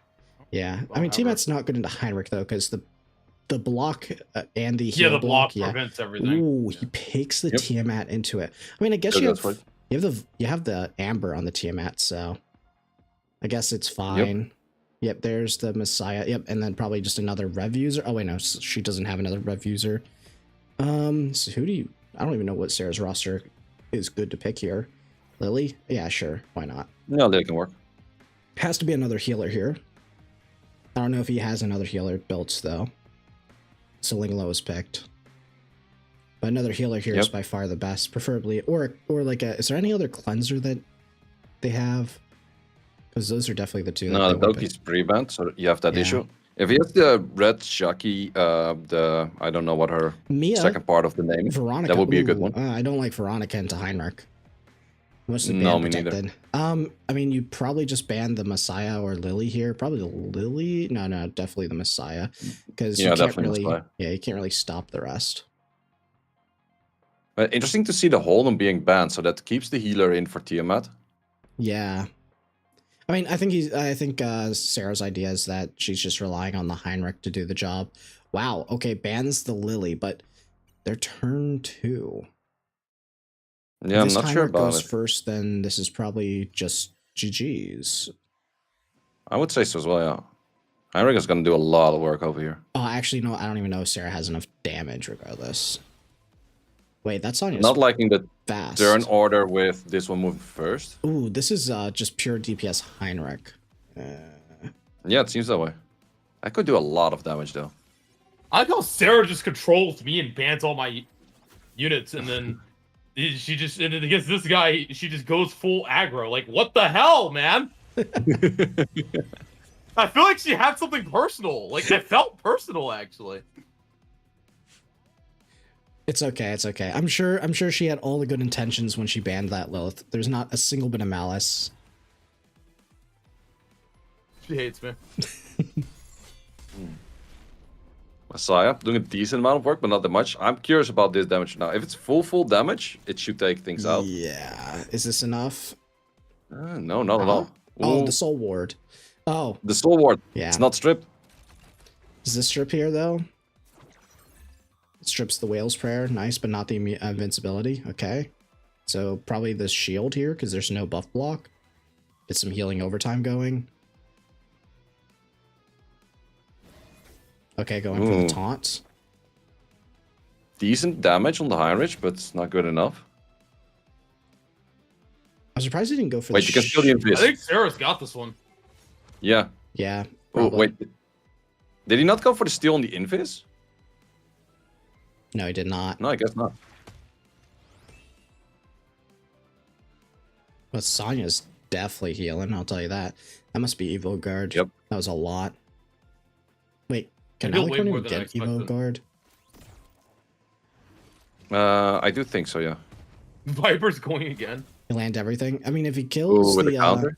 Yeah, I mean, Tiamat's not good into Heinrich though, because the block and the heal Yeah, the block yeah. prevents everything. Ooh, Yeah. he picks the Tiamat into it. I mean, I guess you have the Amber on the Tiamat, so I guess it's fine. Yep, there's the Messiah. Yep, and then probably just another Rev user. Oh wait, no, she doesn't have another Rev user. So who do you? I don't even know what Sarah's roster is good to pick here. Lily? Yeah, sure, why not? No, Lily can work. Has to be another healer here. I don't know if he has another healer built though. So Linglo is picked. But another healer here is by far the best, preferably, or like a. Is there any other cleanser that they have? Because those are definitely the two. No, Doki's pre-banned, so you have that issue. If he has the red Shaki, I don't know what her second part of the name, Veronica, that would be a good one. I don't like Veronica into Heinrich. Mostly No, ban me protected. neither. I mean, you probably just ban the Messiah or Lily here. Probably the Lily. No, definitely the Messiah, because you can't really. Messiah. Yeah, you can't really stop the rest. But interesting to see the Holden being banned, so that keeps the healer in for Tiamat. Yeah. I mean, I think Sarah's idea is that she's just relying on the Heinrich to do the job. Wow. Okay, bans the Lily, but they're turn 2. Yeah, I'm not sure about goes it. First, then this is probably just GG's. I would say so as well, yeah. Heinrich is going to do a lot of work over here. Oh, actually, no, I don't even know if Sarah has enough damage regardless. Wait, that's on your Not liking the fast. turn order with this one moving first. Ooh, this is just pure DPS Heinrich. Yeah, it seems that way. I could do a lot of damage though. I like how Sarah just controls me and bans all my units, and then she just, and then against this guy, she just goes full aggro. Like, what the hell, man? I feel like she had something personal. Like, it felt personal, actually. It's okay, it's okay. I'm sure she had all the good intentions when she banned that Lilith. There's not a single bit of malice. She hates me. Messiah doing a decent amount of work, but not that much. I'm curious about this damage now. If it's full damage, it should take things out. Yeah. Is this enough? No, not at all. Oh, Ooh. the Soul Ward. Oh. The Soul Ward. Yeah. It's not stripped. Is this strip here, though? It strips the Whale's Prayer. Nice, but not the invincibility. Okay. So probably the shield here, because there's no buff block. Get some healing overtime going. Okay, going for the taunts. Decent damage on the Heinrich, but it's not good enough. I'm surprised he didn't go for wait, the you can steal the I invis. think Sarah's got this one. Yeah. Yeah. Oh, probably. wait. Did he not go for the steal on the invis? No, he did not. No, I guess not. But Sonya's definitely healing, I'll tell you that. That must be Evo Guard. Yep. That was a lot. Wait, can I did way more Alicorn than I get Evo expected. Guard? I do think so, yeah. Viper's going again. He land everything? I mean, if he kills Ooh, with the... a counter?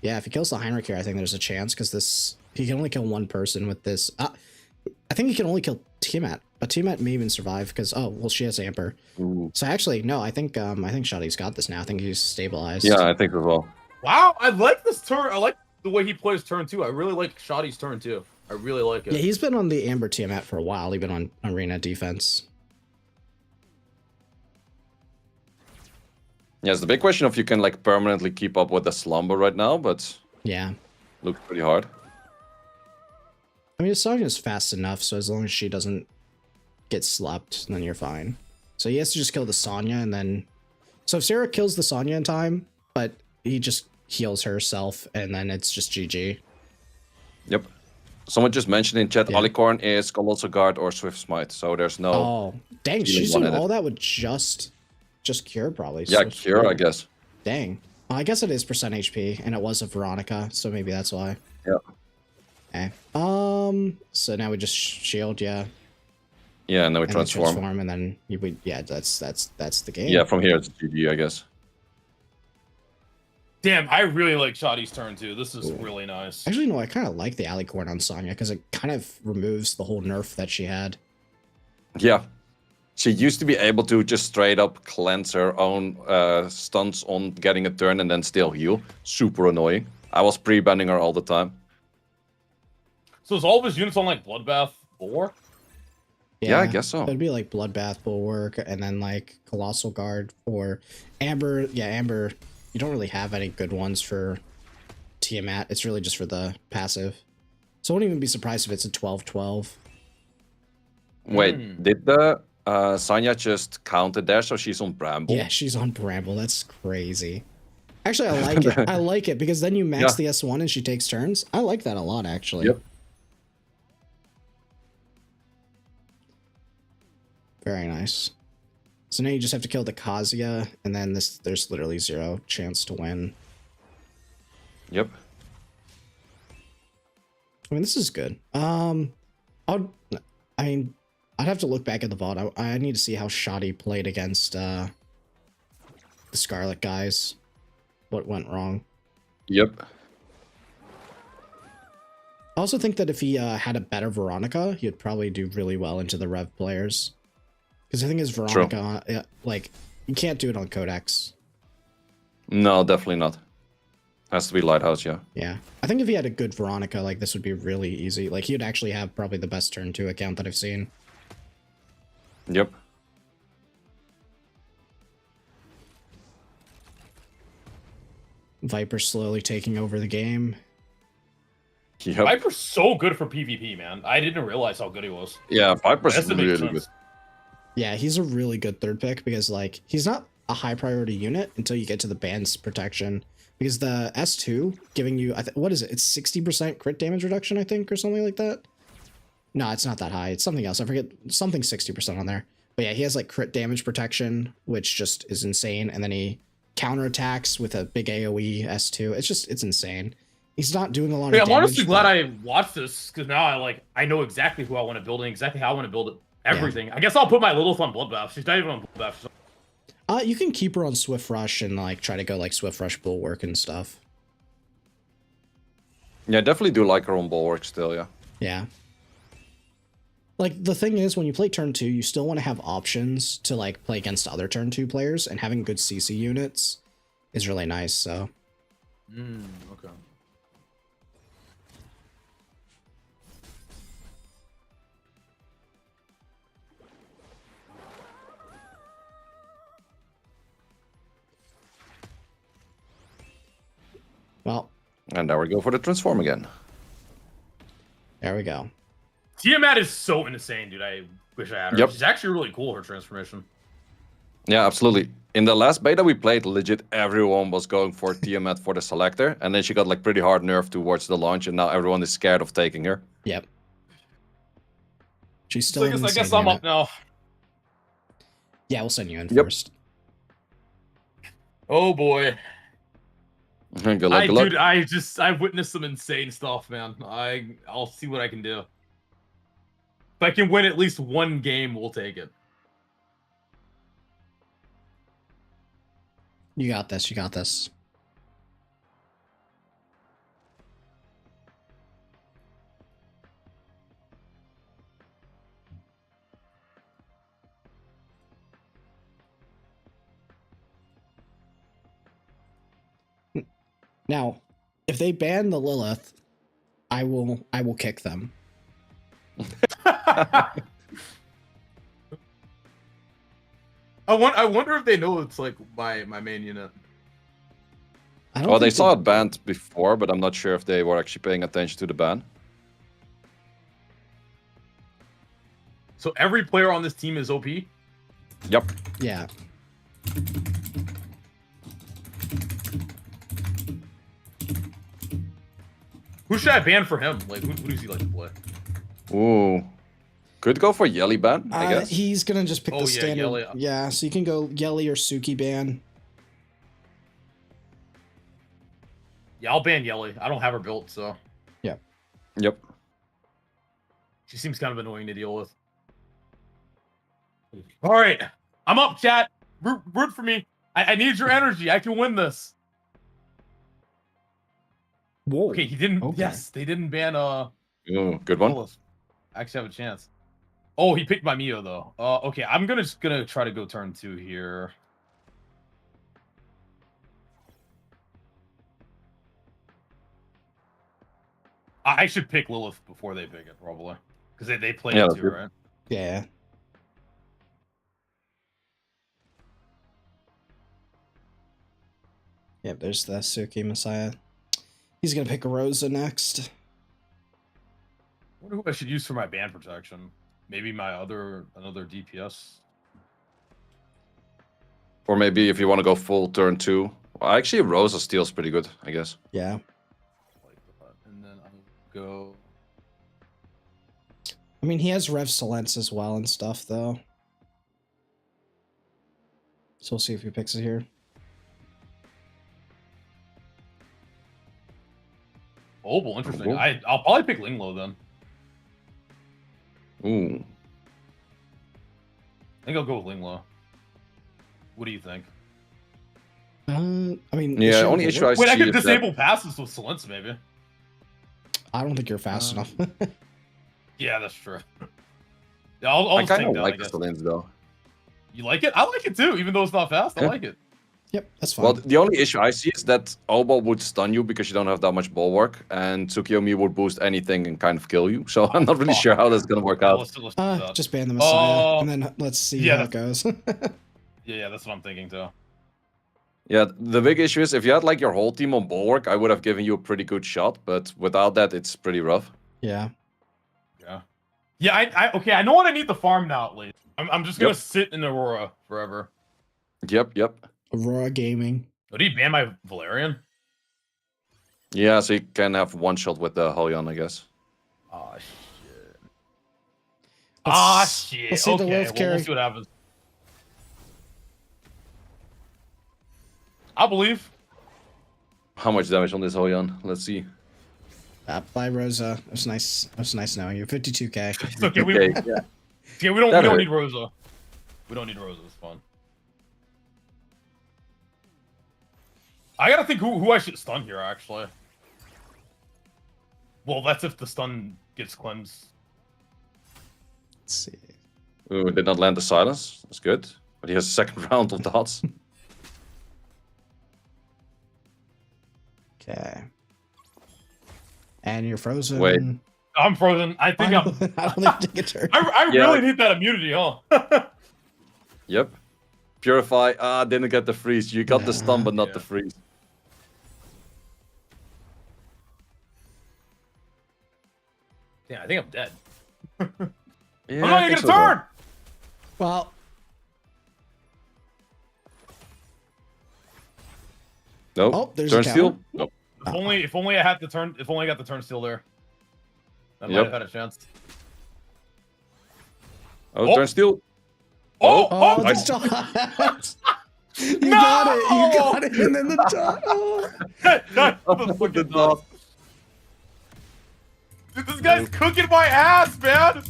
yeah, if he kills the Heinrich here, I think there's a chance, because this... He can only kill one person with this... I think he can only kill Tiamat Tiamat may even survive because she has Amber. Ooh. So actually, no, I think Shotty's got this now. I think he's stabilized. Yeah, I think as well. Wow, I like this turn. I like the way he plays turn 2. I really like Shotty's turn 2. I really like it. Yeah, he's been on the Amber Tiamat for a while. He's been on arena defense. Yeah, it's the big question if you can like permanently keep up with the slumber right now, but yeah, looks pretty hard. I mean, Sonya's fast enough, so as long as she doesn't get slept, then you're fine. So he has to just kill the Sonya, and then... So if Sarah kills the Sonya in time, but he just heals herself, and then it's just GG. Yep. Someone just mentioned in chat, Yeah. Alicorn is Colossal Guard or Swift Smite, so there's no... Oh, dang, she's one doing in it. all that with just Cure, probably. Yeah, So Cure, I cool. guess. Dang. Well, I guess it is percent HP, and it was a Veronica, so maybe that's why. Yeah. Okay. So now we just shield, yeah. Yeah, and then we And then transform. and then yeah, that's the game. Yeah, from here it's GG, I guess. Damn, I really like Shotty's turn 2. This is Ooh. really nice. Actually, no, I kind of like the Alicorn on Sonya because it kind of removes the whole nerf that she had. Yeah. She used to be able to just straight up cleanse her own stunts on getting a turn and then still heal. Super annoying. I was pre-banning her all the time. So is all of his units on like Bloodbath Bulwark? Yeah, I guess so. It'd be like Bloodbath Bulwark and then like Colossal Guard or Amber. Yeah, Amber. You don't really have any good ones for Tiamat. It's really just for the passive. So I wouldn't even be surprised if it's a 12-12. Wait, did the Sanya just count it there so she's on Bramble? Yeah, she's on Bramble. That's crazy. Actually, I like it. I like it because then you max the S1 and she takes turns. I like that a lot, actually. Yep. Very nice. So now you just have to kill the Kazuya, and then there's literally 0 chance to win. Yep. I mean, this is good. I'd have to look back at the VOD. I need to see how Shoddy played against the Scarlet guys. What went wrong? Yep. I also think that if he had a better Veronica, he'd probably do really well into the Rev players. Because I think his Veronica, like, you can't do it on Codex. No, definitely not. Has to be Lighthouse, yeah. Yeah. I think if he had a good Veronica, like, this would be really easy. Like, he'd actually have probably the best turn 2 account that I've seen. Yep. Viper slowly taking over the game. Yep. Viper's so good for PvP, man. I didn't realize how good he was. Yeah, Viper's That's the big really difference. good. Yeah, he's a really good third pick because, like, he's not a high priority unit until you get to the band's protection. Because the S2 giving you, what is it? It's 60% crit damage reduction, I think, or something like that. No, it's not that high. It's something else. I forget. Something 60% on there. But yeah, he has like crit damage protection, which just is insane. And then he counterattacks with a big AoE S2. It's insane. He's not doing a lot of damage. I'm honestly glad I watched this because now I know exactly who I want to build and exactly how I want to build it. Everything. Yeah. I guess I'll put my Lilith on Bloodbath. She's not even on Bloodbath. So. You can keep her on Swift Rush and like try to go like Swift Rush Bulwark and stuff. Yeah, definitely do like her on Bulwark still, yeah. Yeah. Like, the thing is, when you play turn 2, you still want to have options to, like, play against other turn 2 players, and having good CC units is really nice, so. Okay. Well. And there we go for the transform again. There we go. Tiamat is so insane, dude. I wish I had her. Yep. She's actually really cool, her transformation. Yeah, absolutely. In the last beta we played, legit everyone was going for Tiamat for the selector, and then she got like pretty hard nerfed towards the launch, and now everyone is scared of taking her. Yep. She's still I guess I'm up now. Yeah, we'll send you in first. Oh boy. Good luck, good luck. Dude, I've witnessed some insane stuff, man. I'll see what I can do. If I can win at least one game, we'll take it. You got this, you got this. Now, if they ban the Lilith, I will kick them. I wonder if they know it's like my main unit. Well, they saw it banned before, but I'm not sure if they were actually paying attention to the ban. So every player on this team is OP? Yep. Yeah. Who should I ban for him? Like, who does he like to play? Ooh. Could go for Yelly ban, I guess. He's gonna just pick the standard. Yelly. Yeah, so you can go Yelly or Suki ban. Yeah, I'll ban Yelly. I don't have her built, so. Yeah. Yep. She seems kind of annoying to deal with. All right. I'm up, chat. Root for me. I need your energy. I can win this. Whoa. Okay, he didn't. Okay. Yes, they didn't ban Ooh, good one. Lilith. I actually have a chance. Oh, he picked my Mio though. Okay, I'm just gonna try to go turn 2 here. I should pick Lilith before they pick it, probably, because they play it too, right? Yeah. Yep, there's the Suki Messiah. He's gonna pick a Rosa next. I wonder who I should use for my band protection. Maybe another DPS. Or maybe if you want to go full turn 2. Well, actually, Rosa steals pretty good, I guess. Yeah. Like that. And then I'll go. I mean, he has Rev Silence as well and stuff, though. So we'll see if he picks it here. Oh, well, interesting. Cool. I'll probably pick Linglo then. Ooh. I think I'll go with Linglo. What do you think? I mean, Yeah, only issue I Wait, I see could is that- disable passes with Silence, maybe. I don't think you're fast enough. Yeah, that's true. Yeah, I'll I just kind take of that, like I the guess. Silence, though. You like it? I like it too, even though it's not fast. I Yeah. like it. Yep, that's fine. Well, the only issue I see is that Obo would stun you because you don't have that much bulwark, and Tsukiyomi would boost anything and kind of kill you. So I'm not really sure how that's gonna work out. Let's do that. Just ban the Messiah, and then let's see yeah, how it goes. Yeah, that's what I'm thinking too. Yeah, the big issue is if you had like your whole team on bulwark, I would have given you a pretty good shot, but without that, it's pretty rough. Yeah. Yeah, okay, I know what I need to farm now at least. I'm just gonna sit in Aurora forever. Yep. Aurora Gaming. Oh, did he ban my Valerian? Yeah, so you can have one shot with the Holion, I guess. Oh shit. Shit. Let's see the Okay, Wolf we'll carry. see what happens. I believe. How much damage on this Holion? Let's see. Bye, Rosa. It was nice. It was nice knowing you. 52k. It's okay. We Okay, don't That hurt. need Rosa. We don't need Rosa. It's fun. I gotta think who I should stun here, actually. Well, that's if the stun gets cleansed. Let's see. Ooh, did not land the silence. That's good. But he has a second round of dots. Okay. And you're frozen. Wait. I'm frozen. I think I'm. I don't think you take a turn. I Yeah. really need that immunity, huh? Yep. Purify. Didn't get the freeze. You got the stun, but not Yeah. the freeze. Yeah, I think I'm dead. Yeah, I'm not I even think gonna so, turn. Well, though. Nope. Oh, there's a Turn steal. counter. Nope. If only I had the turn. If only I got the turn still there. I might Yep. have had a chance. Oh, turn steal. Oh, oh, I- the dot. You No! got it. You got it. And then the dot. Oh. the fucking dot. Dude, this guy's cooking my ass, man.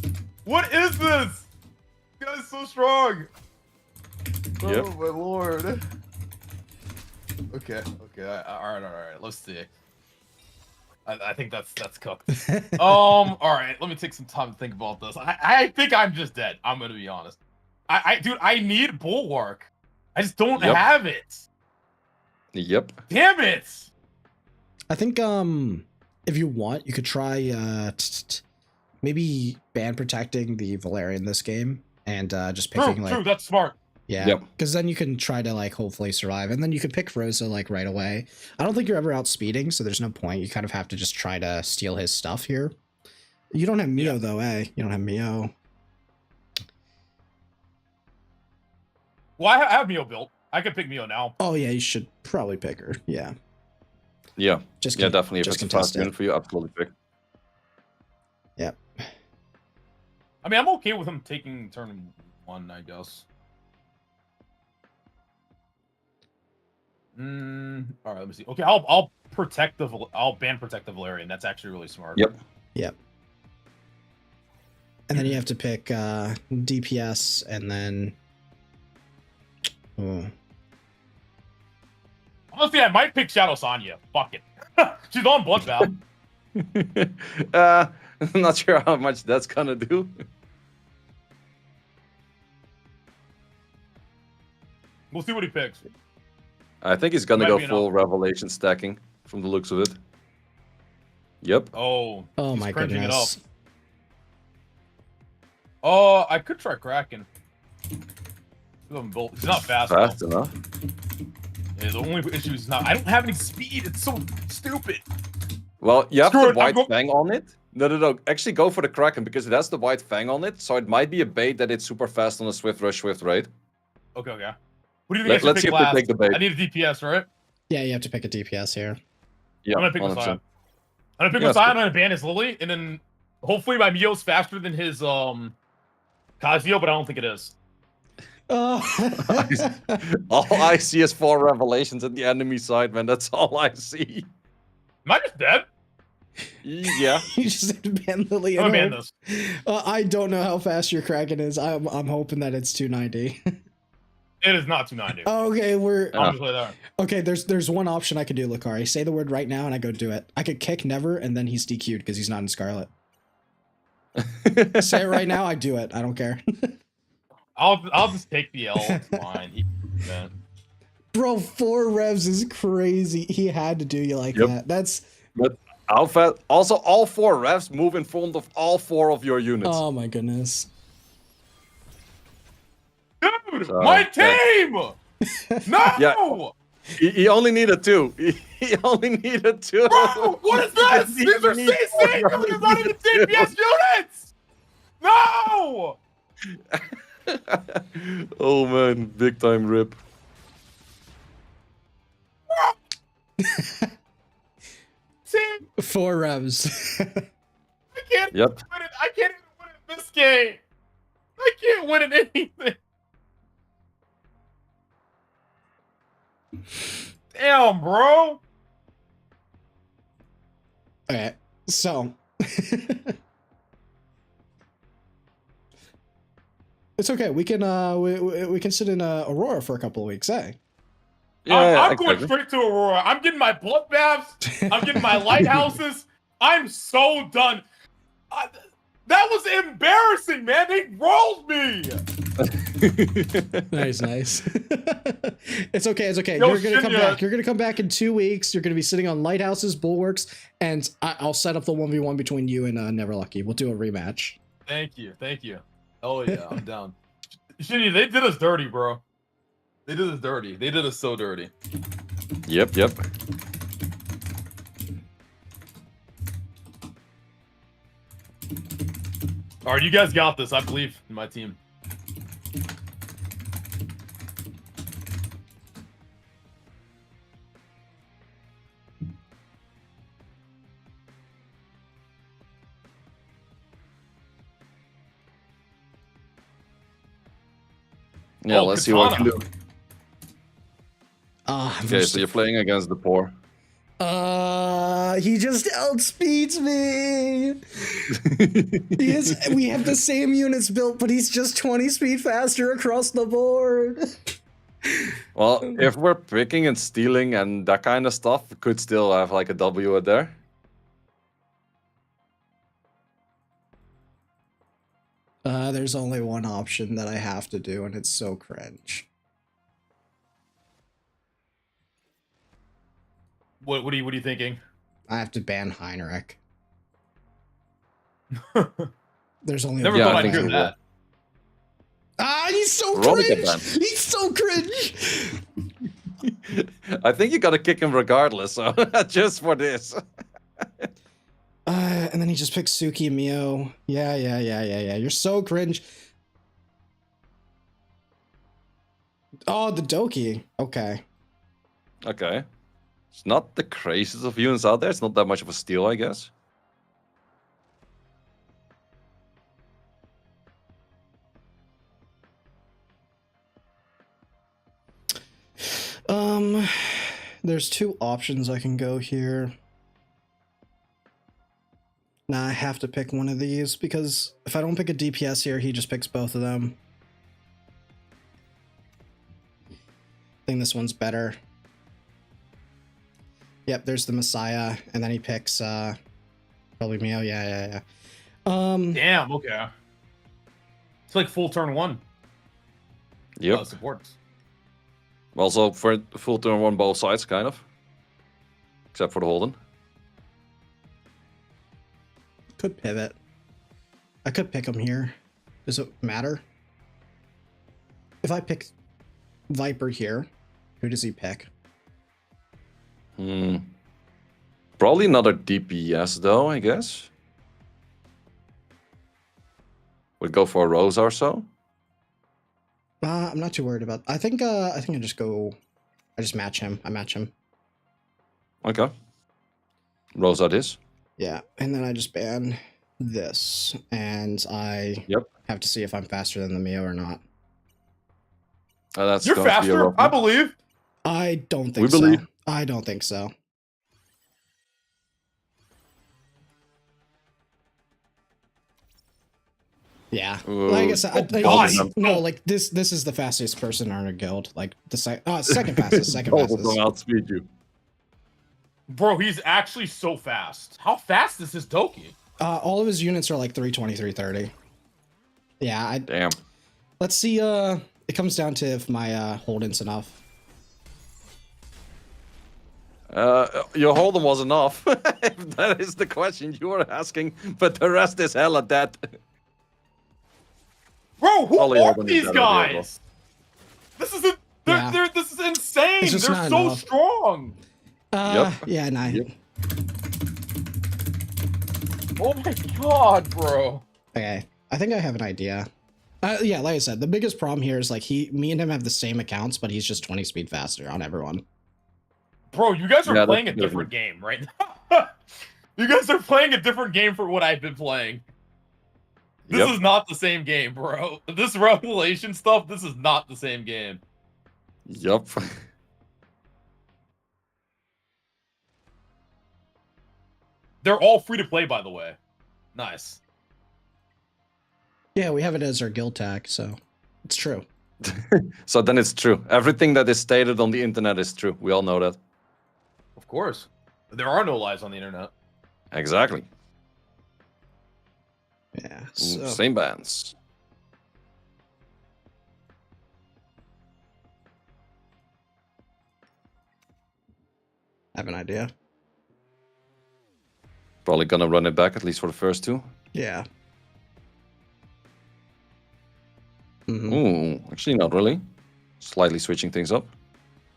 What is this? This guy's so strong. Yep. Oh my lord. Okay. All right. Let's see. I think that's cooked. All right. Let me take some time to think about this. I think I'm just dead. I'm gonna be honest. Dude, I need bulwark. I just don't Yep. have it. Yep. Damn it. I think if you want, you could try maybe ban protecting the Valerian this game and just picking True, that's smart. Yeah, because then you can try to like hopefully survive, and then you could pick Rosa like right away. I don't think you're ever outspeeding, so there's no point. You kind of have to just try to steal his stuff here. You don't have Mio though, eh? You don't have Mio. Well, I have Mio built. I could pick Mio now. Oh yeah, you should probably pick her. Yeah. Yeah. Just yeah, definitely. If just it's a fast unit for you, absolutely pick. Yep. I mean, I'm okay with him taking turn 1, I guess. All right, let me see. Okay, I'll ban protect the Valerian. That's actually really smart. Yep. Yep. And then you have to pick DPS, and then. Oh. Honestly, I might pick Shadow Sonya. Fuck it. She's on Bloodbath. I'm not sure how much that's gonna do. We'll see what he picks. I think he's gonna Might go be full Revelation stacking from the looks of it. Yep. Oh. Oh he's my cringing goodness. it up. Oh, I could try Kraken. He's not fast enough. Yeah, the only issue is not. I don't have any speed. It's so stupid. Well, you have Screw the it, white fang on it. No. Actually, go for the Kraken because it has the white fang on it. So it might be a bait that it's super fast on a swift rush, swift raid. Okay. What do you think I should Let's see pick if they last? take the bait. I need a DPS, right? Yeah, you have to pick a DPS here. Yeah, I'm gonna pick 100%. Messiah. I'm gonna pick Yeah, Messiah. I'm gonna ban his Lily, and then hopefully my Mio's faster than his Casio, but I don't think it is. Oh. All I see is 4 revelations at the enemy side, man. That's all I see. Am I just dead? Yeah. You just have to ban Lily. I'm gonna ban this. I don't know how fast your Kraken is. I'm hoping that it's 290. It is not 290. Okay, I'll just play that. okay. There's one option I could do, Lucari. Say the word right now, and I go do it. I could kick Never, and then he's DQ'd because he's not in Scarlet. Say it right now. I do it. I don't care. I'll just take the L. It's fine. Bro, 4 revs is crazy. He had to do you like that. That's. But how fast? Also, all 4 revs move in front of all 4 of your units. Oh my goodness. Dude, So, my team! No! Yeah. He only needed 2. He only needed 2. Bro, what is this? These are CC! You're running the DPS units! No! Oh man, big time rip. 4 revs. I can't Yep. win it. I can't even win it in this game. I can't win it anything. Damn, bro. Okay, so. It's okay. We can we can sit in Aurora for a couple of weeks, eh? Yeah, I'm going straight to Aurora. I'm getting my bloodbaths. I'm getting my lighthouses. I'm so done. That was embarrassing, man. They rolled me. Nice. It's okay. It's okay. Yo, You're gonna come Shinya. back. You're gonna come back in 2 weeks. You're gonna be sitting on lighthouses, bulwarks, and I'll set up the 1v1 between you and Neverlucky. We'll do a rematch. Thank you. Oh yeah, I'm down. Shinny, they did us dirty, bro. They did us dirty. They did us so dirty. Yep. All right, you guys got this. I believe in my team. Yeah, Oh, let's see what we can Katana. do. Okay, Versus- so you're playing against the poor. He just outspeeds me. We have the same units built, but he's just 20 speed faster across the board. Well, if we're picking and stealing and that kind of stuff, we could still have like a W there. There's only one option that I have to do, and it's so cringe. What are you thinking? I have to ban Heinrich. There's only Never Yeah, thought I I'd think hear so. that. Ah, he's so Veronica cringe. ban. He's so cringe. I think you gotta kick him regardless, so just for this. And then he just picks Suki and Mio. Yeah. You're so cringe. Oh, the Doki. Okay. Okay. It's not the craziest of units out there. It's not that much of a steal, I guess. There's two options I can go here. Nah, I have to pick one of these because if I don't pick a DPS here, he just picks both of them. I think this one's better. Yep, there's the Messiah, and then he picks probably Mio. Yeah. Damn, okay. It's like full turn 1. Yep. Oh, supports. Also, for full turn 1 both sides, kind of. Except for the Holden. Could pivot. I could pick him here. Does it matter? If I pick Viper here, who does he pick? Probably another DPS though, I guess. Would go for a Rose or so. I'm not too worried about. I think I just go. I just match him. I match him. Okay. Rose that is. Yeah, and then I just ban this, and I have to see if I'm faster than the Mio or not. That's You're going to be a faster, rough I one. believe. I don't think We so. believe. I don't think so. Yeah, like I said, like this is the fastest person in our guild. Like the second fastest, second Both of fastest. them outspeed you. Bro, he's actually so fast. How fast is his Doki? All of his units are like 320, 330. Yeah, Damn. let's see. It comes down to if my Holden's enough. Your Holden was enough. If that is the question you were asking, but the rest is hella dead. Bro, who Ollie are Holden is these better than the guys? This is this is insane. It's They're just not so enough. strong. Yeah, nah. Yep. Oh my god, bro. Okay, I think I have an idea. Yeah, like I said, the biggest problem here is like me and him have the same accounts, but he's just 20 speed faster on everyone. Bro, you guys are Yeah, playing a that's different game right now. You guys are playing a different game for what I've been playing. This is not the same game, bro. This revelation stuff, this is not the same game. Yup. They're all free to play, by the way. Nice. Yeah, we have it as our guild tag, so it's true. So then it's true. Everything that is stated on the internet is true. We all know that. Of course. There are no lies on the internet. Exactly. Yeah, so Same bands. I have an idea. Probably gonna run it back, at least for the first two. Yeah. Ooh, actually not really. Slightly switching things up.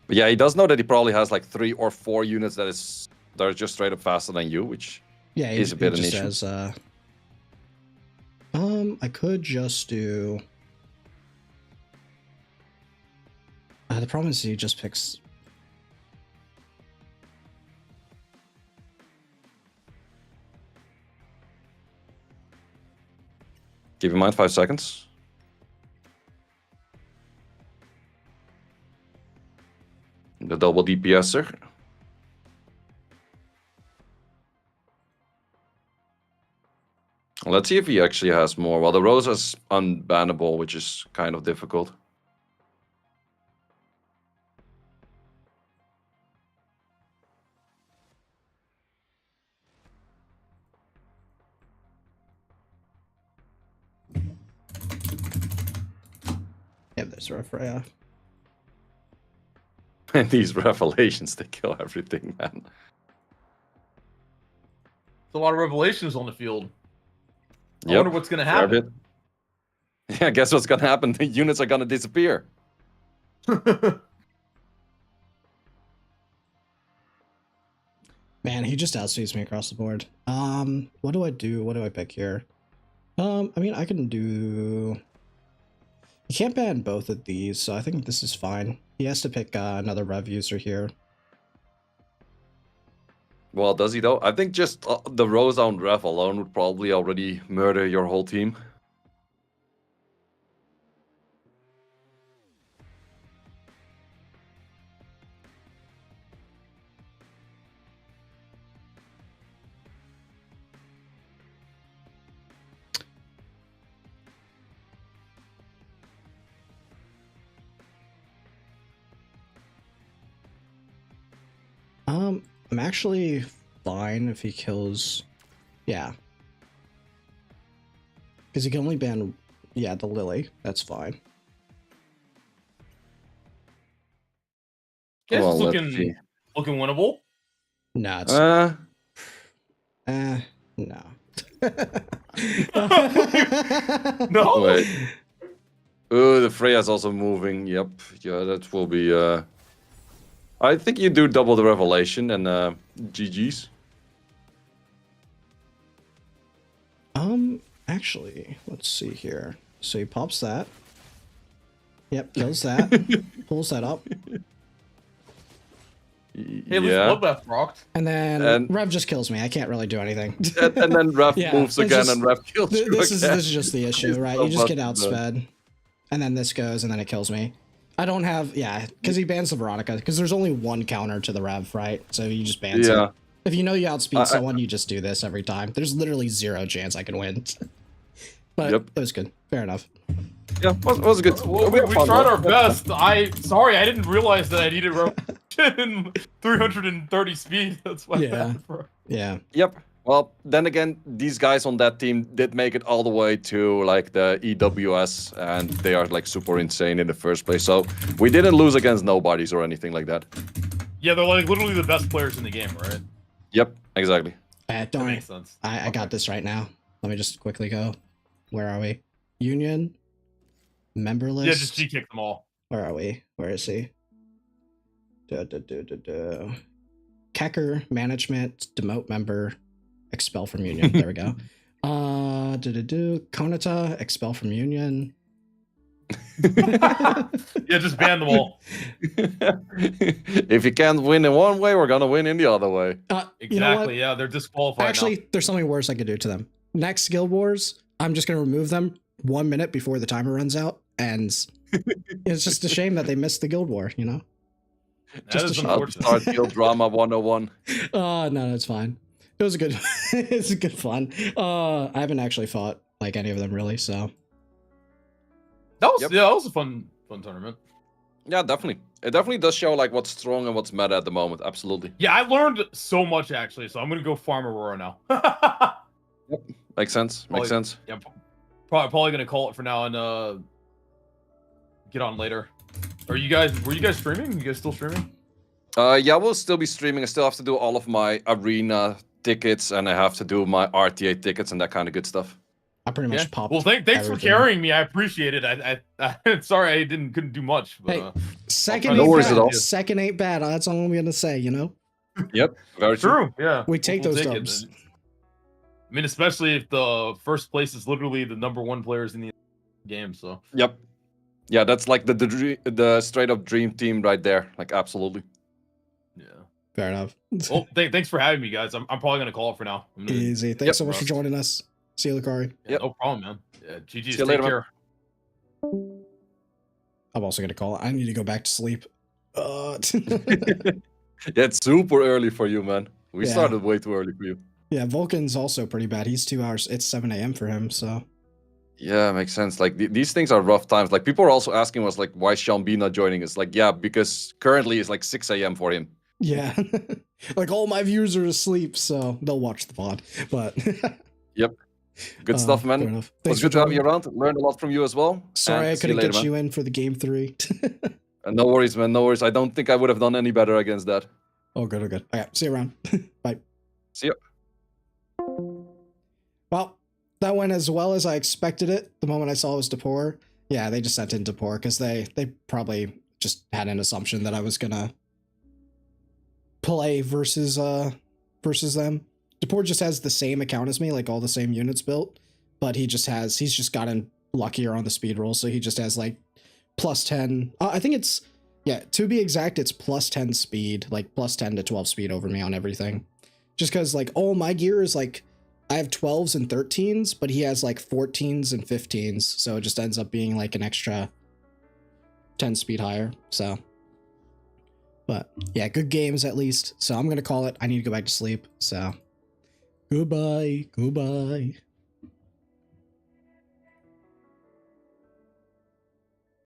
But yeah, he does know that he probably has like 3 or 4 units that are just straight up faster than you, which Yeah, is a bit an just issue. says, I could just do. The problem is he just picks. Keep in mind 5 seconds. The double DPSer. Let's see if he actually has more. Well, the Rose is unbannable, which is kind of difficult. Yeah, there's Freya. And these revelations, they kill everything, man. a lot of revelations on the field. I Yep, wonder what's gonna fair happen. bit. Yeah, guess what's gonna happen? The units are gonna disappear. Man, he just outspeeds me across the board. What do I do? What do I pick here? I mean, I can do... You can't ban both of these, so I think this is fine. He has to pick another rev user here. Well, does he though? I think just the Rosehound Ref alone would probably already murder your whole team. I'm actually fine if he kills... Yeah. Because he can only ban... Yeah, the Lily. That's fine. Guess Well, it's let's see. looking winnable. Nah, it's... no. No. Wait. Oh, the Freya's also moving. Yep. Yeah, that will be... I think you do double the Revelation and GG's. Actually, let's see here. So he pops that. Yep, kills that. Pulls that up. Hey, at least Yeah. Bloodbath rocked. And then Rev just kills me. I can't really do anything. And then Rev Yeah, moves it's again just- and Rev kills you This is again. just the issue, It's right? so You just get much fun. outsped. And then this goes, and then it kills me. I don't have... Yeah, because he bans the Veronica. Because there's only one counter to the Rev, right? So he just bans Yeah. it. If you know you outspeed someone, you just do this every time. There's literally 0 chance I can win. But Yep. it was good. Fair enough. Yeah, was good. Well, we tried our best. Sorry, I didn't realize that I needed 330 speed. That's my bad, bro. Yeah. Yep. Well, then again, these guys on that team did make it all the way to like the EWS, and they are like super insane in the first place. So we didn't lose against nobodies or anything like that. Yeah, they're like literally the best players in the game, right? Yep, exactly. That Don't makes sense. I got this right now. Let me just quickly go. Where are we? Union? Member list? Yeah, just G-kick them all. Where are we? Where is he? Kecker, management, demote member, expel from union. There we go. Konata, expel from union. Yeah, just ban them all. If you can't win in one way, we're gonna win in the other way. Exactly. You know what? Yeah, they're disqualified. Actually, now. there's something worse I could do to them. Next Guild Wars, I'm just going to remove them 1 minute before the timer runs out. And it's just a shame that they missed the Guild War, you know? That just a is shame. unfortunate. Start Guild Drama 101. No, it's fine. It was a good, it's a good fun. I haven't actually fought like any of them really, so. That was Yep. yeah, that was a fun tournament. Yeah, definitely. It definitely does show like what's strong and what's meta at the moment. Absolutely. Yeah, I learned so much actually, so I'm gonna go farm Aurora now. Makes sense. Makes Probably- sense. Yeah, probably gonna call it for now and get on later. Were you guys streaming? You guys still streaming? Yeah, we'll still be streaming. I still have to do all of my arena tickets, and I have to do my RTA tickets and that kind of good stuff. I pretty much Yeah. popped. Well, thanks for everything. carrying me. I appreciate it. I sorry I couldn't do much. But, Hey, second no ain't worries at all. bad. Second ain't bad. That's all I'm gonna say, you know? Yep, very true. true. Yeah, We take those it. dubs. I mean, especially if the first place is literally the #1 players in the game. So Yep. Yeah, that's like the straight up dream team right there. Like absolutely. yeah. Fair enough. Well, thanks for having me, guys. I'm probably gonna call it for now. I'm gonna- Easy. Thanks Yep. so much for joining us. See you, Lucari. yeah, Yep. No problem, man. Yeah, GG's. See you Take later, man. care. I'm also gonna call it. I need to go back to sleep. Yeah, it's super early for you, man. We Yeah. started way too early for you. Yeah, Vulcan's also pretty bad. He's 2 hours. It's 7 a.m. for him, so. Yeah, makes sense. Like these things are rough times. Like people are also asking us like, why is Sean B not joining us? Like, yeah, because currently it's like 6 a.m. for him. Yeah. Like all my viewers are asleep, so they'll watch the pod. But Good stuff, fair man. enough. It was Thanks for good to have you joining. around. Learned a lot from you as well. Sorry I And see you couldn't later, get man. you in for the game 3. No worries, man. No worries. I don't think I would have done any better against that. Oh, good. Okay, see you around. Bye. See ya. Well, that went as well as I expected it. The moment I saw it was Depor. Yeah, they just sent in Depor because they probably just had an assumption that I was gonna play versus them. Depor just has the same account as me, like all the same units built, but he's just gotten luckier on the speed roll, so he just has like plus 10. I think it's, yeah, to be exact, it's plus 10 speed, like plus 10 to 12 speed over me on everything. Just because like all my gear is like, I have 12s and 13s, but he has like 14s and 15s, so it just ends up being like an extra 10 speed higher. So, but yeah, good games at least. So I'm gonna call it. I need to go back to sleep. So goodbye.